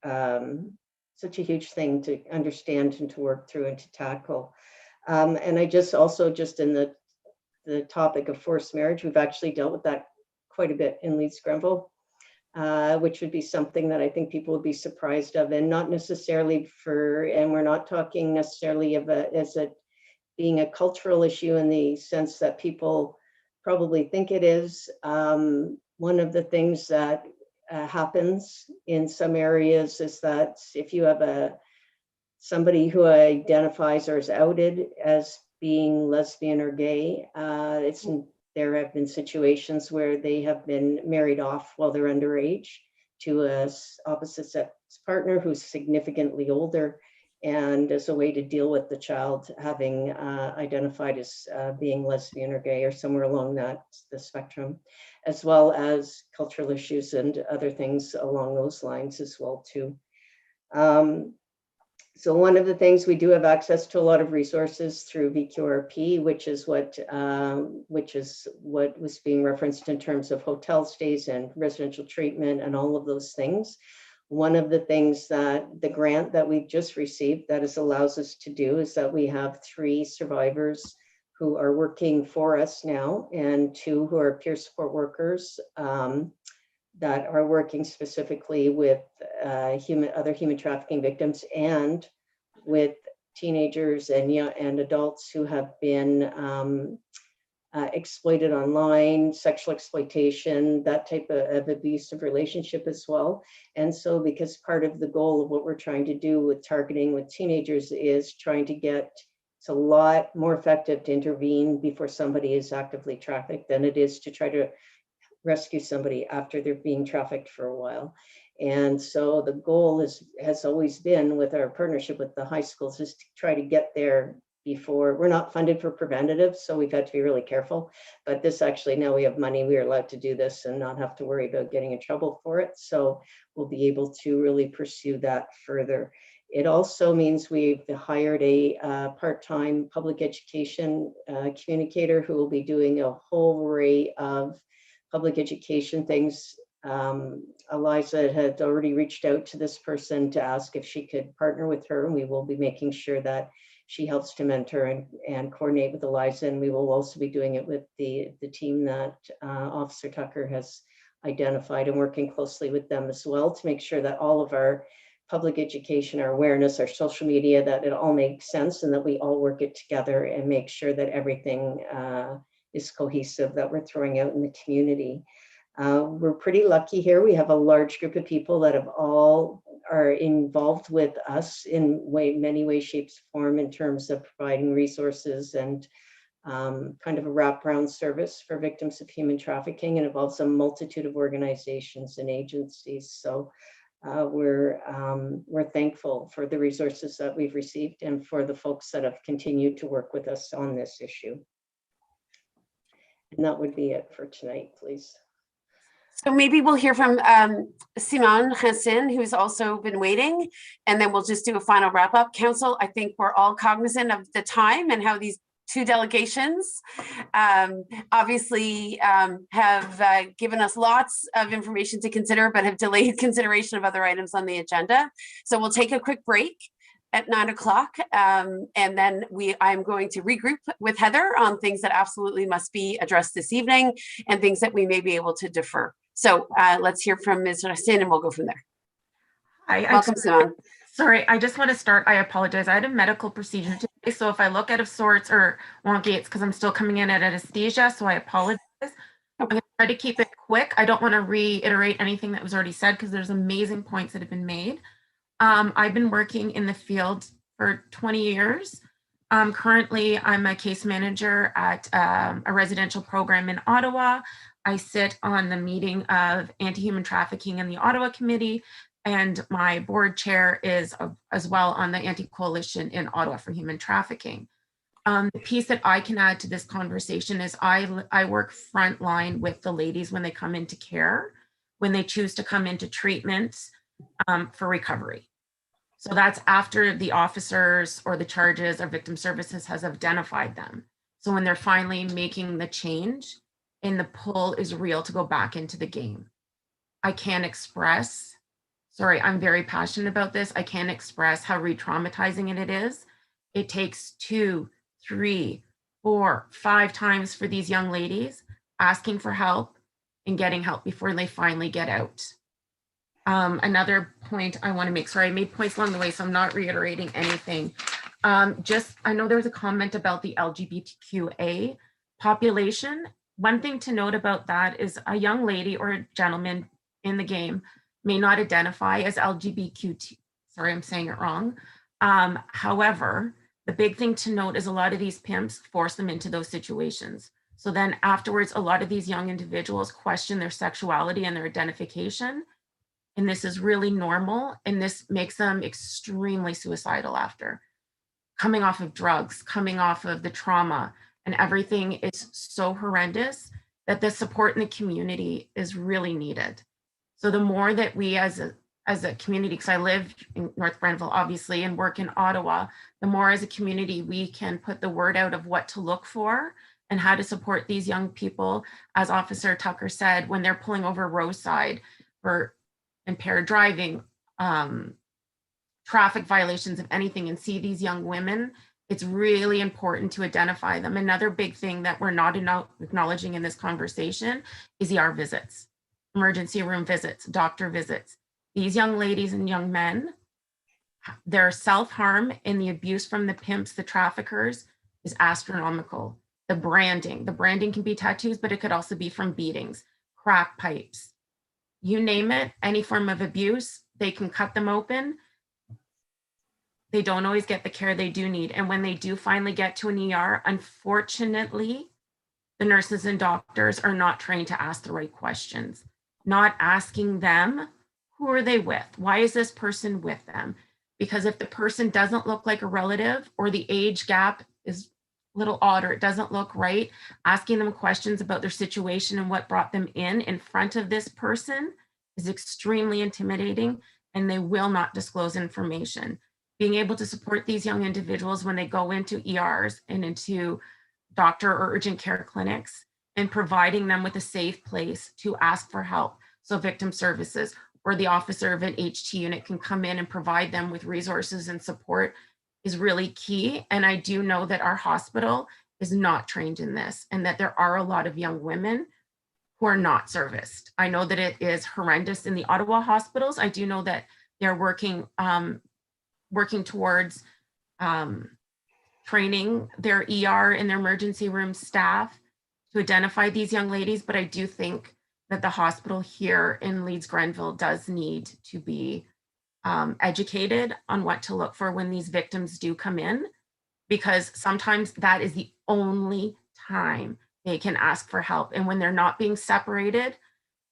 thing to understand and to work through and to tackle. And I just in the topic of forced marriage, we've actually dealt with that quite a bit in Leeds Grenville, which would be something that I think people would be surprised of, and not necessarily and we're not talking necessarily of it being a cultural issue in the sense that people probably think it is. One of the things that happens in some areas is that if you have somebody who identifies or is outed as being lesbian or gay, there have been situations where they have been married off while they're underage to a opposite sex partner who's significantly older, and as a way to deal with the child having identified as being lesbian or gay or somewhere along the spectrum, as well as cultural issues and other things along those lines as well too. So one of the things, we do have access to a lot of resources through VQRP, which is what was being referenced in terms of hotel stays and residential treatment and all of those things. One of the things that the grant that we've just received that allows us to do is that we have 3 survivors who are working for us now, and 2 who are peer support workers that are working specifically with other human trafficking victims and with teenagers and adults who have been exploited online, sexual exploitation, that type of abusive relationship as well. And so, because part of the goal of what we're trying to do with targeting with teenagers is trying to it's a lot more effective to intervene before somebody is actively trafficked than it is to try to rescue somebody after they're being trafficked for a while. And so the goal has always been, with our partnership with the high schools, is to try to get there before. We're not funded for preventative, so we've had to be really careful. But this actually, now we have money, we are allowed to do this and not have to worry about getting in trouble for it. So we'll be able to really pursue that further. It also means we've hired a part-time public education communicator who will be doing a whole array of public education things. Eliza had already reached out to this person to ask if she could partner with her, and we will be making sure that she helps to mentor and coordinate with Eliza, and we will also be doing it with the team that Officer Tucker has identified, and working closely with them as well to make sure that all of our public education, our awareness, our social media, that it all makes sense and that we all work it together and make sure that everything is cohesive that we're throwing out in the community. We're pretty lucky here. We have a large group of people that are involved with us in many ways, shapes, form, in terms of providing resources and kind of a wraparound service for victims of human trafficking. It involves a multitude of organizations and agencies. So we're thankful for the resources that we've received and for the folks that have continued to work with us on this issue. And that would be it for tonight, please. So maybe we'll hear from Simon Hassan, who's also been waiting, and then we'll just do a final wrap up. Council, I think we're all cognizant of the time and how these 2 delegations obviously have given us lots of information to consider, but have delayed consideration of other items on the agenda. So we'll take a quick break at 9 o'clock, and then I'm going to regroup with Heather on things that absolutely must be addressed this evening and things that we may be able to defer. So let's hear from Ms. Racine and we'll go from there. Welcome, Simone. Sorry, I just want to start. I apologize. I had a medical procedure today, so if I look out of sorts or wonky, it's because I'm still coming in at anesthesia, so I apologize. I'm going to try to keep it quick. I don't want to reiterate anything that was already said because there's amazing points that have been made. I've been working in the field for 20 years. Currently, I'm a case manager at a residential program in Ottawa. I sit on the meeting of anti-human trafficking in the Ottawa Committee, and my board chair is as well on the Anti-Coalition in Ottawa for Human Trafficking. The piece that I can add to this conversation is I work frontline with the ladies when they come into care, when they choose to come into treatment for recovery. So that's after the officers or the charges or victim services has identified them. So when they're finally making the change and the pull is real to go back into the game. I can't express, sorry, I'm very passionate about this. I can't express how re-traumatizing it is. It takes 2, 3, 4, 5 times for these young ladies asking for help and getting help before they finally get out. Another point I want to make, sorry, I made points along the way, so I'm not reiterating anything. I know there was a comment about the LGBTQA population. One thing to note about that is a young lady or a gentleman in the game may not identify as LGBTQ, sorry, I'm saying it wrong. However, the big thing to note is a lot of these pimps force them into those situations. So then afterwards, a lot of these young individuals question their sexuality and their identification. And this is really normal. And this makes them extremely suicidal after. Coming off of drugs, coming off of the trauma, and everything is so horrendous that the support in the community is really needed. So the more that we as a community, because I live in North Grenville, obviously, and work in Ottawa, the more as a community we can put the word out of what to look for and how to support these young people, as Officer Tucker said, when they're pulling over roadside for impaired driving, traffic violations of anything, and see these young women, it's really important to identify them. Another big thing that we're not acknowledging in this conversation is ER visits, emergency room visits, doctor visits. These young ladies and young men, their self-harm and the abuse from the pimps, the traffickers, is astronomical. The branding can be tattoos, but it could also be from beatings, crack pipes, you name it, any form of abuse, they can cut them open. They don't always get the care they do need. And when they do finally get to an ER, unfortunately, the nurses and doctors are not trained to ask the right questions, not asking them, who are they with? Why is this person with them? Because if the person doesn't look like a relative or the age gap is a little odd or it doesn't look right, asking them questions about their situation and what brought them in front of this person is extremely intimidating, and they will not disclose information. Being able to support these young individuals when they go into ERs and into doctor or urgent care clinics and providing them with a safe place to ask for help. So victim services or the officer of an HT unit can come in and provide them with resources and support is really key. And I do know that our hospital is not trained in this and that there are a lot of young women who are not serviced. I know that it is horrendous in the Ottawa hospitals. I do know that they're working towards training their ER and their emergency room staff to identify these young ladies. But I do think that the hospital here in Leeds Grenville does need to be educated on what to look for when these victims do come in, because sometimes that is the only time they can ask for help. And when they're not being separated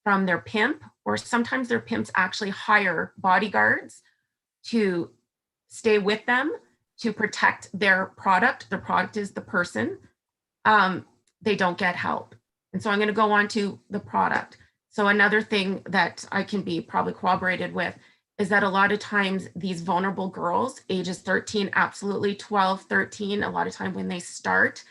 from their pimp, or sometimes their pimps actually hire bodyguards to stay with them to protect their product. Their product is the person. They don't get help. And so I'm going to go on to the product. So another thing that I can be probably corroborated with is that a lot of times these vulnerable girls, ages 13, absolutely 12, 13, a lot of time when they start,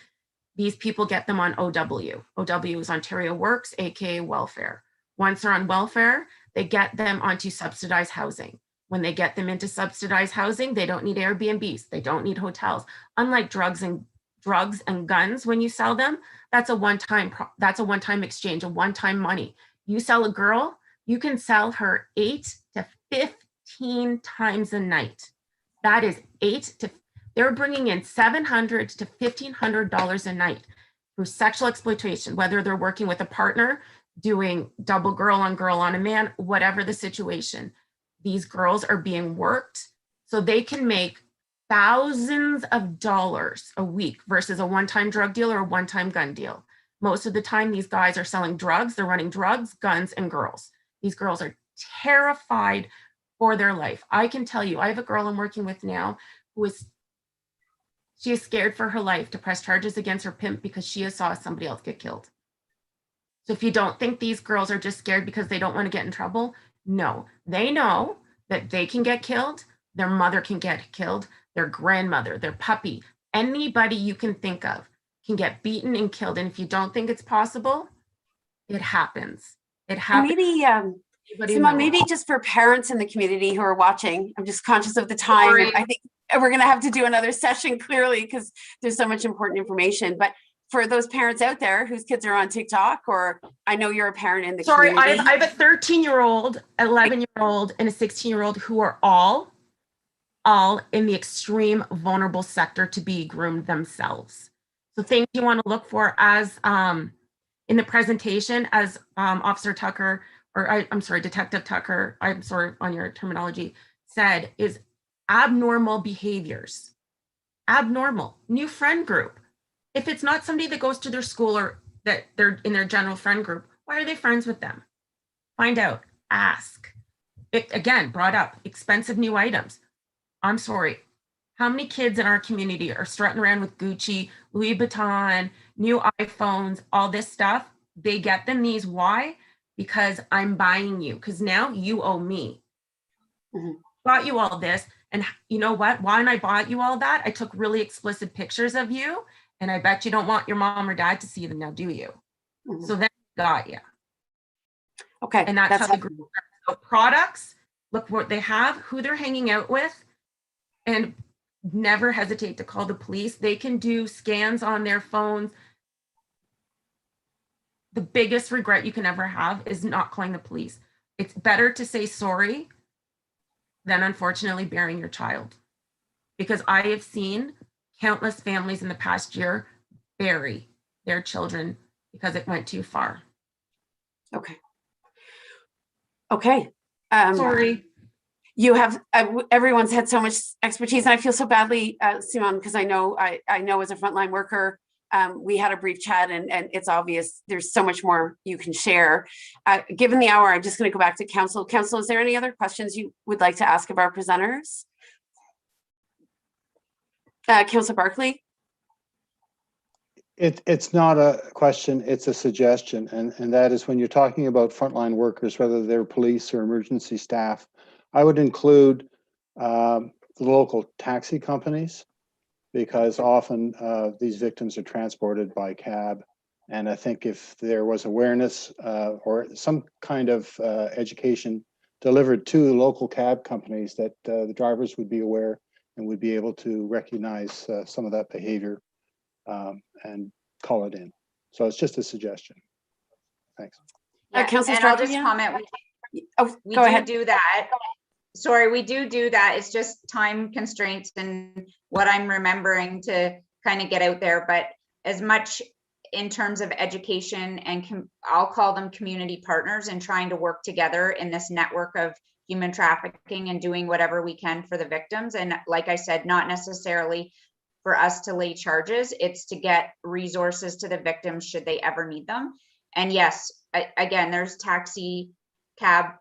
these people get them on OW. OW is Ontario Works, AKA welfare. Once they're on welfare, they get them onto subsidized housing. When they get them into subsidized housing, they don't need Airbnbs, they don't need hotels. Unlike drugs and guns, when you sell them, that's a one-time exchange, a one-time money. You sell a girl, you can sell her 8 to 15 times a night. That is they're bringing in $700 to $1,500 a night through sexual exploitation, whether they're working with a partner, doing double girl on a man, whatever the situation. These girls are being worked so they can make thousands of dollars a week versus a one-time drug deal or a one-time gun deal. Most of the time, these guys are selling drugs. They're running drugs, guns, and girls. These girls are terrified for their life. I can tell you, I have a girl I'm working with now who she is scared for her life to press charges against her pimp because she has saw somebody else get killed. So if you don't think these girls are just scared because they don't want to get in trouble, no, they know that they can get killed. Their mother can get killed, their grandmother, their puppy, anybody you can think of can get beaten and killed. And if you don't think it's possible, it happens. It happens. Maybe, Simone, maybe just for parents in the community who are watching, I'm just conscious of the time. Sorry. I think we're going to have to do another session clearly because there's so much important information. But for those parents out there whose kids are on TikTok, or I know you're a parent in the Sorry, community. I have a 13-year-old, 11-year-old, and a 16-year-old who are all in the extreme vulnerable sector to be groomed themselves. So things you want to look for as in the presentation, as Officer Tucker, or I'm sorry, Detective Tucker, I'm sorry on your terminology, said, is abnormal behaviors. Abnormal, new friend group. If it's not somebody that goes to their school or that they're in their general friend group, why are they friends with them? Find out, ask. It again brought up expensive new items. I'm sorry, how many kids in our community are strutting around with Gucci, Louis Vuitton, new iPhones, all this stuff? They get them these, why? Because I'm buying you, because now you owe me. Bought you all this, and you know what? Why I bought you all that? I took really explicit pictures of you, and I bet you don't want your mom or dad to see them now, do you? So then got you. Okay. And that's how the group works. So products, look what they have, who they're hanging out with, and never hesitate to call the police. They can do scans on their phones. The biggest regret you can ever have is not calling the police. It's better to say sorry than unfortunately burying your child. Because I have seen countless families in the past year bury their children because it went too far. Okay. Okay. Sorry. You have, everyone's had so much expertise, and I feel so badly, Simone, because I know as a frontline worker, we had a brief chat, and it's obvious there's so much more you can share. Given the hour, I'm just going to go back to council. Council, is there any other questions you would like to ask of our presenters? Councillor Barclay? It's not a question, it's a suggestion. And that is, when you're talking about frontline workers, whether they're police or emergency staff, I would include the local taxi companies, because often these victims are transported by cab. And I think if there was awareness or some kind of education delivered to local cab companies, that the drivers would be aware and would be able to recognize some of that behavior and call it in. So it's just a suggestion. Thanks. Yeah, Councillor and I'll just Strachan? comment, we go ahead. do that. Sorry, we do that. It's just time constraints and what I'm remembering to kind of get out there. But as much in terms of education and I'll call them community partners, and trying to work together in this network of human trafficking and doing whatever we can for the victims. And like I said, not necessarily for us to lay charges, it's to get resources to the victims should they ever need them. And yes, again, there's taxi cab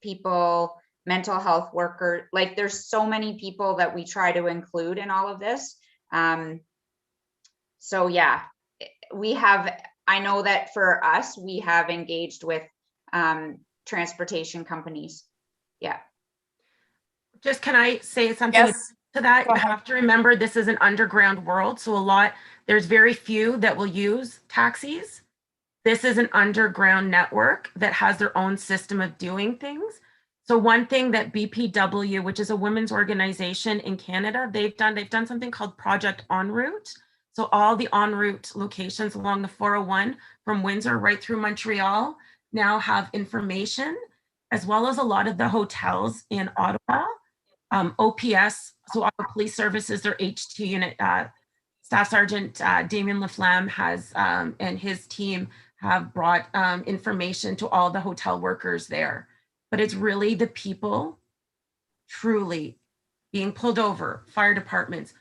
people, mental health worker, like there's so many people that we try to include in all of this. So yeah, I know that for us, we have engaged with transportation companies. Yeah. Just, can I say something to that? You have to remember, this is an underground world. So there's very few that will use taxis. This is an underground network that has their own system of doing things. So one thing that BPW, which is a women's organization in Canada, they've done something called Project En Route. So all the en route locations along the 401 from Windsor right through Montreal now have information, as well as a lot of the hotels in Ottawa. OPS, so Ottawa Police Services, their H2 unit, Staff Sergeant Damien Laflamme has and his team have brought information to all the hotel workers there. But it's really the people truly being pulled over, fire departments,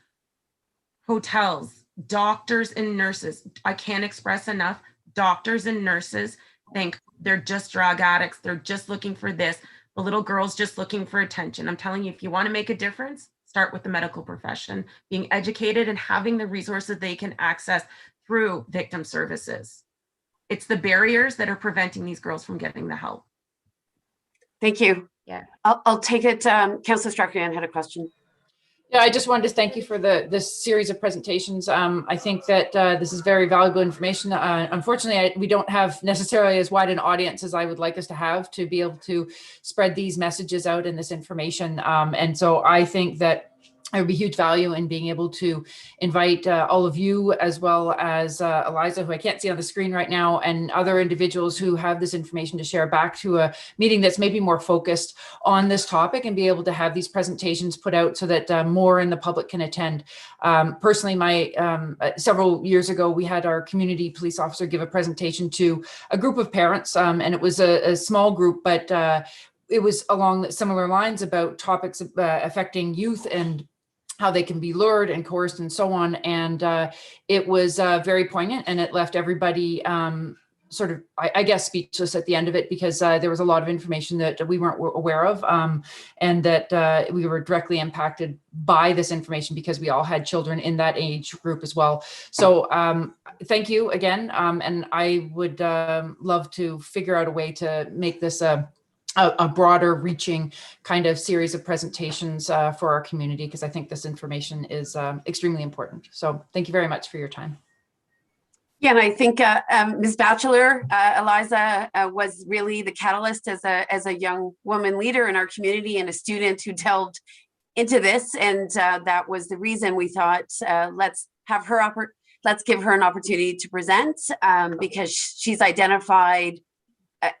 hotels, doctors and nurses. I can't express enough. Doctors and nurses think they're just drug addicts. They're just looking for this. The little girl's just looking for attention. I'm telling you, if you want to make a difference, start with the medical profession, being educated and having the resources they can access through victim services. It's the barriers that are preventing these girls from getting the help. Thank you. Yeah. I'll take it. Councillor Strachan had a question. Yeah, I just wanted to thank you for this series of presentations. I think that this is very valuable information. Unfortunately, we don't have necessarily as wide an audience as I would like us to have to be able to spread these messages out and this information. And so I think that there would be huge value in being able to invite all of you, as well as Eliza, who I can't see on the screen right now, and other individuals who have this information to share back to a meeting that's maybe more focused on this topic, and be able to have these presentations put out so that more in the public can attend. Personally, several years ago, we had our community police officer give a presentation to a group of parents, and it was a small group, but it was along similar lines about topics affecting youth and how they can be lured and coerced and so on. And it was very poignant, and it left everybody sort of, I guess, speechless at the end of it, because there was a lot of information that we weren't aware of, and that we were directly impacted by this information because we all had children in that age group as well. So thank you again. And I would love to figure out a way to make this a broader reaching kind of series of presentations for our community, because I think this information is extremely important. So thank you very much for your time. Yeah, and I think Ms. Batchelor, Eliza, was really the catalyst as a young woman leader in our community and a student who delved into this. And that was the reason we thought, let's give her an opportunity to present, because she's identified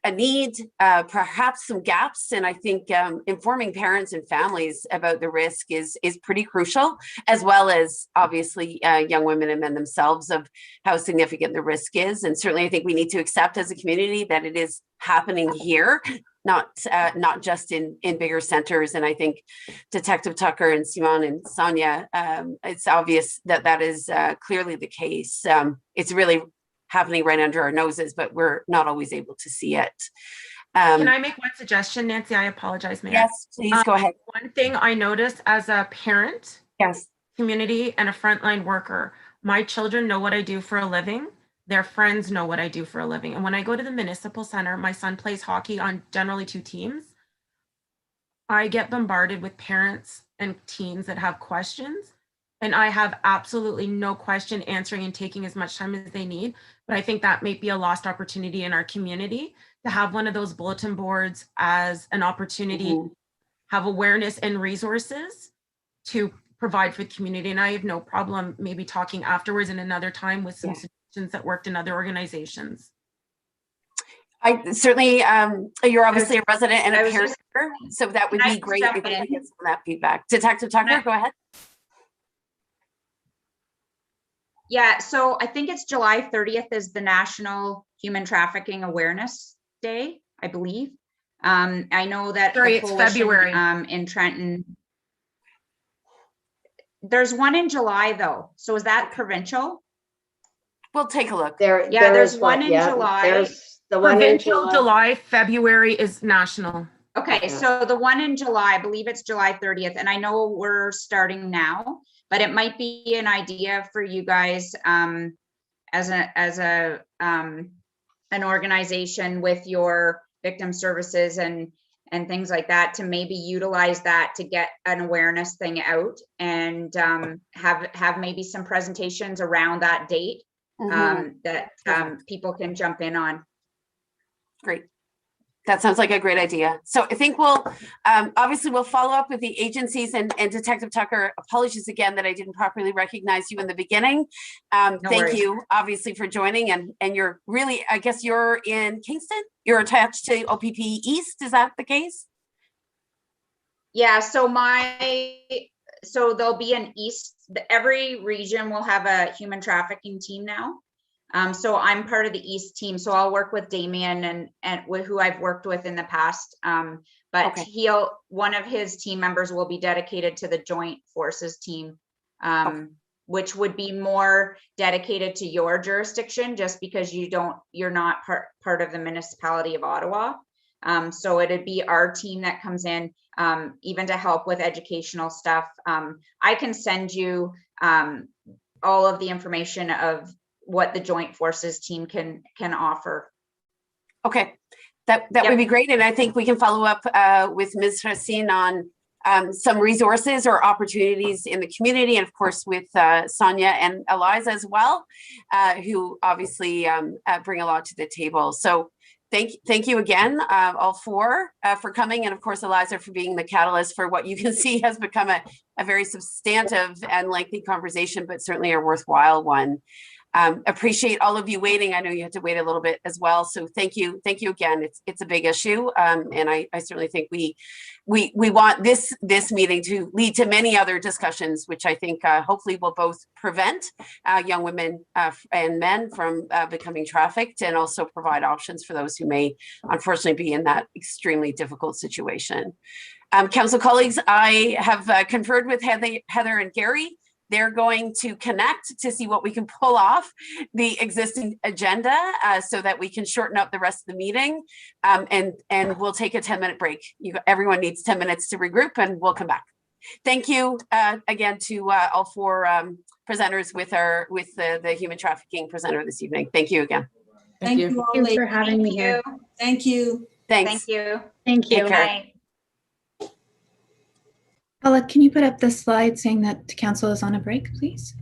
a need, perhaps some gaps. And I think informing parents and families about the risk is pretty crucial, as well as obviously young women and men themselves, of how significant the risk is. And certainly I think we need to accept as a community that it is happening here, not just in bigger centers. And I think Detective Tucker and Simon and Sonia, it's obvious that that is clearly the case. It's really happening right under our noses, but we're not always able to see it. Can I make one suggestion, Nancy? I apologize, Mayor. Yes, please go ahead. One thing I noticed as a parent, Yes, community, and a frontline worker, my children know what I do for a living. Their friends know what I do for a living. And when I go to the municipal center, my son plays hockey on generally 2 teams. I get bombarded with parents and teens that have questions. And I have absolutely no question answering and taking as much time as they need. But I think that may be a lost opportunity in our community to have one of those bulletin boards as an opportunity to have awareness and resources to provide for the community. And I have no problem maybe talking afterwards in another time with some suggestions that worked in other organizations. I certainly, you're obviously a resident and a parent, so that would be great if we could get some of that feedback. Detective Tucker, go ahead. Yeah, so I think it's July 30th is the National Human Trafficking Awareness Day, I believe. I know that it's February in Trenton. There's one in July though. So is that provincial? We'll take a look. There's one in July. There's the one in Provincial July, February is national. Okay, so the one in July, I believe it's July 30th, and I know we're starting now, but it might be an idea for you guys as an organization with your victim services and things like that, to maybe utilize that to get an awareness thing out, and have maybe some presentations around that date that people can jump in on. Great. That sounds like a great idea. So I think we'll, obviously we'll follow up with the agencies, and Detective Tucker, apologies again that I didn't properly recognize you in the beginning. Thank you obviously for joining, and you're really, I guess you're in Kingston? You're attached to OPP East, is that the case? Yeah, so there'll be an East, every region will have a human trafficking team now. So I'm part of the East team, so I'll work with Damien and with who I've worked with in the past. But But Okay. one of his team members will be dedicated to the joint forces team, which would be more dedicated to your jurisdiction, just because you're not part of the municipality of Ottawa. So it'd be our team that comes in, even to help with educational stuff. I can send you all of the information of what the joint forces team can offer. Okay, that would be great. And I think we can follow up with Ms. Racine on some resources or opportunities in the community, and of course with Sonia and Eliza as well, who obviously bring a lot to the table. So thank you again, all four, for coming, and of course Eliza for being the catalyst for what you can see has become a very substantive and lengthy conversation, but certainly a worthwhile one. Appreciate all of you waiting. I know you had to wait a little bit as well. So thank you again. It's a big issue. And I certainly think we want this meeting to lead to many other discussions, which I think hopefully will both prevent young women and men from becoming trafficked, and also provide options for those who may unfortunately be in that extremely difficult situation. Council colleagues, I have conferred with Heather and Gary. They're going to connect to see what we can pull off the existing agenda so that we can shorten up the rest of the meeting, and we'll take a 10-minute break. Everyone needs 10 minutes to regroup, and we'll come back. Thank you again to all four presenters with the human trafficking presenter this evening. Thank you again. Thank you all. Thanks for having me here. Thank you. Thanks. Thank you. Thank you. Take care. Bye. Paula, can you put up the slide saying that council is on a break, please?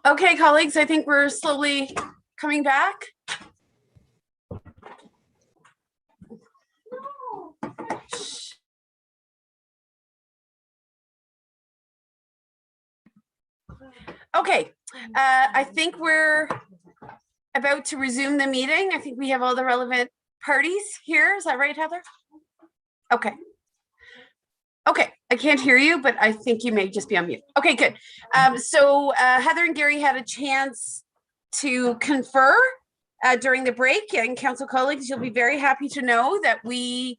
Okay, colleagues, I think we're slowly coming back. Okay, I think we're about to resume the meeting. I think we have all the relevant parties here. Is that right, Heather? Okay. Okay, I can't hear you, but I think you may just be on mute. Okay, good. So Heather and Gary had a chance to confer during the break, and council colleagues, you'll be very happy to know that we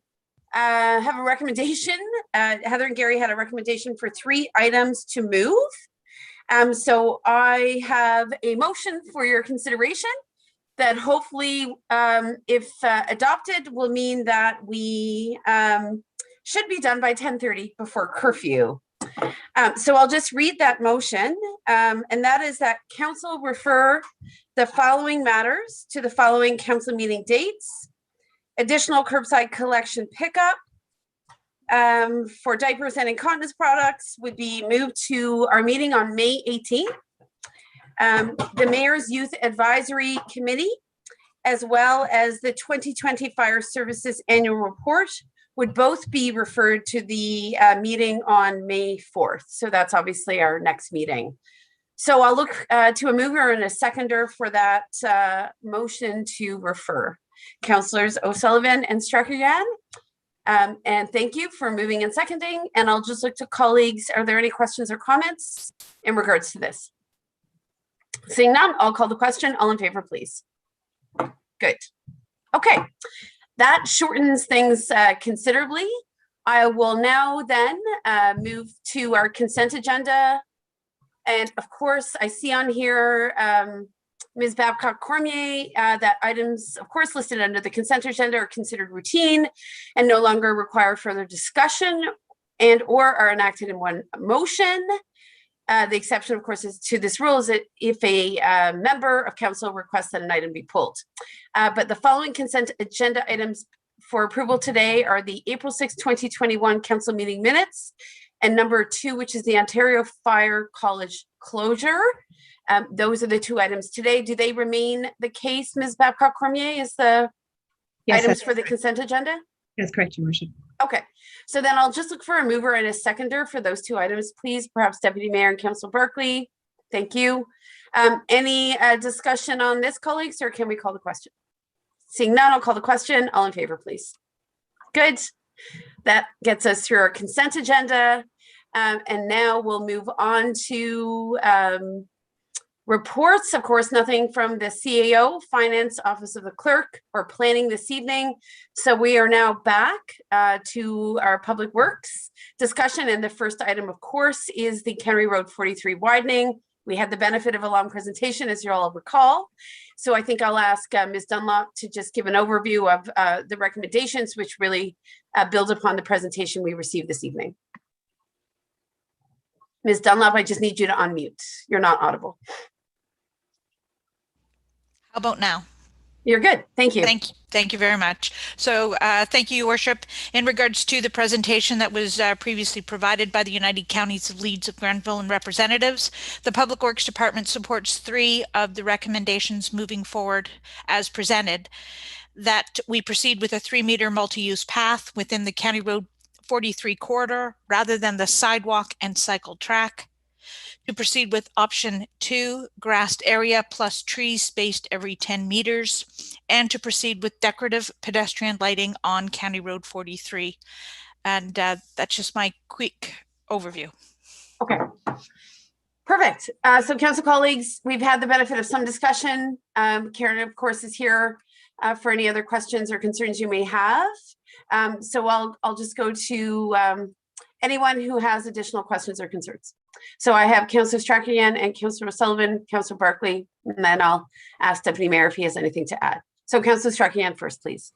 have a recommendation. Heather and Gary had a recommendation for 3 items to move. So I have a motion for your consideration that hopefully, if adopted, will mean that we should be done by 10:30 before curfew. So I'll just read that motion, and that is that council refer the following matters to the following council meeting dates. Additional curbside collection pickup for diapers and incontinence products would be moved to our meeting on May 18th. The Mayor's Youth Advisory Committee, as well as the 2020 Fire Services Annual Report, would both be referred to the meeting on May 4th. So that's obviously our next meeting. So I'll look to a mover and a seconder for that motion to refer. Councillors O'Sullivan and Strakoyan. And thank you for moving and seconding. And I'll just look to colleagues. Are there any questions or comments in regards to this? Seeing none, I'll call the question. All in favor, please. Good. Okay, that shortens things considerably. I will now then move to our consent agenda. And of course, I see on here Ms. Babcock-Cormier, that items, of course, listed under the consent agenda are considered routine and no longer require further discussion and or are enacted in one motion. The exception, of course, is to this rule is that if a member of council requests that an item be pulled. But the following consent agenda items for approval today are the April 6, 2021 council meeting minutes and number 2, which is the Ontario Fire College closure. Those are the 2 items today. Do they remain the case, Ms. Babcock-Cormier, is the items for the consent agenda? That's correct, Your Worship. Okay, so then I'll just look for a mover and a seconder for those 2 items, please. Perhaps Deputy Mayor and Councillor Barkley. Thank you. Any discussion on this, colleagues, or can we call the question? Seeing none, I'll call the question. All in favor, please. Good. That gets us through our consent agenda. And now we'll move on to reports. Of course, nothing from the CAO, Finance, Office of the Clerk, or Planning this evening. So we are now back to our Public Works discussion. And the first item, of course, is the County Road 43 widening. We had the benefit of a long presentation, as you all recall. So I think I'll ask Ms. Dunlop to just give an overview of the recommendations, which really build upon the presentation we received this evening. Ms. Dunlop, I just need you to unmute. You're not audible. How about now? You're good. Thank you. Thank you very much. So thank you, Your Worship. In regards to the presentation that was previously provided by the United Counties of Leeds of Grenville and representatives, the Public Works Department supports 3 of the recommendations moving forward as presented. That we proceed with a 3-meter multi-use path within the County Road 43 corridor rather than the sidewalk and cycle track. To proceed with option 2, grassed area plus trees spaced every 10 meters, and to proceed with decorative pedestrian lighting on County Road 43. And that's just my quick overview. Okay. Perfect. So council colleagues, we've had the benefit of some discussion. Karen, of course, is here for any other questions or concerns you may have. So I'll just go to anyone who has additional questions or concerns. So I have Councillor Strakoyan and Councillor O'Sullivan, Councillor Barkley, and then I'll ask Deputy Mayor if he has anything to add. So Councillor Strakoyan first, please.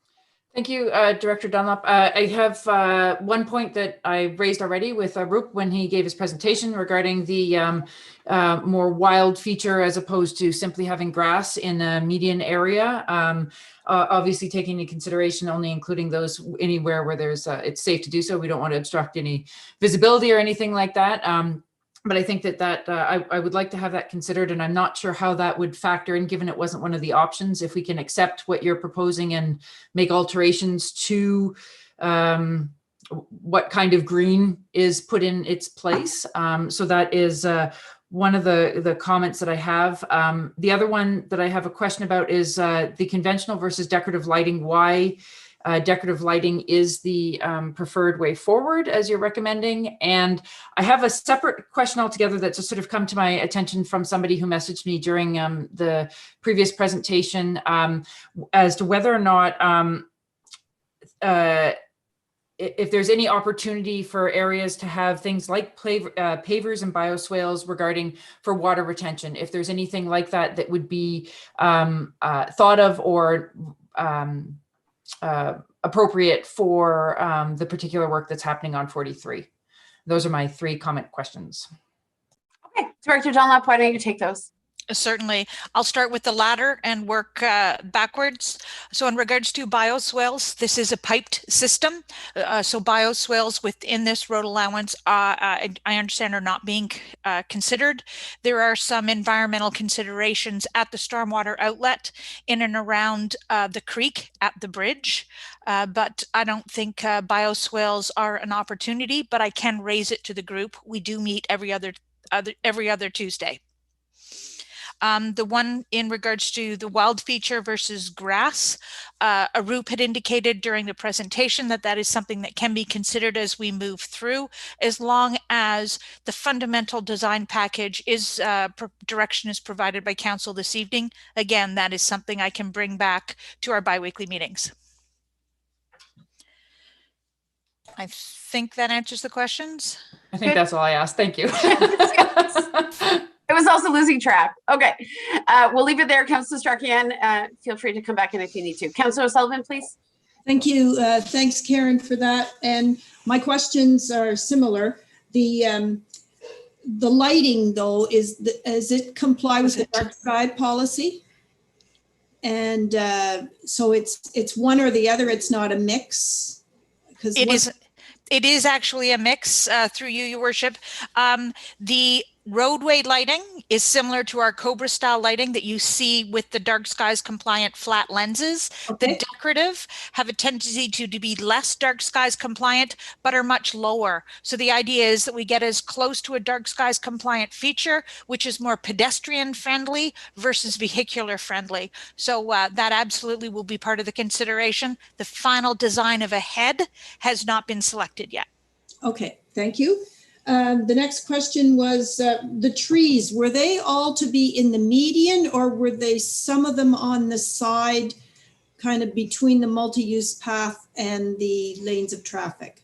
Thank you, Director Dunlop. I have one point that I raised already with Roop when he gave his presentation regarding the more wild feature as opposed to simply having grass in a median area. Obviously taking into consideration only including those anywhere where there's it's safe to do so. We don't want to obstruct any visibility or anything like that. But I think that I would like to have that considered, and I'm not sure how that would factor in, given it wasn't one of the options. If we can accept what you're proposing and make alterations to what kind of green is put in its place. So that is one of the comments that I have. The other one that I have a question about is the conventional versus decorative lighting. Why decorative lighting is the preferred way forward as you're recommending? And I have a separate question altogether that's just sort of come to my attention from somebody who messaged me during the previous presentation as to whether or not if there's any opportunity for areas to have things like pavers and bioswales regarding for water retention, if there's anything like that that would be thought of or appropriate for the particular work that's happening on 43. Those are my 3 comment questions. Okay, Director Dunlop, why don't you take those? Certainly. I'll start with the latter and work backwards. So in regards to bioswales, this is a piped system. So bioswales within this road allowance, I understand, are not being considered. There are some environmental considerations at the stormwater outlet in and around the creek at the bridge. But I don't think bioswales are an opportunity, but I can raise it to the group. We do meet every other Tuesday. The one in regards to the wild feature versus grass, Arup had indicated during the presentation that that is something that can be considered as we move through, as long as the fundamental design package is direction is provided by council this evening. Again, that is something I can bring back to our biweekly meetings. I think that answers the questions. I think that's all I asked. Thank you. I was also losing track. Okay, we'll leave it there. Councillor Strakian, feel free to come back in if you need to. Councillor Sullivan, please. Thank you. Thanks, Karen, for that. And my questions are similar. The lighting, though, does it comply with the dark sky policy? And so it's one or the other. It's not a mix. Because it is actually a mix through you, Your Worship. The roadway lighting is similar to our Cobra style lighting that you see with the dark skies compliant flat lenses. Okay. The decorative have a tendency to be less dark skies compliant, but are much lower. So the idea is that we get as close to a dark skies compliant feature, which is more pedestrian friendly versus vehicular friendly. So that absolutely will be part of the consideration. The final design of a head has not been selected yet. Okay, thank you. The next question was the trees, were they all to be in the median, or were they some of them on the side, kind of between the multi-use path and the lanes of traffic?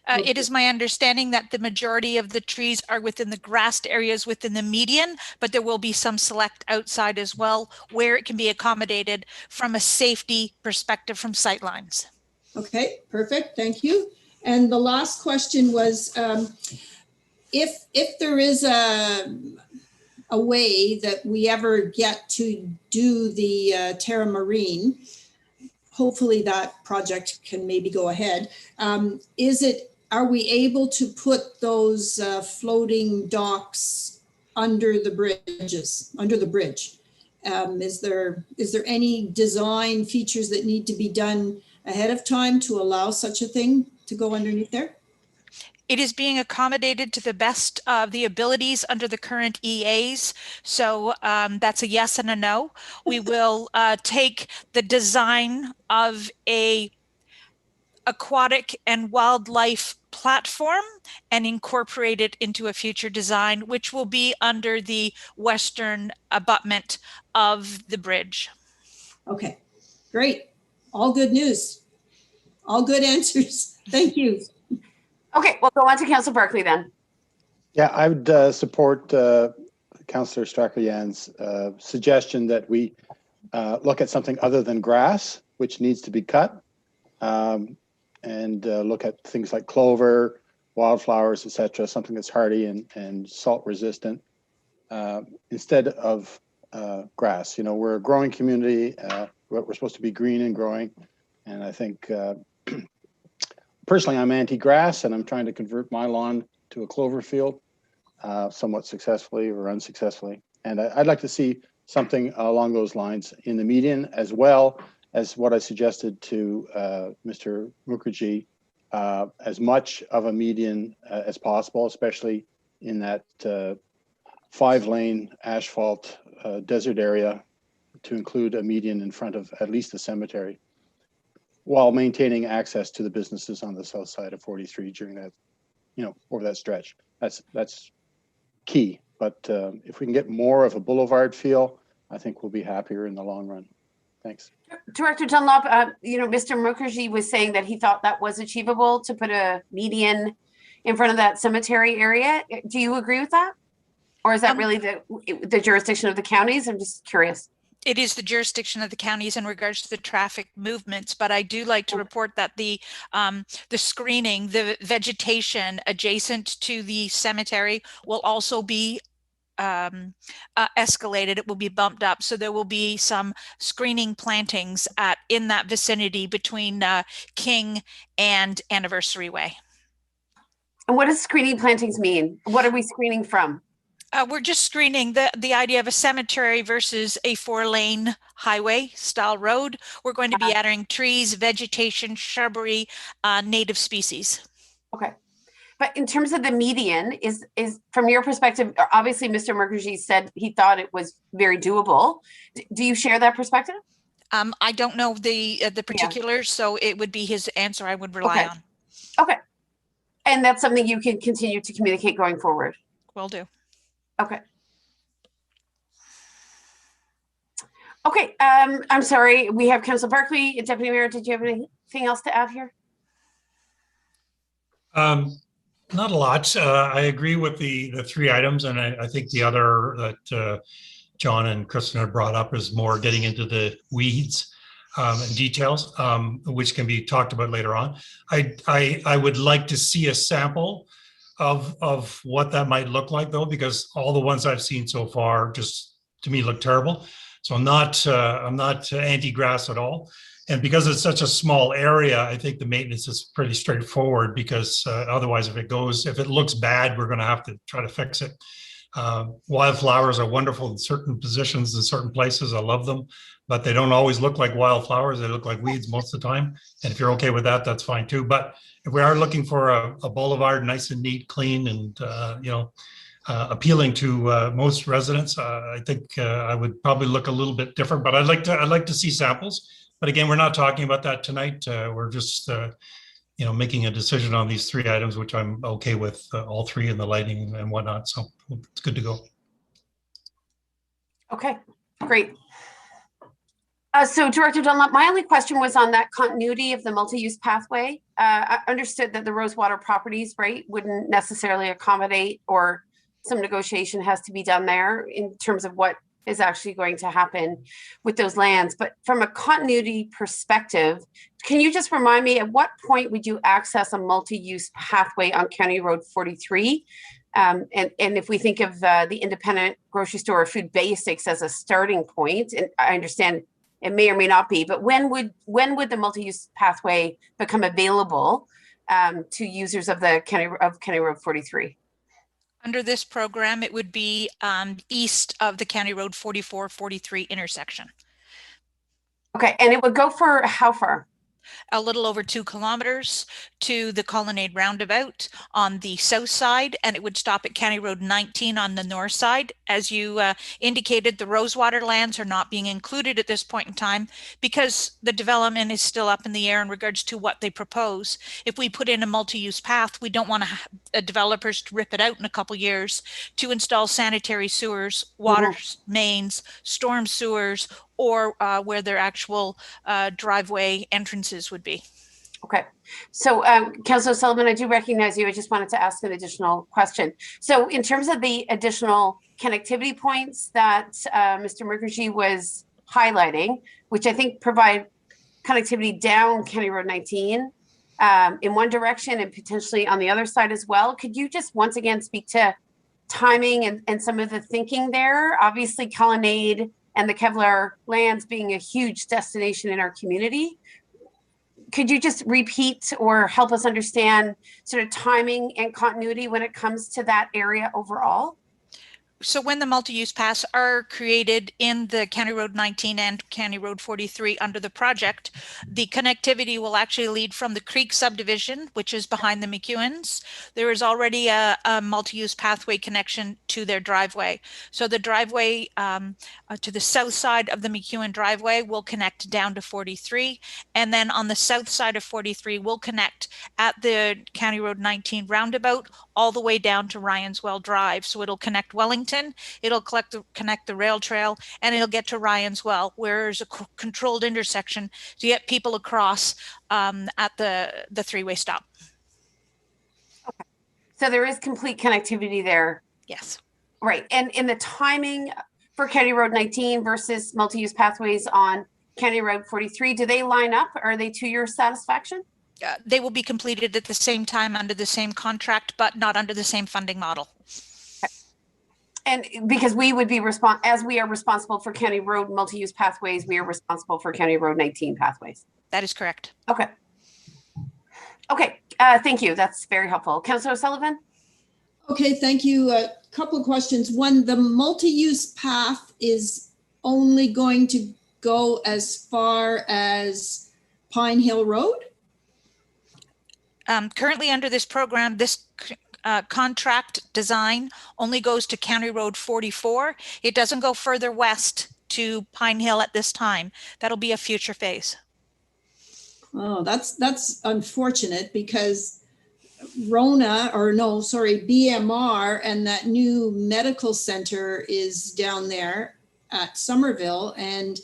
It is my understanding that the majority of the trees are within the grassed areas within the median, but there will be some select outside as well where it can be accommodated from a safety perspective from sightlines. Okay, perfect. Thank you. And the last question was, if there is a way that we ever get to do the Terra Marine, hopefully that project can maybe go ahead. Are we able to put those floating docks under the bridges, under the bridge? Is there any design features that need to be done ahead of time to allow such a thing to go underneath there? It is being accommodated to the best of the abilities under the current EAs. So that's a yes and a no. We will take the design of a aquatic and wildlife platform and incorporate it into a future design, which will be under the western abutment of the bridge. Okay, great. All good news. All good answers. Thank you. Okay, we'll go on to Councillor Barkley then. Yeah, I would support Councillor Strakian's suggestion that we look at something other than grass, which needs to be cut, and look at things like clover, wildflowers, etc., something that's hardy and salt resistant, instead of grass. You know, we're a growing community. We're supposed to be green and growing, and I think personally, I'm anti-grass, and I'm trying to convert my lawn to a clover field. somewhat successfully or unsuccessfully. And I'd like to see something along those lines in the median, as well as what I suggested to Mr. Mukherjee, as much of a median as possible, especially in that 5-lane asphalt desert area, to include a median in front of at least the cemetery, while maintaining access to the businesses on the south side of 43 during that, over that stretch. That's key. But if we can get more of a boulevard feel, I think we'll be happier in the long run. Thanks. Director Dunlop, Mr. Mukherjee was saying that he thought that was achievable to put a median in front of that cemetery area. Do you agree with that? Or is that really the jurisdiction of the counties? I'm just curious. It is the jurisdiction of the counties in regards to the traffic movements, but I do like to report that the screening, the vegetation adjacent to the cemetery will also be escalated. It will be bumped up, so there will be some screening plantings in that vicinity between King and Anniversary Way. And what does screening plantings mean? What are we screening from? We're just screening the idea of a cemetery versus a 4-lane highway style road. We're going to be adding trees, vegetation, shrubbery, native species. Okay. But in terms of the median, is from your perspective, obviously Mr. Mukherjee said he thought it was very doable. Do you share that perspective? I don't know the particulars, so it would be his answer I would rely on. Okay. And that's something you can continue to communicate going forward? Will do. Okay. Okay, I'm sorry. We have Councillor Barclay, Deputy Mayor. Did you have anything else to add here? Not a lot. I agree with the 3 items, and I think the other that John and Kristen had brought up is more getting into the weeds and details, which can be talked about later on. I would like to see a sample of what that might look like, though, because all the ones I've seen so far just to me look terrible. So I'm not anti-grass at all. And because it's such a small area, I think the maintenance is pretty straightforward, because otherwise if it looks bad, we're going to have to try to fix it. Wildflowers are wonderful in certain positions, in certain places. I love them, but they don't always look like wildflowers. They look like weeds most of the time. And if you're okay with that, that's fine too. But if we are looking for a boulevard, nice and neat, clean, and appealing to most residents, I think I would probably look a little bit different. But I'd like to see samples. But again, we're not talking about that tonight. We're just making a decision on these 3 items, which I'm okay with, all 3, and the lighting and whatnot. So it's good to go. Okay, great. So Director Dunlop, my only question was on that continuity of the multi-use pathway. I understood that the Rosewater properties, right, wouldn't necessarily accommodate, or some negotiation has to be done there in terms of what is actually going to happen with those lands. But from a continuity perspective, can you just remind me, at what point would you access a multi-use pathway on County Road 43? And if we think of the independent grocery store or Food Basics as a starting point, and I understand it may or may not be, but when would the multi-use pathway become available to users of the County Road 43? Under this program, it would be east of the County Road 44-43 intersection. Okay, and it would go for how far? A little over 2 kilometers to the Colonnade Roundabout on the south side, and it would stop at County Road 19 on the north side. As you indicated, the Rosewater lands are not being included at this point in time because the development is still up in the air in regards to what they propose. If we put in a multi-use path, we don't want developers to rip it out in a couple years to install sanitary sewers, water mains, storm sewers, or where their actual driveway entrances would be. Okay, so Councillor Sullivan, I do recognize you. I just wanted to ask an additional question. So in terms of the additional connectivity points that Mr. Mukherjee was highlighting, which I think provide connectivity down County Road 19 in one direction and potentially on the other side as well, could you just once again speak to timing and some of the thinking there? Obviously, Colonnade and the Kevlar lands being a huge destination in our community. could you just repeat or help us understand sort of timing and continuity when it comes to that area overall? So when the multi-use paths are created in the County Road 19 and County Road 43 under the project, the connectivity will actually lead from the Creek subdivision, which is behind the McEwens. There is already a multi-use pathway connection to their driveway. So the driveway to the south side of the McEwen driveway will connect down to 43. And then on the south side of 43 will connect at the County Road 19 roundabout all the way down to Ryan's Well Drive. So it'll connect Wellington, it'll connect the rail trail, and it'll get to Ryan's Well, where there's a controlled intersection to get people across at the three-way stop. Okay. So there is complete connectivity there. Yes. Right. And in the timing for County Road 19 versus multi-use pathways on County Road 43, do they line up? Are they to your satisfaction? They will be completed at the same time under the same contract, but not under the same funding model. And because we would be as we are responsible for County Road multi-use pathways, we are responsible for County Road 19 pathways. That is correct. Okay. Okay. Thank you. That's very helpful. Councillor O'Sullivan? Okay, thank you. A couple of questions. One, the multi-use path is only going to go as far as Pine Hill Road? Currently under this program, this contract design only goes to County Road 44. It doesn't go further west to Pine Hill at this time. That'll be a future phase. Oh, that's unfortunate because BMR and that new medical center is down there at Somerville. And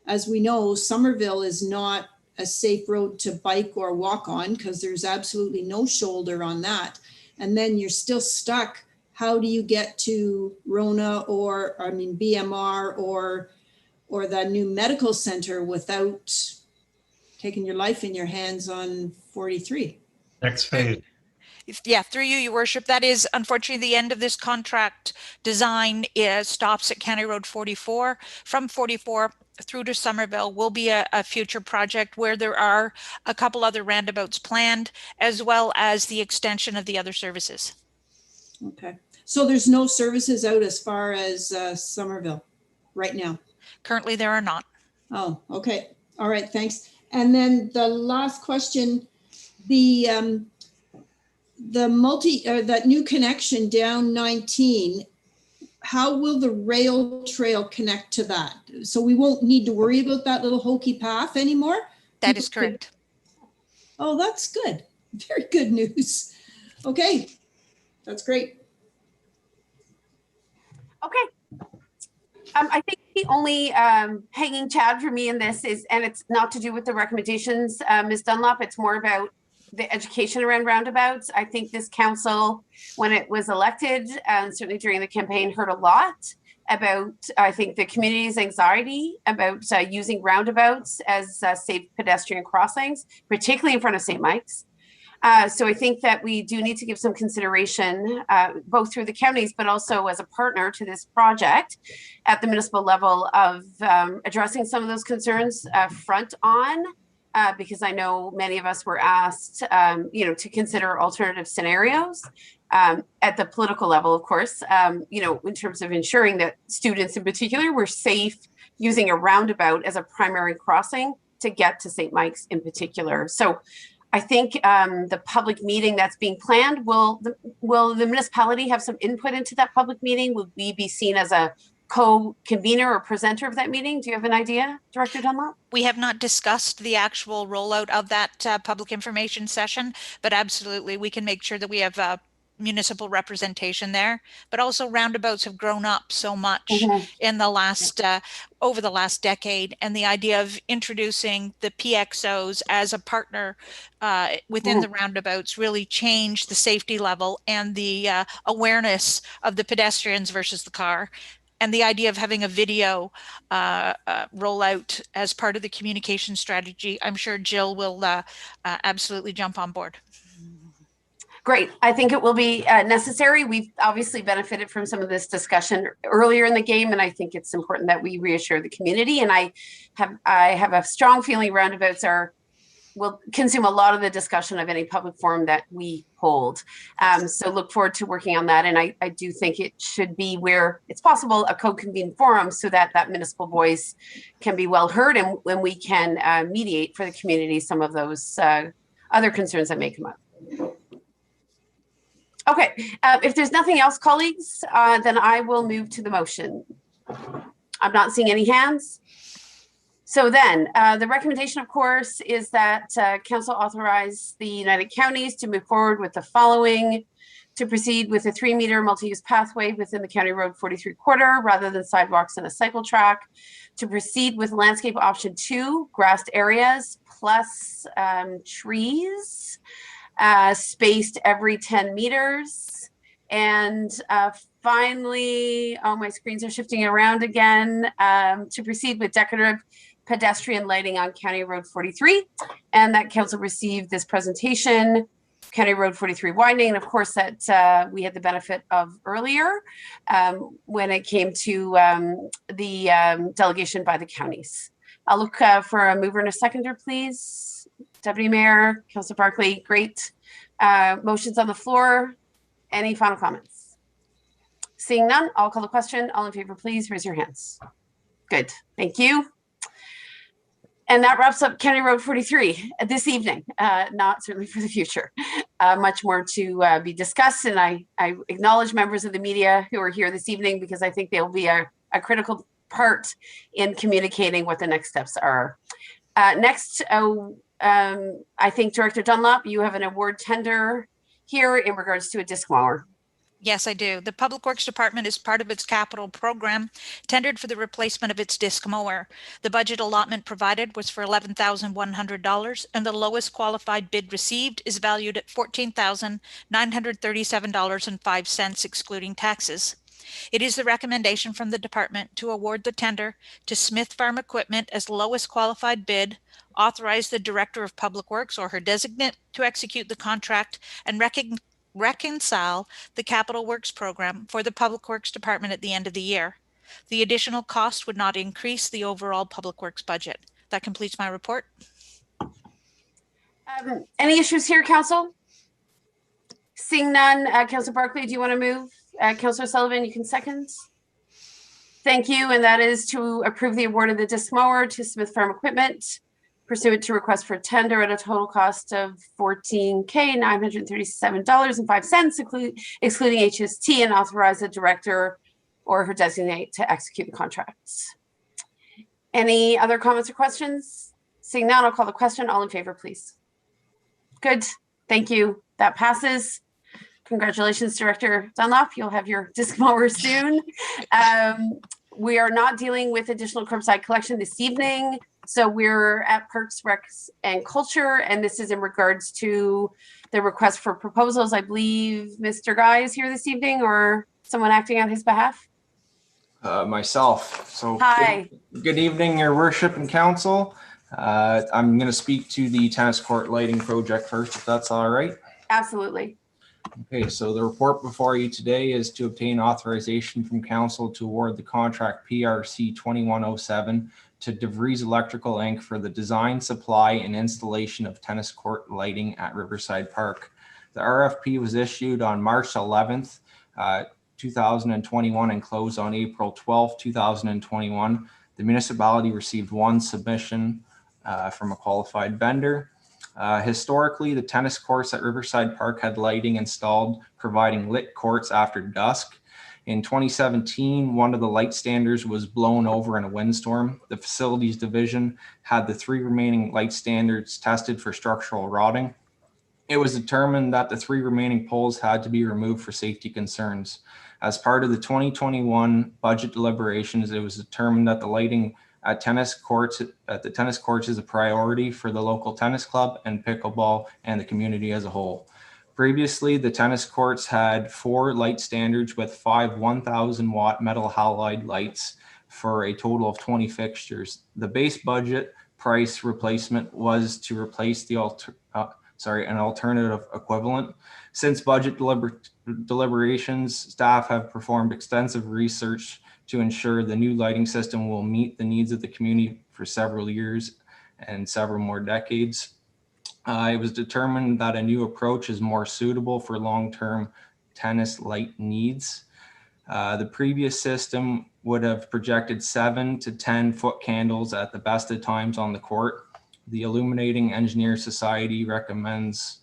as we know, Somerville is not a safe road to bike or walk on because there's absolutely no shoulder on that. And then you're still stuck. How do you get to BMR or the new medical center without taking your life in your hands on 43? Next phase. Yeah, through you, Your Worship. That is unfortunately the end of this contract design. Stops at County Road 44. From 44 through to Somerville will be a future project where there are a couple other roundabouts planned, as well as the extension of the other services. Okay, so there's no services out as far as Somerville right now? Currently, there are not. Oh, okay. All right, thanks. And then the last question, that new connection down 19, how will the rail trail connect to that? So we won't need to worry about that little hokey path anymore? That is correct. Oh, that's good. Very good news. Okay, that's great. Okay. I think the only hanging chad for me in this is, and it's not to do with the recommendations, Ms. Dunlop, it's more about the education around roundabouts. I think this council, when it was elected, and certainly during the campaign, heard a lot about, I think, the community's anxiety about using roundabouts as safe pedestrian crossings, particularly in front of St. Mike's. So I think that we do need to give some consideration, both through the counties, but also as a partner to this project at the municipal level of addressing some of those concerns front on. Because I know many of us were asked, to consider alternative scenarios at the political level, of course, in terms of ensuring that students in particular were safe using a roundabout as a primary crossing to get to St. Mike's in particular. So I think the public meeting that's being planned, will the municipality have some input into that public meeting? Will we be seen as a co-convener or presenter of that meeting? Do you have an idea, Director Dunlop? We have not discussed the actual rollout of that public information session, but absolutely we can make sure that we have municipal representation there. But also roundabouts have grown up so much in the last over the last decade, and the idea of introducing the PXOs as a partner within the roundabouts really changed the safety level and the awareness of the pedestrians versus the car. And the idea of having a video rollout as part of the communication strategy, I'm sure Jill will absolutely jump on board. Great. I think it will be necessary. We've obviously benefited from some of this discussion earlier in the game, and I think it's important that we reassure the community. And I have a strong feeling roundabouts are will consume a lot of the discussion of any public forum that we hold. So look forward to working on that. And I do think it should be where it's possible a co-convened forum so that that municipal voice can be well heard and when we can mediate for the community some of those other concerns that may come up. Okay, if there's nothing else, colleagues, then I will move to the motion. I'm not seeing any hands. So then the recommendation, of course, is that council authorize the United Counties to move forward with the following: to proceed with a 3-meter multi-use pathway within the County Road 43 corridor rather than sidewalks and a cycle track, to proceed with landscape option 2, grassed areas plus trees spaced every 10 meters. And finally, oh, my screens are shifting around again, to proceed with decorative pedestrian lighting on County Road 43, and that council received this presentation, County Road 43 widening, and of course that we had the benefit of earlier when it came to the delegation by the counties. I'll look for a mover and a seconder, please. Deputy Mayor, Councillor Barclay, great. Motions on the floor. Any final comments? Seeing none, I'll call the question. All in favor, please raise your hands. Good, thank you. And that wraps up County Road 43 this evening, not certainly for the future. Much more to be discussed, and I acknowledge members of the media who are here this evening because I think they'll be a critical part in communicating what the next steps are. Next, I think Director Dunlop, you have an award tender here in regards to a disc mower. Yes, I do. The Public Works Department, as part of its capital program, tendered for the replacement of its disc mower. The budget allotment provided was for $11,100, and the lowest qualified bid received is valued at $14,937.05, excluding taxes. It is the recommendation from the department to award the tender to Smith Farm Equipment as the lowest qualified bid, authorize the Director of Public Works or her designate to execute the contract, and reconcile the Capital Works program for the Public Works Department at the end of the year. The additional cost would not increase the overall Public Works budget. That completes my report. Any issues here, Council? Seeing none, Councillor Barclay, do you want to move? Councillor Sullivan, you can second. Thank you, and that is to approve the award of the disc mower to Smith Farm Equipment pursuant to request for tender at a total cost of $14,937.05, excluding HST, and authorize the director or her designate to execute the contracts. Any other comments or questions? Seeing none, I'll call the question. All in favor, please. Good. Thank you. That passes. Congratulations, Director Dunlop. You'll have your disc mower soon. We are not dealing with additional curbside collection this evening. So we're at Parks, Recs, and Culture, and this is in regards to the request for proposals. I believe Mr. Guy is here this evening, or someone acting on his behalf. Myself. So hi. Good evening, Your Worship and Council. I'm going to speak to the tennis court lighting project first, if that's all right. Absolutely. Okay, so the report before you today is to obtain authorization from Council to award the contract PRC 2107 to DeVries Electrical Inc. for the design, supply, and installation of tennis court lighting at Riverside Park. The RFP was issued on March 11th, 2021 and closed on April 12th, 2021. The municipality received one submission from a qualified vendor. Historically, the tennis courts at Riverside Park had lighting installed, providing lit courts after dusk. In 2017, one of the light standards was blown over in a windstorm. The facilities division had the 3 remaining light standards tested for structural rotting. It was determined that the 3 remaining poles had to be removed for safety concerns. As part of the 2021 budget deliberations, it was determined that the lighting at the tennis courts is a priority for the local tennis club and pickleball and the community as a whole. Previously, the tennis courts had 4 light standards with 5 1,000 watt metal halide lights for a total of 20 fixtures. The base budget price replacement was to replace the an alternative equivalent. Since budget deliberations, staff have performed extensive research to ensure the new lighting system will meet the needs of the community for several years and several more decades. It was determined that a new approach is more suitable for long-term tennis light needs. The previous system would have projected 7 to 10 foot candles at the best of times on the court. The Illuminating Engineer Society recommends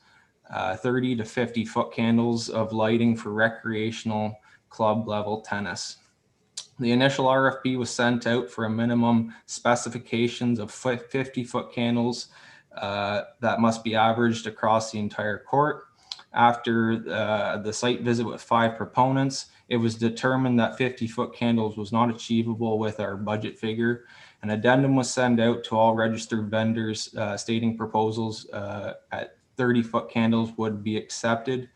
30 to 50 foot candles of lighting for recreational club level tennis. The initial RFP was sent out for a minimum specifications of 50 foot candles that must be averaged across the entire court. After the site visit with 5 proponents, it was determined that 50 foot candles was not achievable with our budget figure. An addendum was sent out to all registered vendors stating proposals at 30 foot candles would be accepted.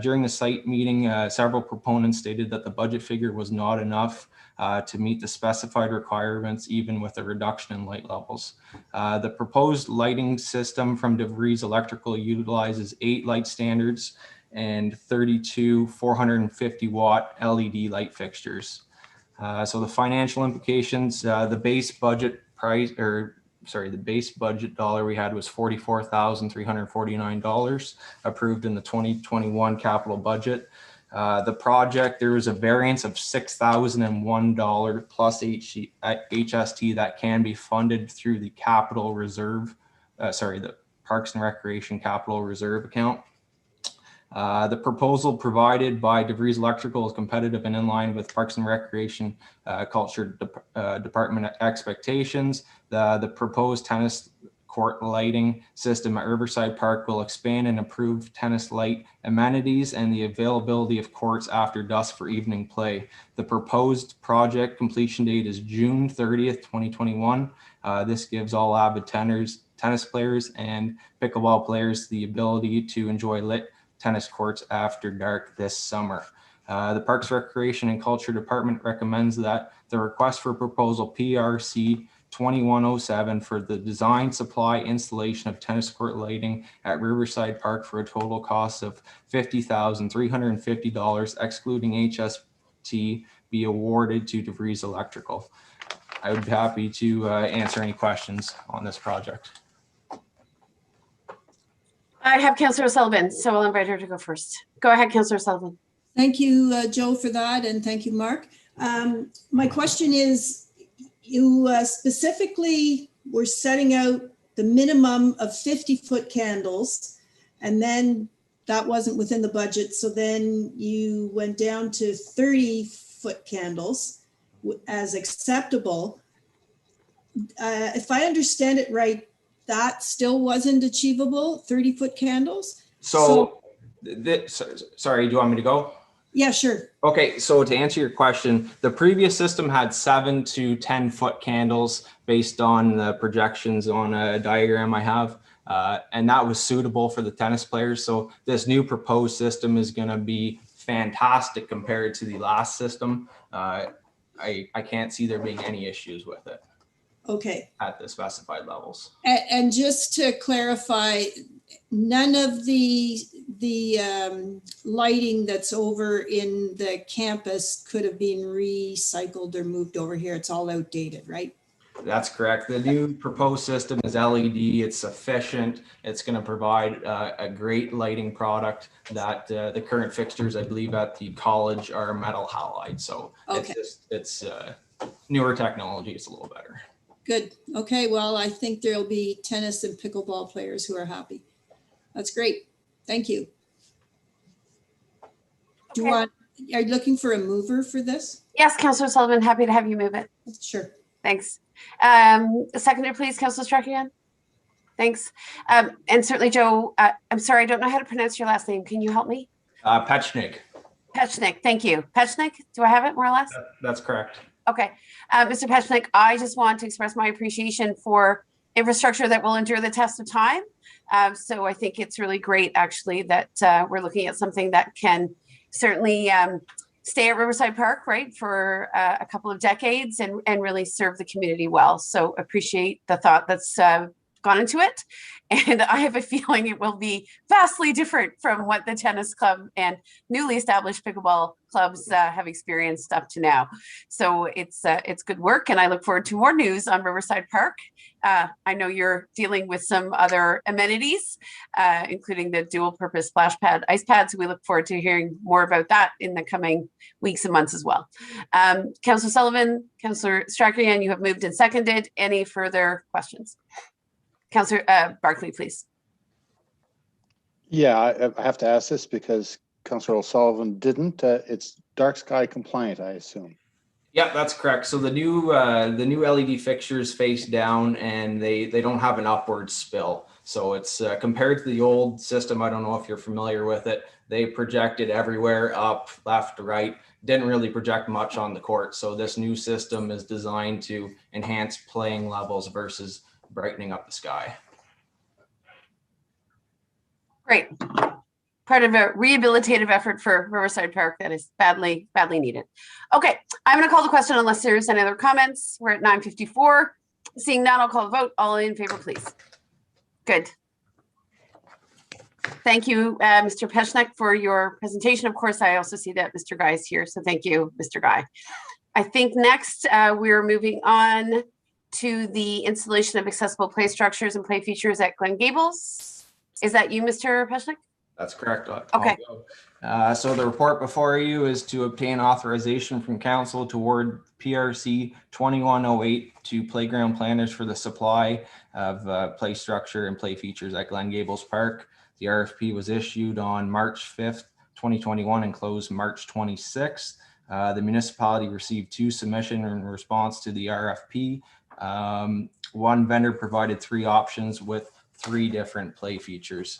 During the site meeting, several proponents stated that the budget figure was not enough to meet the specified requirements, even with a reduction in light levels. The proposed lighting system from DeVries Electrical utilizes 8 light standards and 32 450 watt LED light fixtures. So the financial implications, the base budget price, the base budget dollar we had was $44,349 approved in the 2021 capital budget. The project, there was a variance of $6,001 plus HST that can be funded through the capital reserve, the Parks and Recreation Capital Reserve account. The proposal provided by DeVries Electrical is competitive and in line with Parks and Recreation Culture Department expectations. The proposed tennis court lighting system at Riverside Park will expand and improve tennis light amenities and the availability of courts after dusk for evening play. The proposed project completion date is June 30th, 2021. This gives all avid tennis players and pickleball players the ability to enjoy lit tennis courts after dark this summer. The Parks, Recreation and Culture Department recommends that the request for proposal PRC 2107 for the design, supply, installation of tennis court lighting at Riverside Park for a total cost of $50,350 excluding HST be awarded to DeVries Electrical. I would be happy to answer any questions on this project. I have Councillor Sullivan, so I'll invite her to go first. Go ahead, Councillor Sullivan. Thank you, Joe, for that, and thank you, Mark. My question is, you specifically were setting out the minimum of 50 foot candles, and then that wasn't within the budget. So then you went down to 30 foot candles as acceptable. If I understand it right, that still wasn't achievable, 30 foot candles? Sorry, do you want me to go? Yeah, sure. Okay, so to answer your question, the previous system had 7 to 10 foot candles based on the projections on a diagram I have, and that was suitable for the tennis players. So this new proposed system is going to be fantastic compared to the last system. I can't see there being any issues with it. Okay. At the specified levels. And just to clarify, none of the lighting that's over in the campus could have been recycled or moved over here. It's all outdated, right? That's correct. The new proposed system is LED. It's efficient. It's going to provide a great lighting product that the current fixtures, I believe, at the college are metal halide. So okay. It's newer technology. It's a little better. Good. Okay. Well, I think there'll be tennis and pickleball players who are happy. That's great. Thank you. Okay. Are you looking for a mover for this? Yes, Councillor Sullivan, happy to have you move it. Sure. Thanks. Seconder, please, Councillor Strachan. Thanks. And certainly, Joe, I'm sorry, I don't know how to pronounce your last name. Can you help me? Pechnik. Pechnik, thank you. Pechnik, do I have it more or less? That's correct. Okay. Mr. Pechnik, I just want to express my appreciation for infrastructure that will endure the test of time. So I think it's really great, actually, that we're looking at something that can certainly stay at Riverside Park, right, for a couple of decades and really serve the community well. So appreciate the thought that's gone into it. And I have a feeling it will be vastly different from what the tennis club and newly established pickleball clubs have experienced up to now. So it's good work, and I look forward to more news on Riverside Park. I know you're dealing with some other amenities, including the dual purpose splash pad ice pads. We look forward to hearing more about that in the coming weeks and months as well. Councillor Sullivan, Councillor Strackerian, you have moved and seconded. Any further questions? Councillor Barclay, please. Yeah, I have to ask this because Councillor O'Sullivan didn't. It's dark sky compliant, I assume. Yeah, that's correct. So the new LED fixtures face down, and they don't have an upward spill. So it's compared to the old system. I don't know if you're familiar with it. They projected everywhere, up, left, right. Didn't really project much on the court. So this new system is designed to enhance playing levels versus brightening up the sky. Great. Part of a rehabilitative effort for Riverside Park that is badly needed. Okay, I'm going to call the question unless there's any other comments. We're at 9:54. Seeing none, I'll call the vote. All in favor, please. Good. Thank you, Mr. Peshnek, for your presentation. Of course, I also see that Mr. Guy is here, so thank you, Mr. Guy. I think next we're moving on to the installation of accessible play structures and play features at Glen Gables. Is that you, Mr. Peshnek? That's correct. Okay. So the report before you is to obtain authorization from council to award PRC 2108 to playground planners for the supply of play structure and play features at Glen Gables Park. The RFP was issued on March 5th, 2021 and closed March 26th. The municipality received 2 submissions in response to the RFP. One vendor provided 3 options with 3 different play features.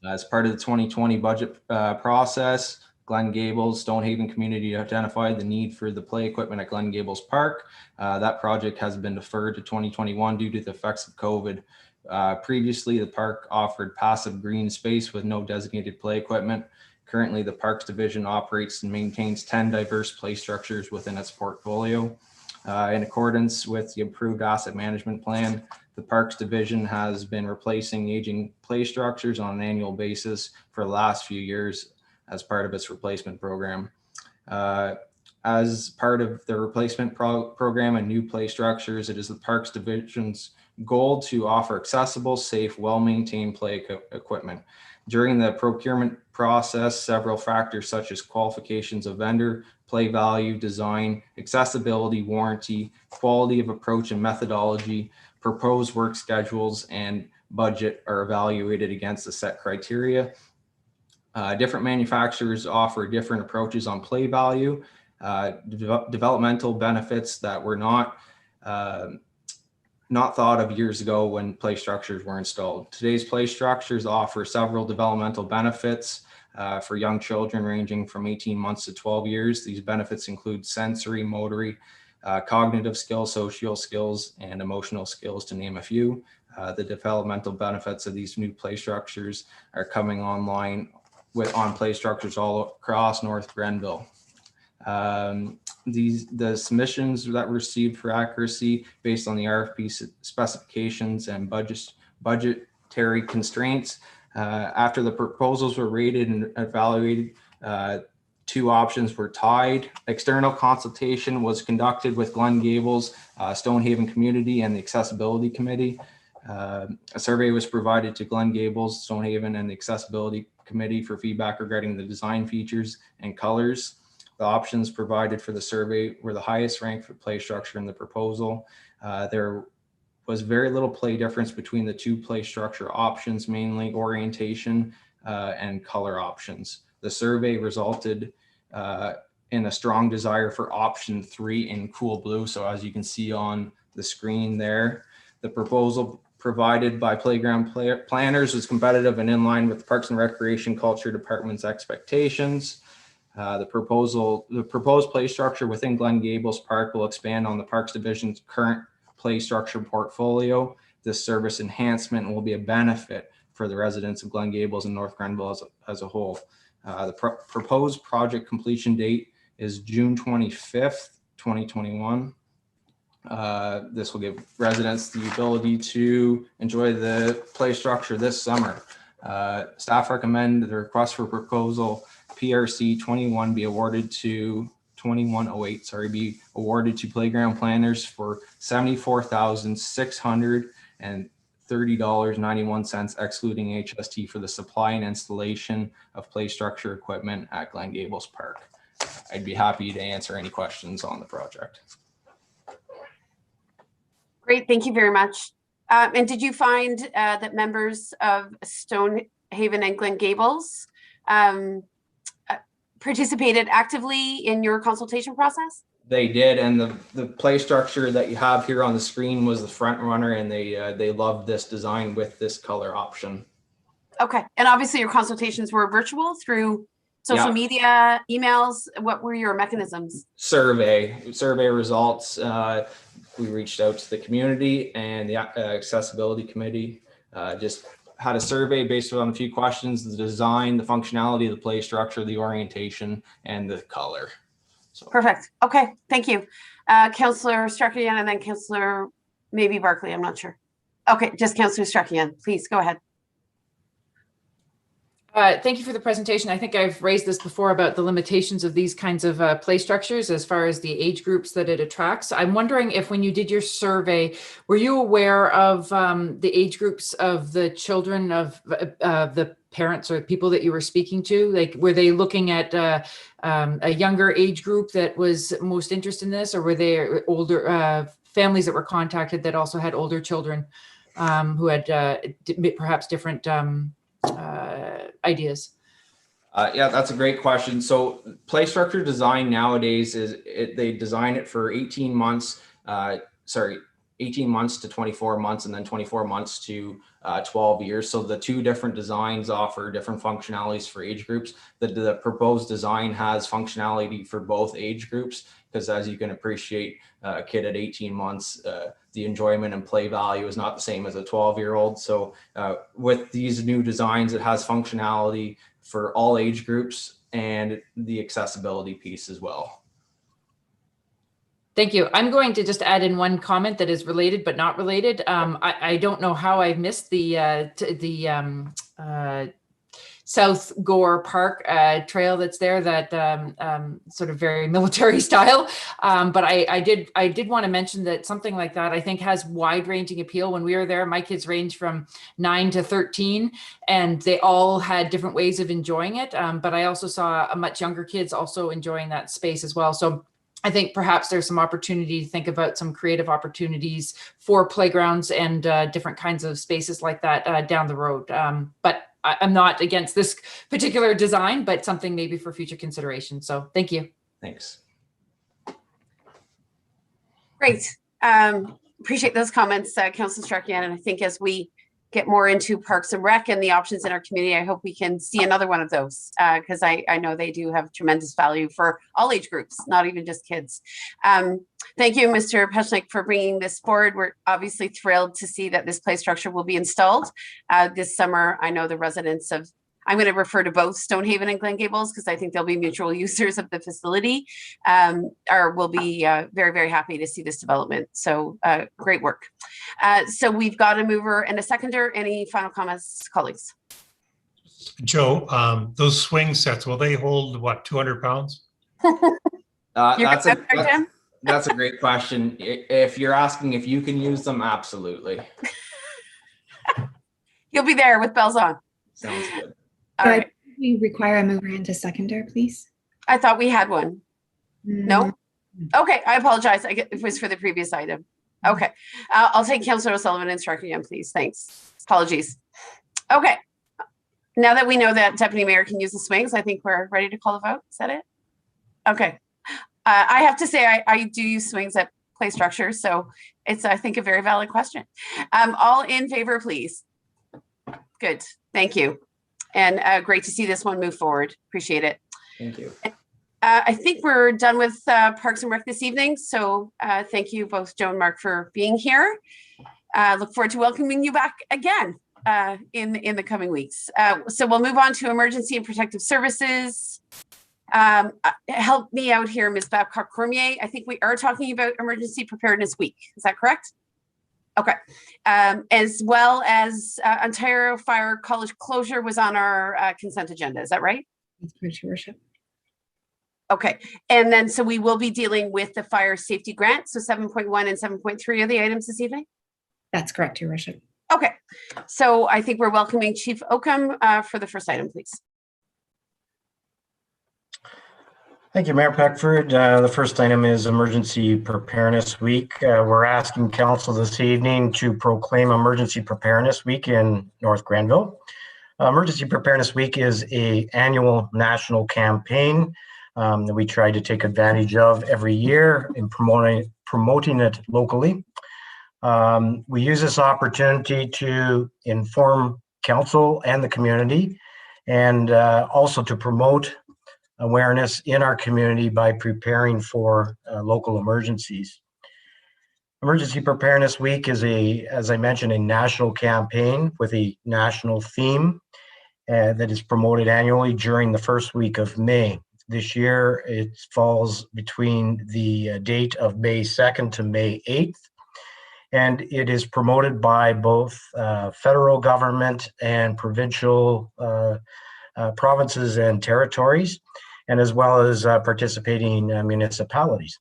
As part of the 2020 budget process, Glen Gables Stonehaven community identified the need for the play equipment at Glen Gables Park. That project has been deferred to 2021 due to the effects of COVID. Previously, the park offered passive green space with no designated play equipment. Currently, the Parks Division operates and maintains 10 diverse play structures within its portfolio. In accordance with the approved asset management plan, the Parks Division has been replacing aging play structures on an annual basis for the last few years as part of its replacement program. As part of the replacement program and new play structures, it is the Parks Division's goal to offer accessible, safe, well-maintained play equipment. During the procurement process, several factors such as qualifications of vendor, play value, design, accessibility, warranty, quality of approach and methodology, proposed work schedules, and budget are evaluated against the set criteria. Different manufacturers offer different approaches on play value, developmental benefits that were not thought of years ago when play structures were installed. Today's play structures offer several developmental benefits for young children ranging from 18 months to 12 years. These benefits include sensory, motory, cognitive skills, social skills, and emotional skills, to name a few. The developmental benefits of these new play structures are coming online on play structures all across North Grenville. The submissions that were received for accuracy based on the RFP specifications and budgetary constraints. After the proposals were rated and evaluated, 2 options were tied. External consultation was conducted with Glen Gables, Stonehaven Community, and the Accessibility Committee. A survey was provided to Glen Gables, Stonehaven, and the Accessibility Committee for feedback regarding the design features and colors. The options provided for the survey were the highest ranked for play structure in the proposal. There was very little play difference between the 2 play structure options, mainly orientation and color options. The survey resulted in a strong desire for option 3 in cool blue. So as you can see on the screen there, the proposal provided by playground planners was competitive and in line with the Parks and Recreation Culture Department's expectations. The proposed play structure within Glen Gables Park will expand on the Parks Division's current play structure portfolio. This service enhancement will be a benefit for the residents of Glen Gables and North Grenville as a whole. The proposed project completion date is June 25th, 2021. This will give residents the ability to enjoy the play structure this summer. Staff recommend the request for proposal PRC 21 be awarded to 2108, sorry, be awarded to playground planners for $74,630.91 excluding HST for the supply and installation of play structure equipment at Glen Gables Park. I'd be happy to answer any questions on the project. Great, thank you very much. And did you find that members of Stonehaven and Glen Gables participated actively in your consultation process? They did, and the play structure that you have here on the screen was the front runner, and they loved this design with this color option. Okay, and obviously your consultations were virtual through social media, emails. What were your mechanisms? Survey results. We reached out to the community and the accessibility committee. Just had a survey based on a few questions: the design, the functionality of the play structure, the orientation, and the color. So. Perfect. Okay, thank you. Councillor Strakian and then Councillor maybe Barkley, I'm not sure. Okay, just Councillor Strakian, please go ahead. Thank you for the presentation. I think I've raised this before about the limitations of these kinds of play structures as far as the age groups that it attracts. I'm wondering if when you did your survey, were you aware of the age groups of the children of the parents or people that you were speaking to? Like, were they looking at a younger age group that was most interested in this, or were they older families that were contacted that also had older children who had perhaps different ideas? Yeah, that's a great question. So play structure design nowadays they design it for 18 months, 18 months to 24 months, and then 24 months to 12 years. So the two different designs offer different functionalities for age groups. The proposed design has functionality for both age groups, because as you can appreciate, a kid at 18 months, the enjoyment and play value is not the same as a 12-year-old. So with these new designs, it has functionality for all age groups and the accessibility piece as well. Thank you. I'm going to just add in one comment that is related but not related. I don't know how I missed the South Gore Park trail that's there, that sort of very military style. But I did want to mention that something like that I think has wide-ranging appeal. When we were there, my kids range from 9 to 13, and they all had different ways of enjoying it. But I also saw much younger kids also enjoying that space as well. So I think perhaps there's some opportunity to think about some creative opportunities for playgrounds and different kinds of spaces like that down the road. But I'm not against this particular design, but something maybe for future consideration. So thank you. Thanks. Great. Appreciate those comments, Councillor Strakian. And I think as we get more into Parks and Rec and the options in our community, I hope we can see another one of those, because I know they do have tremendous value for all age groups, not even just kids. Thank you, Mr. Pechnik, for bringing this forward. We're obviously thrilled to see that this play structure will be installed this summer. I know the residents of, I'm going to refer to both Stonehaven and Glen Gables because I think they'll be mutual users of the facility, will be very, very happy to see this development. So great work. So we've got a mover and a seconder. Any final comments, colleagues? Joe, those swing sets, will they hold what, 200 pounds? That's a great question. If you're asking if you can use them, absolutely. You'll be there with bells on. Sounds good. All right. We require a mover and a seconder, please. I thought we had one. No? Okay, I apologize. It was for the previous item. Okay, I'll take Councillor O'Sullivan and Strike again, please. Thanks. Apologies. Okay, now that we know that Deputy Mayor can use the swings, I think we're ready to call the vote. Is that it? Okay. I have to say I do use swings at play structures, so it's, I think, a very valid question. All in favor, please. Good, thank you. And great to see this one move forward. Appreciate it. Thank you. I think we're done with Parks and Rec this evening. So thank you both, Joe and Mark, for being here. Look forward to welcoming you back again in the coming weeks. So we'll move on to Emergency and Protective Services. Help me out here, Ms. Babcock Cormier. I think we are talking about Emergency Preparedness Week. Is that correct? Okay. As well as Ontario Fire College closure was on our consent agenda. Is that right? That's correct, Your Worship. Okay. And then, so we will be dealing with the fire safety grant. So 7.1 and 7.3 are the items this evening? That's correct, Your Worship. Okay. So I think we're welcoming Chief Oakham for the first item, please. Thank you, Mayor Peckford. The first item is Emergency Preparedness Week. We're asking Council this evening to proclaim Emergency Preparedness Week in North Grenville. Emergency Preparedness Week is an annual national campaign that we try to take advantage of every year in promoting it locally. We use this opportunity to inform Council and the community, and also to promote awareness in our community by preparing for local emergencies. Emergency Preparedness Week is as I mentioned, a national campaign with a national theme that is promoted annually during the first week of May. This year, it falls between the date of May 2nd to May 8th, and it is promoted by both federal government and provincial provinces and territories, and as well as participating municipalities.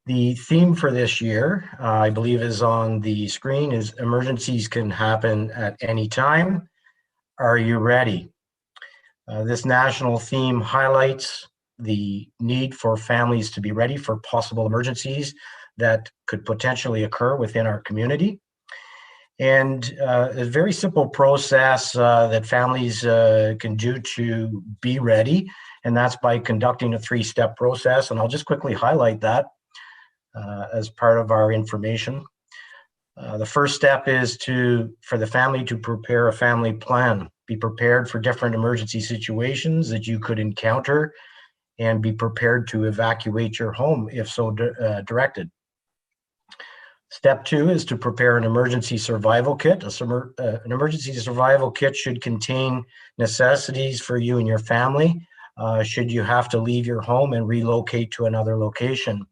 The theme for this year, I believe is on the screen, is emergencies can happen at any time. Are you ready? This national theme highlights the need for families to be ready for possible emergencies that could potentially occur within our community. And a very simple process that families can do to be ready, and that's by conducting a 3-step process. And I'll just quickly highlight that as part of our information. The first step is for the family to prepare a family plan. Be prepared for different emergency situations that you could encounter, and be prepared to evacuate your home if so directed. Step 2 is to prepare an emergency survival kit. An emergency survival kit should contain necessities for you and your family should you have to leave your home and relocate to another location.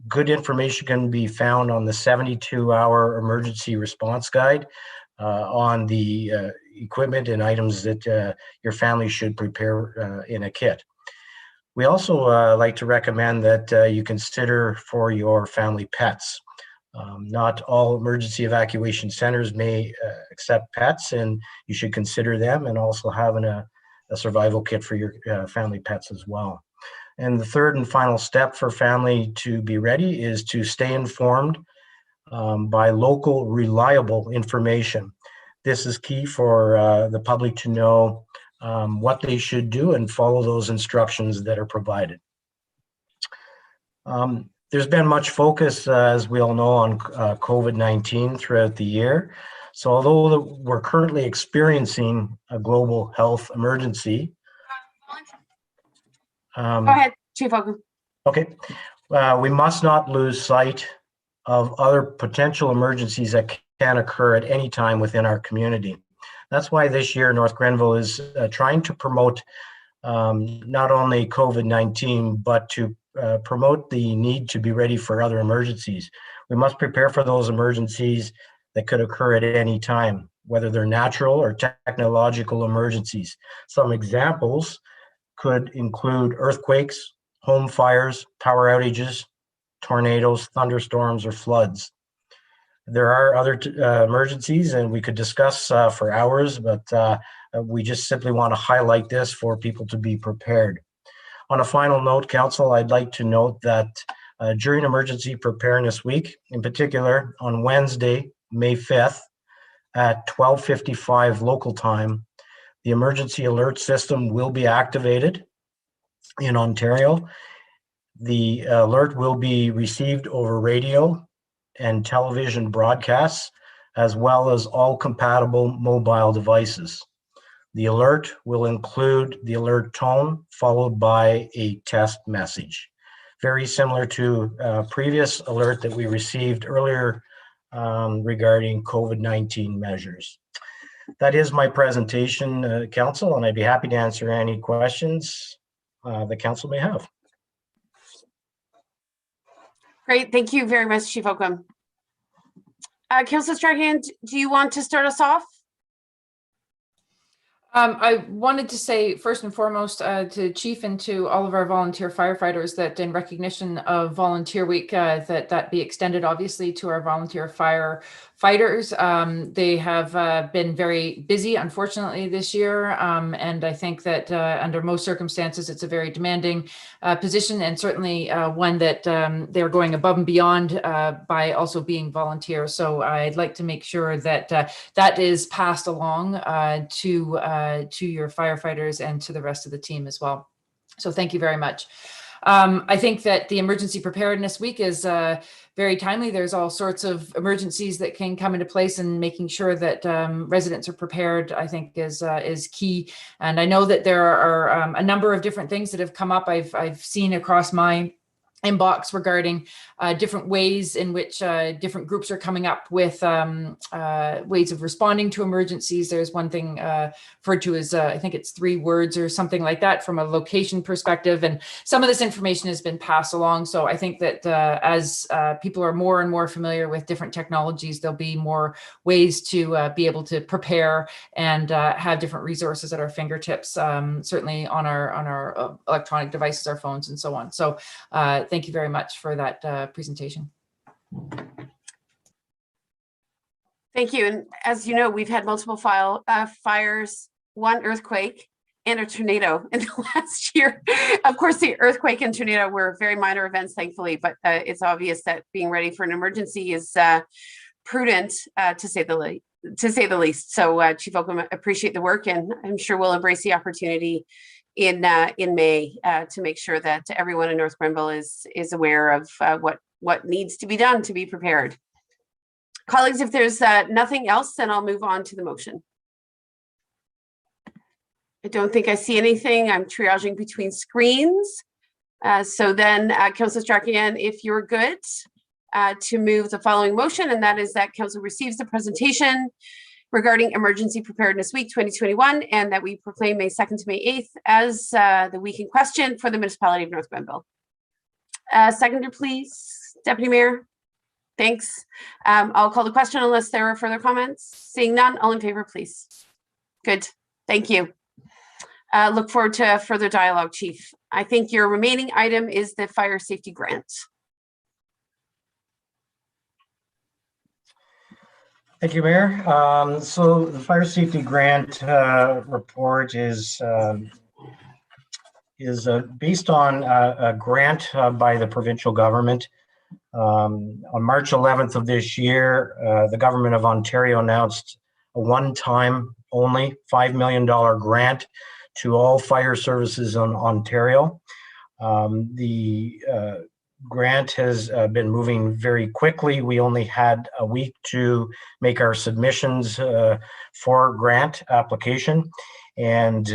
Good information can be found on the 72-hour emergency response guide on the equipment and items that your family should prepare in a kit. We also like to recommend that you consider for your family pets. Not all emergency evacuation centers may accept pets, and you should consider them, and also having a survival kit for your family pets as well. And the third and final step for family to be ready is to stay informed by local reliable information. This is key for the public to know what they should do and follow those instructions that are provided. There's been much focus, as we all know, on COVID-19 throughout the year. So although we're currently experiencing a global health emergency. Go ahead, Chief Oakham. Okay. We must not lose sight of other potential emergencies that can occur at any time within our community. That's why this year North Grenville is trying to promote not only COVID-19, but to promote the need to be ready for other emergencies. We must prepare for those emergencies that could occur at any time, whether they're natural or technological emergencies. Some examples could include earthquakes, home fires, power outages, tornadoes, thunderstorms, or floods. There are other emergencies, and we could discuss for hours, but we just simply want to highlight this for people to be prepared. On a final note, Council, I'd like to note that during Emergency Preparedness Week, in particular on Wednesday, May 5th at 12:55 local time, the emergency alert system will be activated in Ontario. The alert will be received over radio and television broadcasts, as well as all compatible mobile devices. The alert will include the alert tone followed by a test message. Very similar to a previous alert that we received earlier regarding COVID-19 measures. that is my presentation, Council, and I'd be happy to answer any questions the Council may have. Great, thank you very much, Chief Oakham. Councillor Strahan, do you want to start us off? I wanted to say first and foremost to Chief and to all of our volunteer firefighters that in recognition of Volunteer Week, that be extended obviously to our volunteer firefighters. They have been very busy, unfortunately, this year. And I think that under most circumstances, it's a very demanding position, and certainly one that they're going above and beyond by also being volunteers. So I'd like to make sure that that is passed along to your firefighters and to the rest of the team as well. So thank you very much. I think that the Emergency Preparedness Week is very timely. There's all sorts of emergencies that can come into place, and making sure that residents are prepared, I think, is key. And I know that there are a number of different things that have come up. I've seen across my inbox regarding different ways in which different groups are coming up with ways of responding to emergencies. There's one thing referred to as, I think it's 3 words or something like that from a location perspective. And some of this information has been passed along. So I think that as people are more and more familiar with different technologies, there'll be more ways to be able to prepare and have different resources at our fingertips, certainly on our electronic devices, our phones, and so on. So thank you very much for that presentation. Thank you. And as you know, we've had multiple fires, 1 earthquake, and a tornado in the last year. Of course, the earthquake and tornado were very minor events, thankfully, but it's obvious that being ready for an emergency is prudent, to say the least. So, Chief Oakham, appreciate the work, and I'm sure we'll embrace the opportunity in May to make sure that everyone in North Grenville is aware of what needs to be done to be prepared. Colleagues, if there's nothing else, then I'll move on to the motion. I don't think I see anything. I'm triaging between screens. So then, Councillor Strahan, if you're good to move the following motion, and that is that Council receives the presentation regarding Emergency Preparedness Week 2021, and that we proclaim May 2nd to May 8th as the week in question for the municipality of North Grenville. Seconder, please, Deputy Mayor. Thanks. I'll call the question unless there are further comments. Seeing none, all in favor, please. Good, thank you. Look forward to further dialogue, Chief. I think your remaining item is the fire safety grant. Thank you, Mayor. So the fire safety grant report is based on a grant by the provincial government. On March 11th of this year, the government of Ontario announced a one-time only $5 million grant to all fire services in Ontario. The grant has been moving very quickly. We only had a week to make our submissions for grant application, and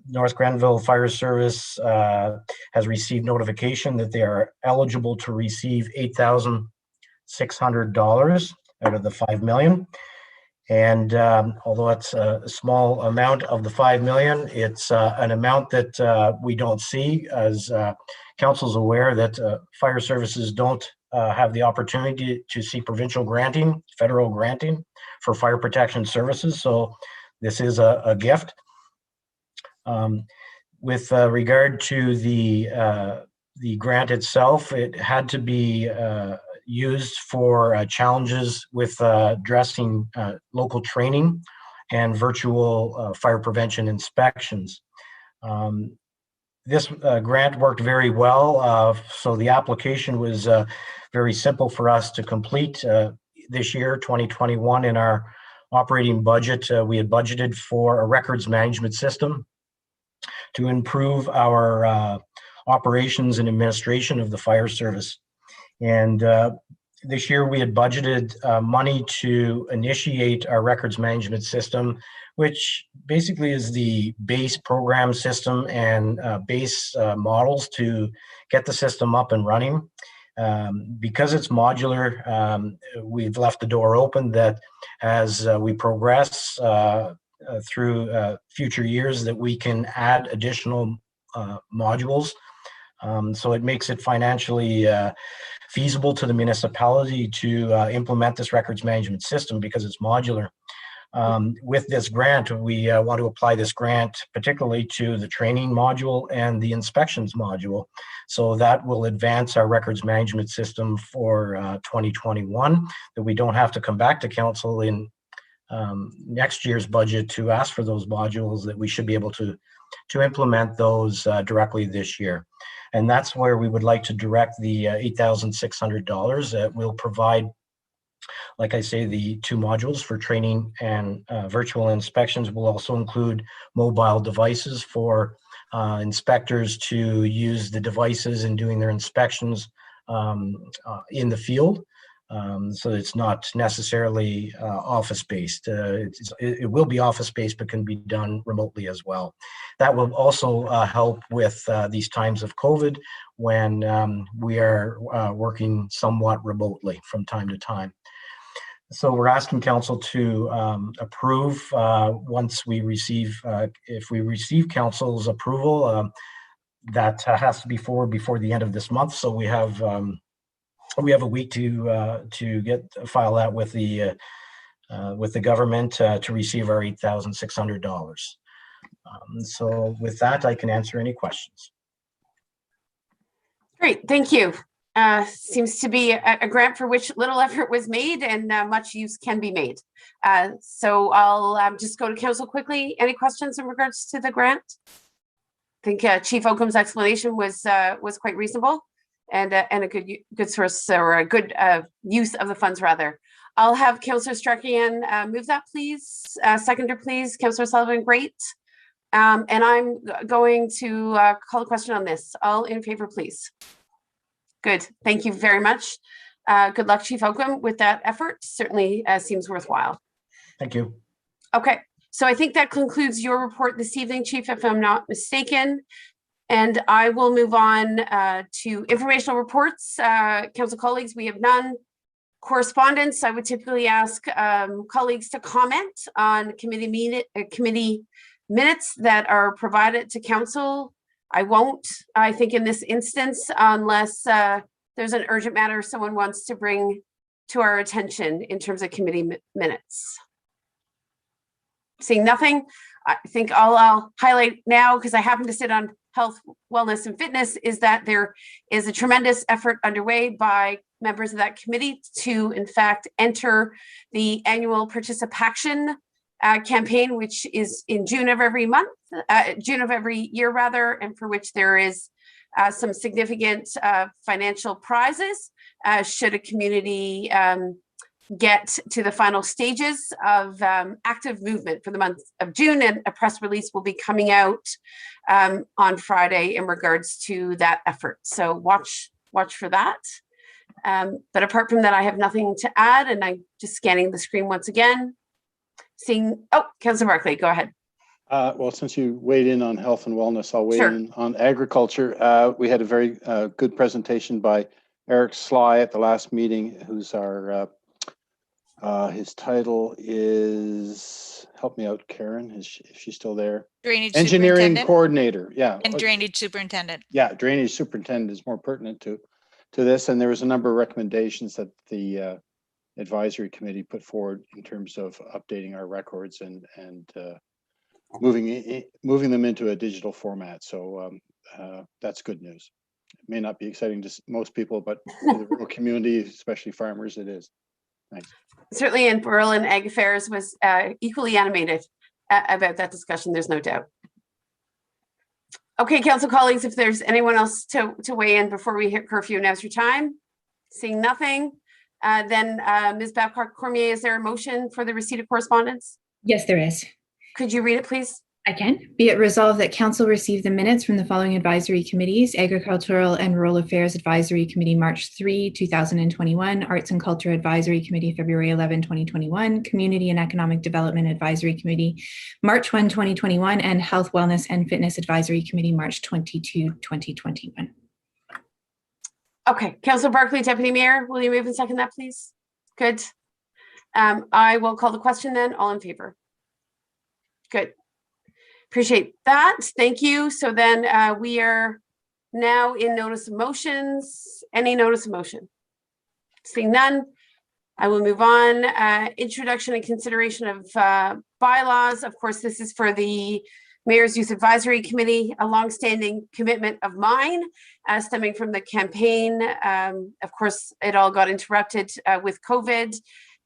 North Grenville Fire Service has received notification that they are eligible to receive $8,600 out of the $5 million. And although it's a small amount of the $5 million, it's an amount that we don't see, as Council's aware that fire services don't have the opportunity to see provincial granting, federal granting for fire protection services. So this is a gift. With regard to the grant itself, it had to be used for challenges with addressing local training and virtual fire prevention inspections. This grant worked very well, so the application was very simple for us to complete this year, 2021. In our operating budget, we had budgeted for a records management system to improve our operations and administration of the fire service. And this year we had budgeted money to initiate our records management system, which basically is the base program system and base models to get the system up and running. Because it's modular, we've left the door open that as we progress through future years, that we can add additional modules. So it makes it financially feasible to the municipality to implement this records management system because it's modular. With this grant, we want to apply this grant particularly to the training module and the inspections module. So that will advance our records management system for 2021, that we don't have to come back to council in next year's budget to ask for those modules, that we should be able to implement those directly this year. And that's where we would like to direct the $8,600 that will provide, like I say, the 2 modules for training and virtual inspections. Will also include mobile devices for inspectors to use the devices in doing their inspections in the field. So it's not necessarily office-based. It will be office-based, but can be done remotely as well. That will also help with these times of COVID, when we are working somewhat remotely from time to time. So we're asking council to approve once we receive, if we receive council's approval, that has to be forward before the end of this month. So we have a week to file that with the government to receive our $8,600. So with that, I can answer any questions. Great, thank you. Seems to be a grant for which little effort was made and much use can be made. So I'll just go to council quickly. Any questions in regards to the grant? I think Chief Okum's explanation was quite reasonable and a good source, or a good use of the funds rather. I'll have Councillor Strakian move that, please. Seconder, please. Councillor Sullivan, great. And I'm going to call a question on this. All in favor, please. Good, thank you very much. Good luck, Chief Okum, with that effort. Certainly seems worthwhile. Thank you. Okay, so I think that concludes your report this evening, Chief, if I'm not mistaken. And I will move on to informational reports. Council colleagues, we have none. Correspondence, I would typically ask colleagues to comment on committee minutes that are provided to council. I won't, I think in this instance, unless there's an urgent matter someone wants to bring to our attention in terms of committee minutes. Seeing nothing, I think all I'll highlight now, because I happen to sit on health, wellness, and fitness, is that there is a tremendous effort underway by members of that committee to, in fact, enter the annual participation campaign, which is in June of every month, June of every year rather, and for which there is some significant financial prizes should a community get to the final stages of active movement for the month of June, and a press release will be coming out on Friday in regards to that effort. So watch for that. But apart from that, I have nothing to add, and I'm just scanning the screen once again. Councillor Barclay, go ahead. Well, since you weighed in on health and wellness, I'll weigh Sure. in on agriculture. We had a very good presentation by Eric Sly at the last meeting, who's our, his title is, help me out, Karen, if she's still there? Drainage Engineering superintendent. coordinator, yeah. And drainage superintendent. Yeah, drainage superintendent is more pertinent to this. And there was a number of recommendations that the advisory committee put forward in terms of updating our records and moving them into a digital format. So that's good news. It may not be exciting to most people, but to the rural community, especially farmers, it is. Thanks. Certainly in Berlin Ag Affairs was equally animated about that discussion, there's no doubt. Okay, council colleagues, if there's anyone else to weigh in before we hit curfew, now's your time. Seeing nothing, then Ms. Babcock-Cormier, is there a motion for the receipt of correspondence? Yes, there is. Could you read it, please? I can. Be it resolved that council receive the minutes from the following advisory committees: Agricultural and Rural Affairs Advisory Committee, March 3, 2021, Arts and Culture Advisory Committee, February 11, 2021, Community and Economic Development Advisory Committee, March 1, 2021, and Health, Wellness, and Fitness Advisory Committee, March 22, 2021. Okay, Councillor Barclay, Deputy Mayor, will you move and second that, please? Good. I will call the question then. All in favor? Good. Appreciate that. Thank you. So then we are now in notice of motions. Any notice of motion? Seeing none, I will move on. Introduction and consideration of bylaws. Of course, this is for the Mayor's Youth Advisory Committee, a longstanding commitment of mine stemming from the campaign. Of course, it all got interrupted with COVID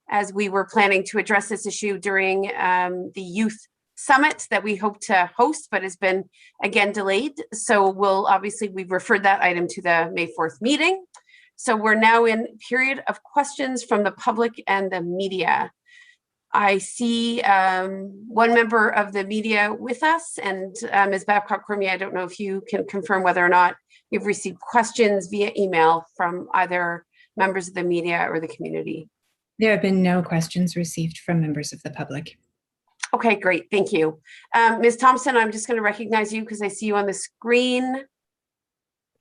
as we were planning to address this issue during the youth summit that we hope to host, but has been again delayed. So we've referred that item to the May 4th meeting. So we're now in period of questions from the public and the media. I see one member of the media with us, and Ms. Babcock-Cormier, I don't know if you can confirm whether or not you've received questions via email from either members of the media or the community. There have been no questions received from members of the public. Okay, great, thank you. Ms. Thompson, I'm just going to recognize you because I see you on the screen.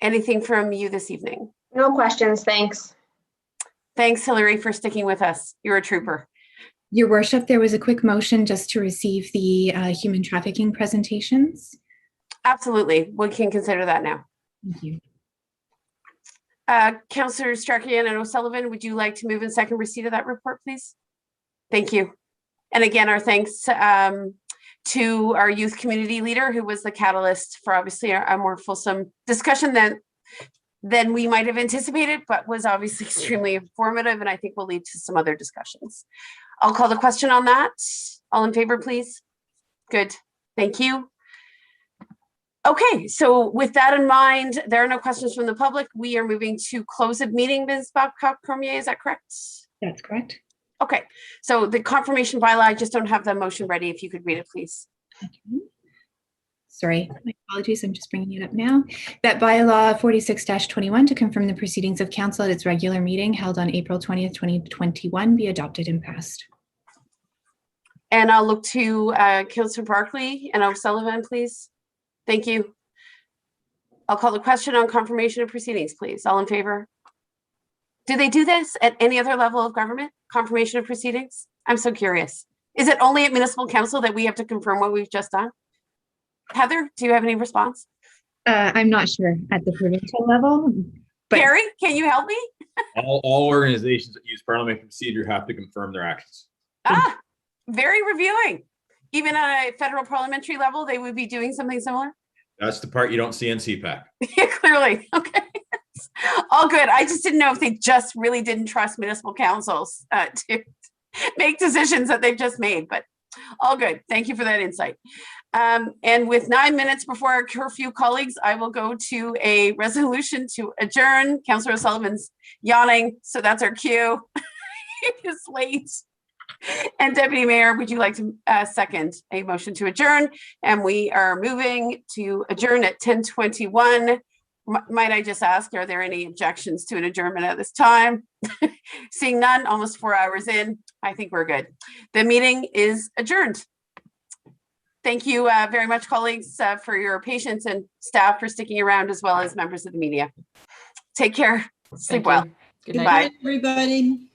Anything from you this evening? No questions, thanks. Thanks, Hillary, for sticking with us. You're a trooper. Your worship, there was a quick motion just to receive the human trafficking presentations. Absolutely, we can consider that now. Thank you. Councillor Strachan and O'Sullivan, would you like to move in second receipt of that report, please? Thank you. And again, our thanks to our youth community leader, who was the catalyst for obviously a more fulsome discussion than we might have anticipated, but was obviously extremely informative, and I think will lead to some other discussions. I'll call the question on that. All in favor, please? Good, thank you. Okay, so with that in mind, there are no questions from the public. We are moving to close of meeting, Ms. Babcock-Cormier, is that correct? That's correct. Okay, so the confirmation bylaw, I just don't have the motion ready. If you could read it, please. Okay. Sorry, my apologies. I'm just bringing it up now. That bylaw 46-21 to confirm the proceedings of council at its regular meeting held on April 20th, 2021 be adopted and passed. And I'll look to Councillor Barclay and O'Sullivan, please. Thank you. I'll call the question on confirmation of proceedings, please. All in favor? Do they do this at any other level of government? Confirmation of proceedings? I'm so curious. Is it only at municipal council that we have to confirm what we've just done? Heather, do you have any response? I'm not sure at the provincial level. But Carrie, can you help me? All organizations that use parliamentary procedure have to confirm their actions. Ah, very reviewing. Even at a federal parliamentary level, they would be doing something similar? That's the part you don't see in CPAC. Yeah, clearly. Okay. All good. I just didn't know if they just really didn't trust municipal councils to make decisions that they've just made, but all good. Thank you for that insight. And with 9 minutes before our curfew, colleagues, I will go to a resolution to adjourn. Councillor O'Sullivan's yawning, so that's our cue. It is late. And Deputy Mayor, would you like to second a motion to adjourn? And we are moving to adjourn at 10:21. Might I just ask, are there any objections to an adjournment at this time? Seeing none, almost 4 hours in, I think we're good. The meeting is adjourned. Thank you very much, colleagues, for your patience, and staff for sticking around, as well as members of the media. Take care. Sleep well. Good night. Everybody.